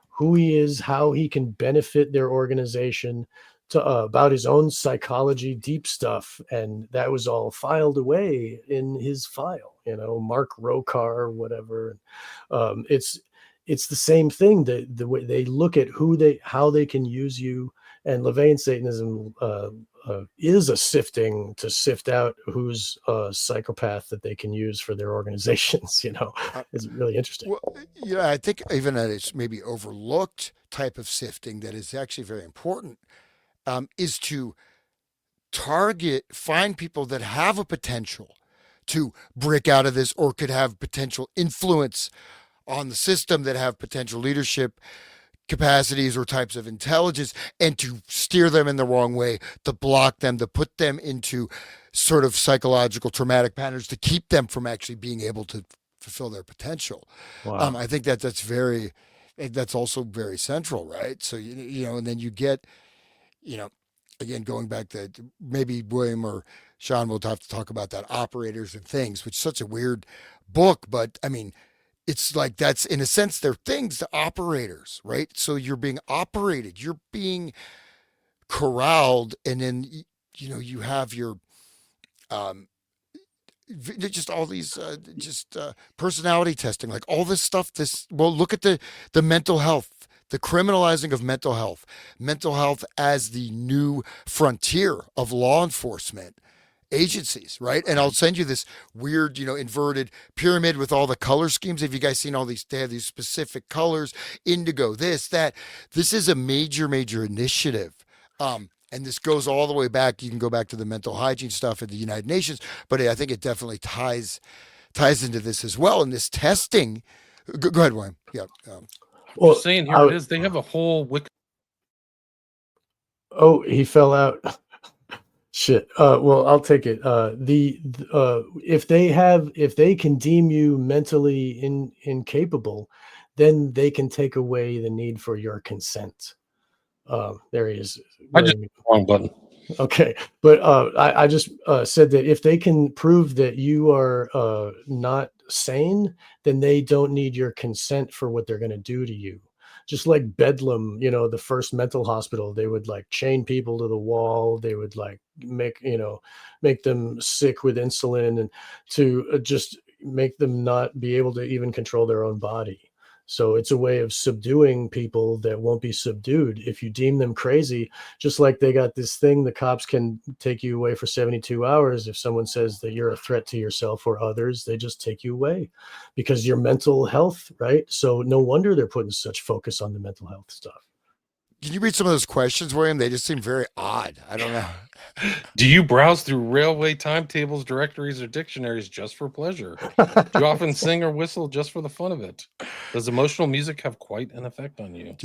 who he is, how he can benefit their organization, about his own psychology, deep stuff. And that was all filed away in his file, Mark Rokar, whatever. It's the same thing. The way they look at how they can use you, and LaVeyan Satanism is a sifting to sift out who's a psychopath that they can use for their organizations. It's really interesting. Well, I think even that it's maybe overlooked type of sifting that is actually very important, is to find people that have a potential to break out of this or could have potential influence on the system, that have potential leadership capacities or types of intelligence, and to steer them in the wrong way, to block them, to put them into sort of psychological traumatic patterns, to keep them from actually being able to fulfill their potential. Wow. I think that's also very central, right? So, and then you get, again, going back to maybe William or Sean will have to talk about that, Operators and Things, which is such a weird book, but I mean, it's like that's in a sense they're things, the operators, right? So you're being operated, you're being corralled, and then you have your just all these personality testing, like all this stuff. Look at the mental health, the criminalizing of mental health as the new frontier of law enforcement agencies, right? And I'll send you this weird, inverted pyramid with all the color schemes. Have you guys seen all these? They have these specific colors, indigo, this, that. This is a major, major initiative. And this goes all the way back. You can go back to the mental hygiene stuff at the United Nations, but I think it definitely ties into this as well. And this testing. Go ahead, William. Yeah. Well, just saying, here it is. They have a whole wiki. Oh, he fell out. Shit. Well, I'll take it. If they can deem you mentally incapable, then they can take away the need for your consent. There he is. I just wrong button. Okay, but I just said that if they can prove that you are not sane, then they don't need your consent for what they're going to do to you. Just like Bedlam, the first mental hospital, they would like chain people to the wall. They would like make them sick with insulin, and to just make them not be able to even control their own body. So it's a way of subduing people that won't be subdued. If you deem them crazy, just like they got this thing, the cops can take you away for 72 hours. If someone says that you're a threat to yourself or others, they just take you away because your mental health, right? So no wonder they're putting such focus on the mental health stuff. Can you read some of those questions, William? They just seem very odd. I don't know. Do you browse through railway timetables, directories, or dictionaries just for pleasure? Do you often sing or whistle just for the fun of it? Does emotional music have quite an effect on you?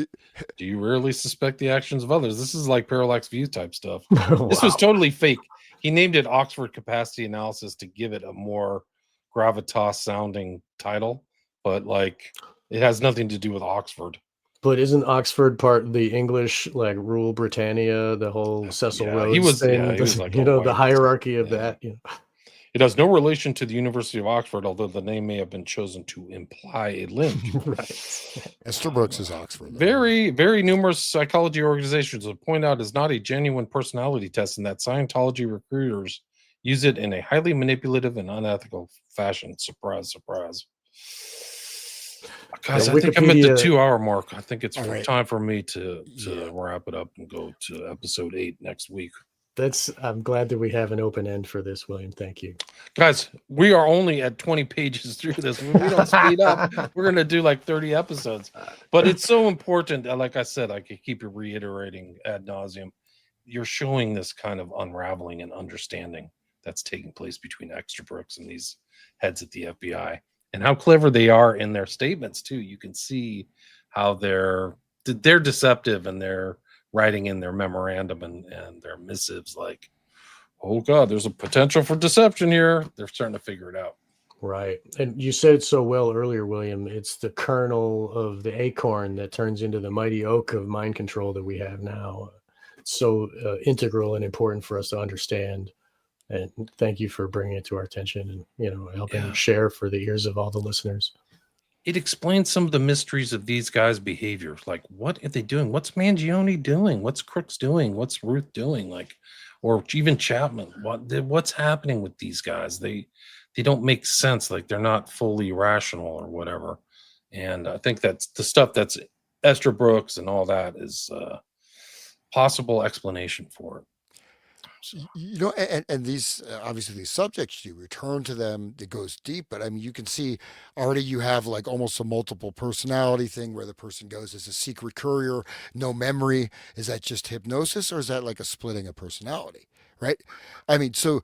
Do you rarely suspect the actions of others? This is like Parallax View type stuff. Wow. This was totally fake. He named it Oxford Capacity Analysis to give it a more gravitas sounding title, but like it has nothing to do with Oxford. But isn't Oxford part of the English, like Rule Britannia, the whole Cecil Rhodes thing? Yeah, he was like the hierarchy of that. It has no relation to the University of Oxford, although the name may have been chosen to imply a link. Right. Esther Brooks is Oxford. Very, very numerous psychology organizations would point out is not a genuine personality test, and that Scientology recruiters use it in a highly manipulative and unethical fashion. Surprise, surprise. Guys, I think I'm at the 2-hour mark. I think it's time for me to wrap it up and go to episode 8 next week. I'm glad that we have an open end for this, William. Thank you. Guys, we are only at 20 pages through this. When we don't speed up, we're going to do like 30 episodes. But it's so important. Like I said, I could keep reiterating ad nauseum. You're showing this kind of unraveling and understanding that's taking place between Extrabrooks and these heads at the FBI, and how clever they are in their statements too. You can see how they're deceptive, and they're writing in their memorandum and their missives like, oh God, there's a potential for deception here. They're starting to figure it out. Right. And you said it so well earlier, William. It's the kernel of the acorn that turns into the mighty oak of mind control that we have now. It's so integral and important for us to understand. And thank you for bringing it to our attention and, helping share for the ears of all the listeners. It explains some of the mysteries of these guys' behavior. Like, what are they doing? What's Mangione doing? What's Crooks doing? What's Ruth doing? Like, or even Chapman. What's happening with these guys? They don't make sense. Like, they're not fully rational or whatever. And I think that's the stuff that's Estabrook and all that is possible explanation for it. And these obviously these subjects, you return to them, it goes deep, but I mean, you can see already you have like almost a multiple personality thing where the person goes as a secret courier, no memory. Is that just hypnosis, or is that like a splitting of personality, right? I mean, so,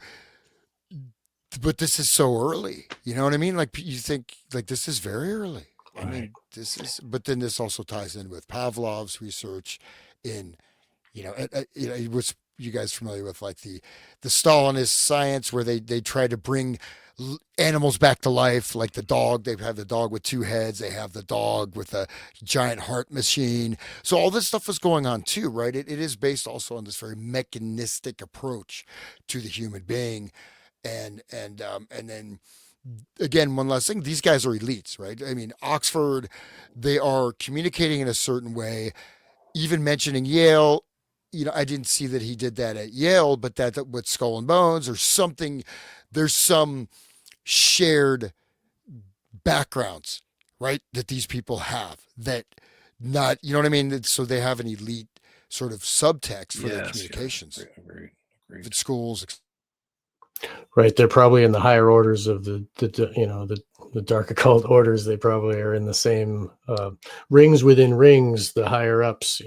but this is so early, you know what I mean? Like, you think like this is very early. I mean, this is, but then this also ties in with Pavlov's research in, it was, you guys familiar with like the Stalinist science where they try to bring animals back to life, like the dog. They have the dog with two heads. They have the dog with a giant heart machine. So all this stuff was going on too, right? It is based also on this very mechanistic approach to the human being, and then again, one last thing, these guys are elites, right? I mean, Oxford, they are communicating in a certain way, even mentioning Yale. I didn't see that he did that at Yale, but that with Skull and Bones or something, there's some shared backgrounds, right? That these people have that not, you know what I mean? So they have an elite sort of subtext for their communications. Agreed. At schools. Right. They're probably in the higher orders of the dark occult orders. They probably are in the same rings within rings, the higher ups,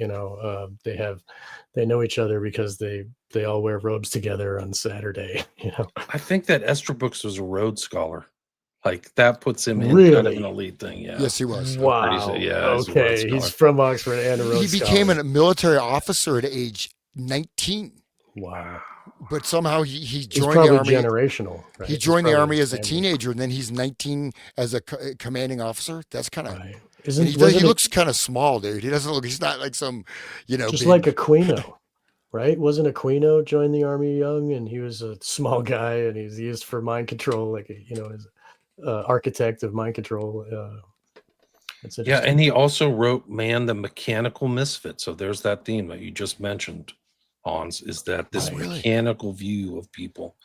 they know each other because they all wear robes together on Saturday. I think that Estabrook was a Rhodes Scholar. Like, that puts him in kind of an elite thing. Yeah. Yes, he was. Wow. Okay. He's from Oxford and a Rhodes He became a military officer at age 19. Wow. But somehow he joined the army. Generational. Right? He joined the army as a teenager, and then he's 19 as a commanding officer. That's kind of. Right. He looks kind of small, dude. He doesn't look. He's not like some, just big, like Aquino, right? Wasn't Aquino joined the army young, and he was a small guy, and he's used for mind control, like as architect of mind control. Yeah, and he also wrote "Man, the Mechanical Misfit." So there's that theme that you just mentioned, Hans, is that this mechanical view of people.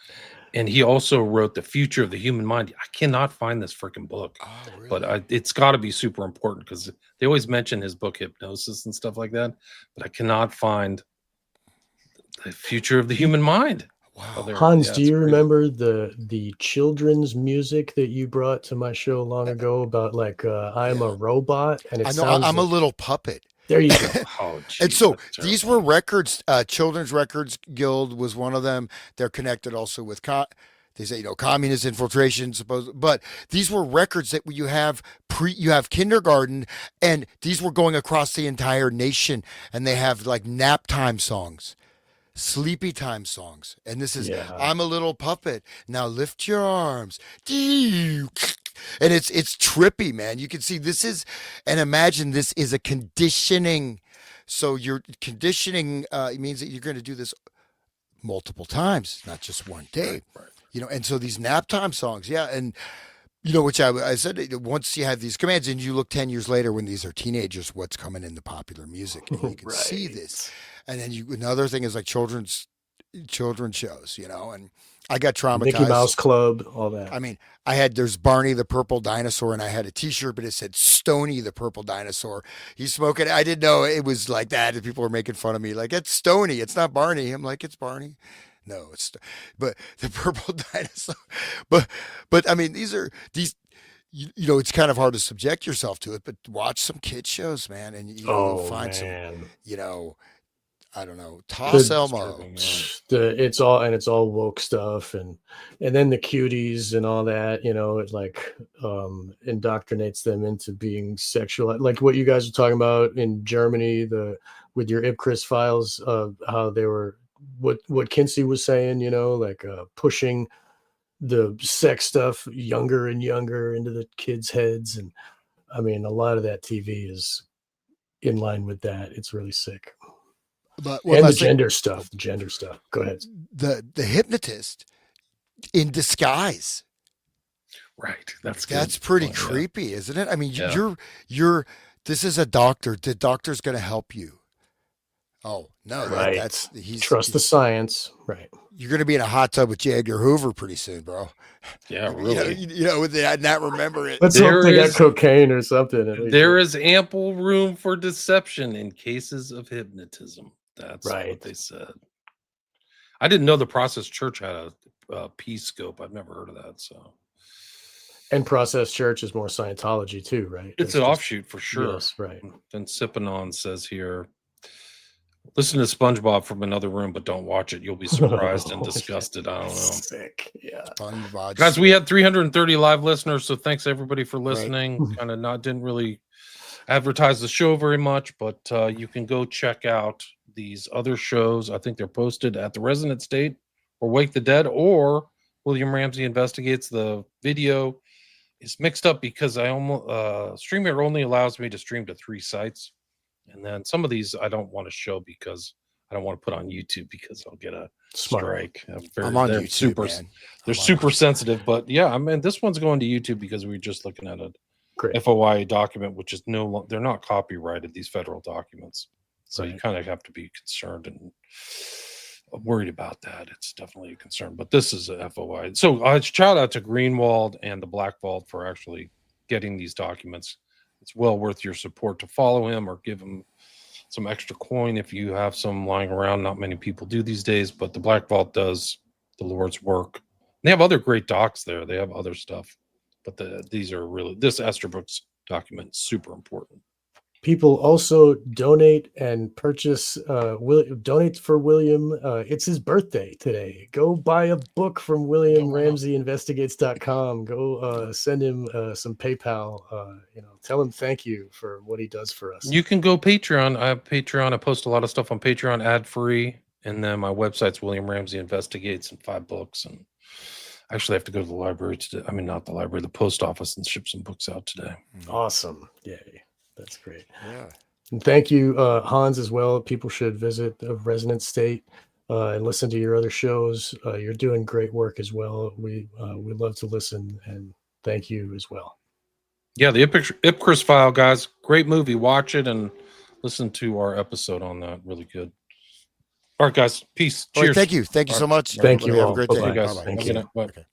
And he also wrote The Future of the Human Mind. I cannot find this freaking book, but it's got to be super important because they always mention his book Hypnosis and stuff like that, but I cannot find The Future of the Human Mind. Wow. Hans, do you remember the children's music that you brought to my show long ago about like I'm a robot? And I know I'm a little puppet. There you go. And so these were records. Children's Records Guild was one of them. They're connected also with they say communist infiltration, but these were records that you have kindergarten, and these were going across the entire nation, and they have like nap time songs, sleepy time songs, and this is I'm a little puppet, now lift your arms, and it's trippy, man. You can see this is, and imagine this is a conditioning. So you're conditioning means that you're going to do this multiple times, not just one day. Right. And so these nap time songs, and which I said, once you have these commands and you look 10 years later when these are teenagers, what's coming in the popular music, and you can see this. And then another thing is like children's children's shows, you know, and I got traumatized. Mickey Mouse Club, all that. I mean, there's Barney the Purple Dinosaur, and I had a T-shirt, but it said Stony the Purple Dinosaur. He's smoking. I didn't know it was like that. And people were making fun of me, like, it's Stony, it's not Barney. I'm like, it's Barney. No, but the Purple Dinosaur. But I mean, these. You know, it's kind of hard to subject yourself to it, but watch some kid shows, man, and you'll find some. You know, I don't know, Toss Elmo. It's all woke stuff, and then the cuties and all that. You know, it like indoctrinates them into being sexual, like what you guys are talking about in Germany, with your Ipcris files of how they were, what Kinsey was saying. You know, like pushing the sex stuff younger and younger into the kids' heads, and I mean, a lot of that TV is in line with that. It's really sick. But and the gender stuff. Go ahead. The hypnotist in disguise. Right. That's pretty creepy, isn't it? I mean, you're. This is a doctor. The doctor's going to help you. Oh no! Right. He's trust the science. Right. You're going to be in a hot tub with J. Edgar Hoover pretty soon, bro. Yeah, really. You know, not remember it. Let's hope they got cocaine or something. There is ample room for deception in cases of hypnotism. That's what they said. I didn't know the Process Church had a peace scope. I've never heard of that. So, and Process Church is more Scientology too, right? It's an offshoot for sure. Yes, right. Then Sipping On says here, listen to SpongeBob from another room, but don't watch it. You'll be surprised and disgusted. I don't know. Sick. Yeah. SpongeBob. Guys, we had 330 live listeners, so thanks everybody for listening. Right. Didn't really advertise the show very much, but you can go check out these other shows. I think they're posted at the Resonant State or Wake the Dead or William Ramsey Investigates. The video is mixed up because I almost StreamYard only allows me to stream to 3 sites. And then some of these I don't want to show because I don't want to put on YouTube because I'll get a strike. I'm on YouTube, man. They're super sensitive, but yeah, I mean, this one's going to YouTube because we were just looking at a FOIA document, which is they're not copyrighted, these federal documents. So you kind of have to be concerned and worried about that. It's definitely a concern, but this is a FOI. So I shout out to Greenwald and the Black Vault for actually getting these documents. It's well worth your support to follow him or give him some extra coin if you have some lying around. Not many people do these days, but the Black Vault does the Lord's work. They have other great docs there. They have other stuff, but these are really, this Esther Brooks document is super important. People also donate and purchase, donate for William. It's his birthday today. Go buy a book from WilliamRamseyInvestigates.com. Go send him some PayPal. Tell him thank you for what he does for us. You can go Patreon. I have Patreon. I post a lot of stuff on Patreon, ad-free. And then my website's William Ramsey Investigates and 5 books. And I actually have to go to the library today. I mean, not the library, the post office, and ship some books out today. Awesome. Yay. That's great. Yeah. And thank you, Hans, as well. People should visit the Resonant State and listen to your other shows. You're doing great work as well. We love to listen, and thank you as well. Yeah, the Ipcris file, guys. Great movie. Watch it and listen to our episode on that. Really good. All right, guys. Peace. Cheers. Right, thank you. Thank you so much. Thank you all. Have a great day. Bye, guys. Thank you. Bye. Okay.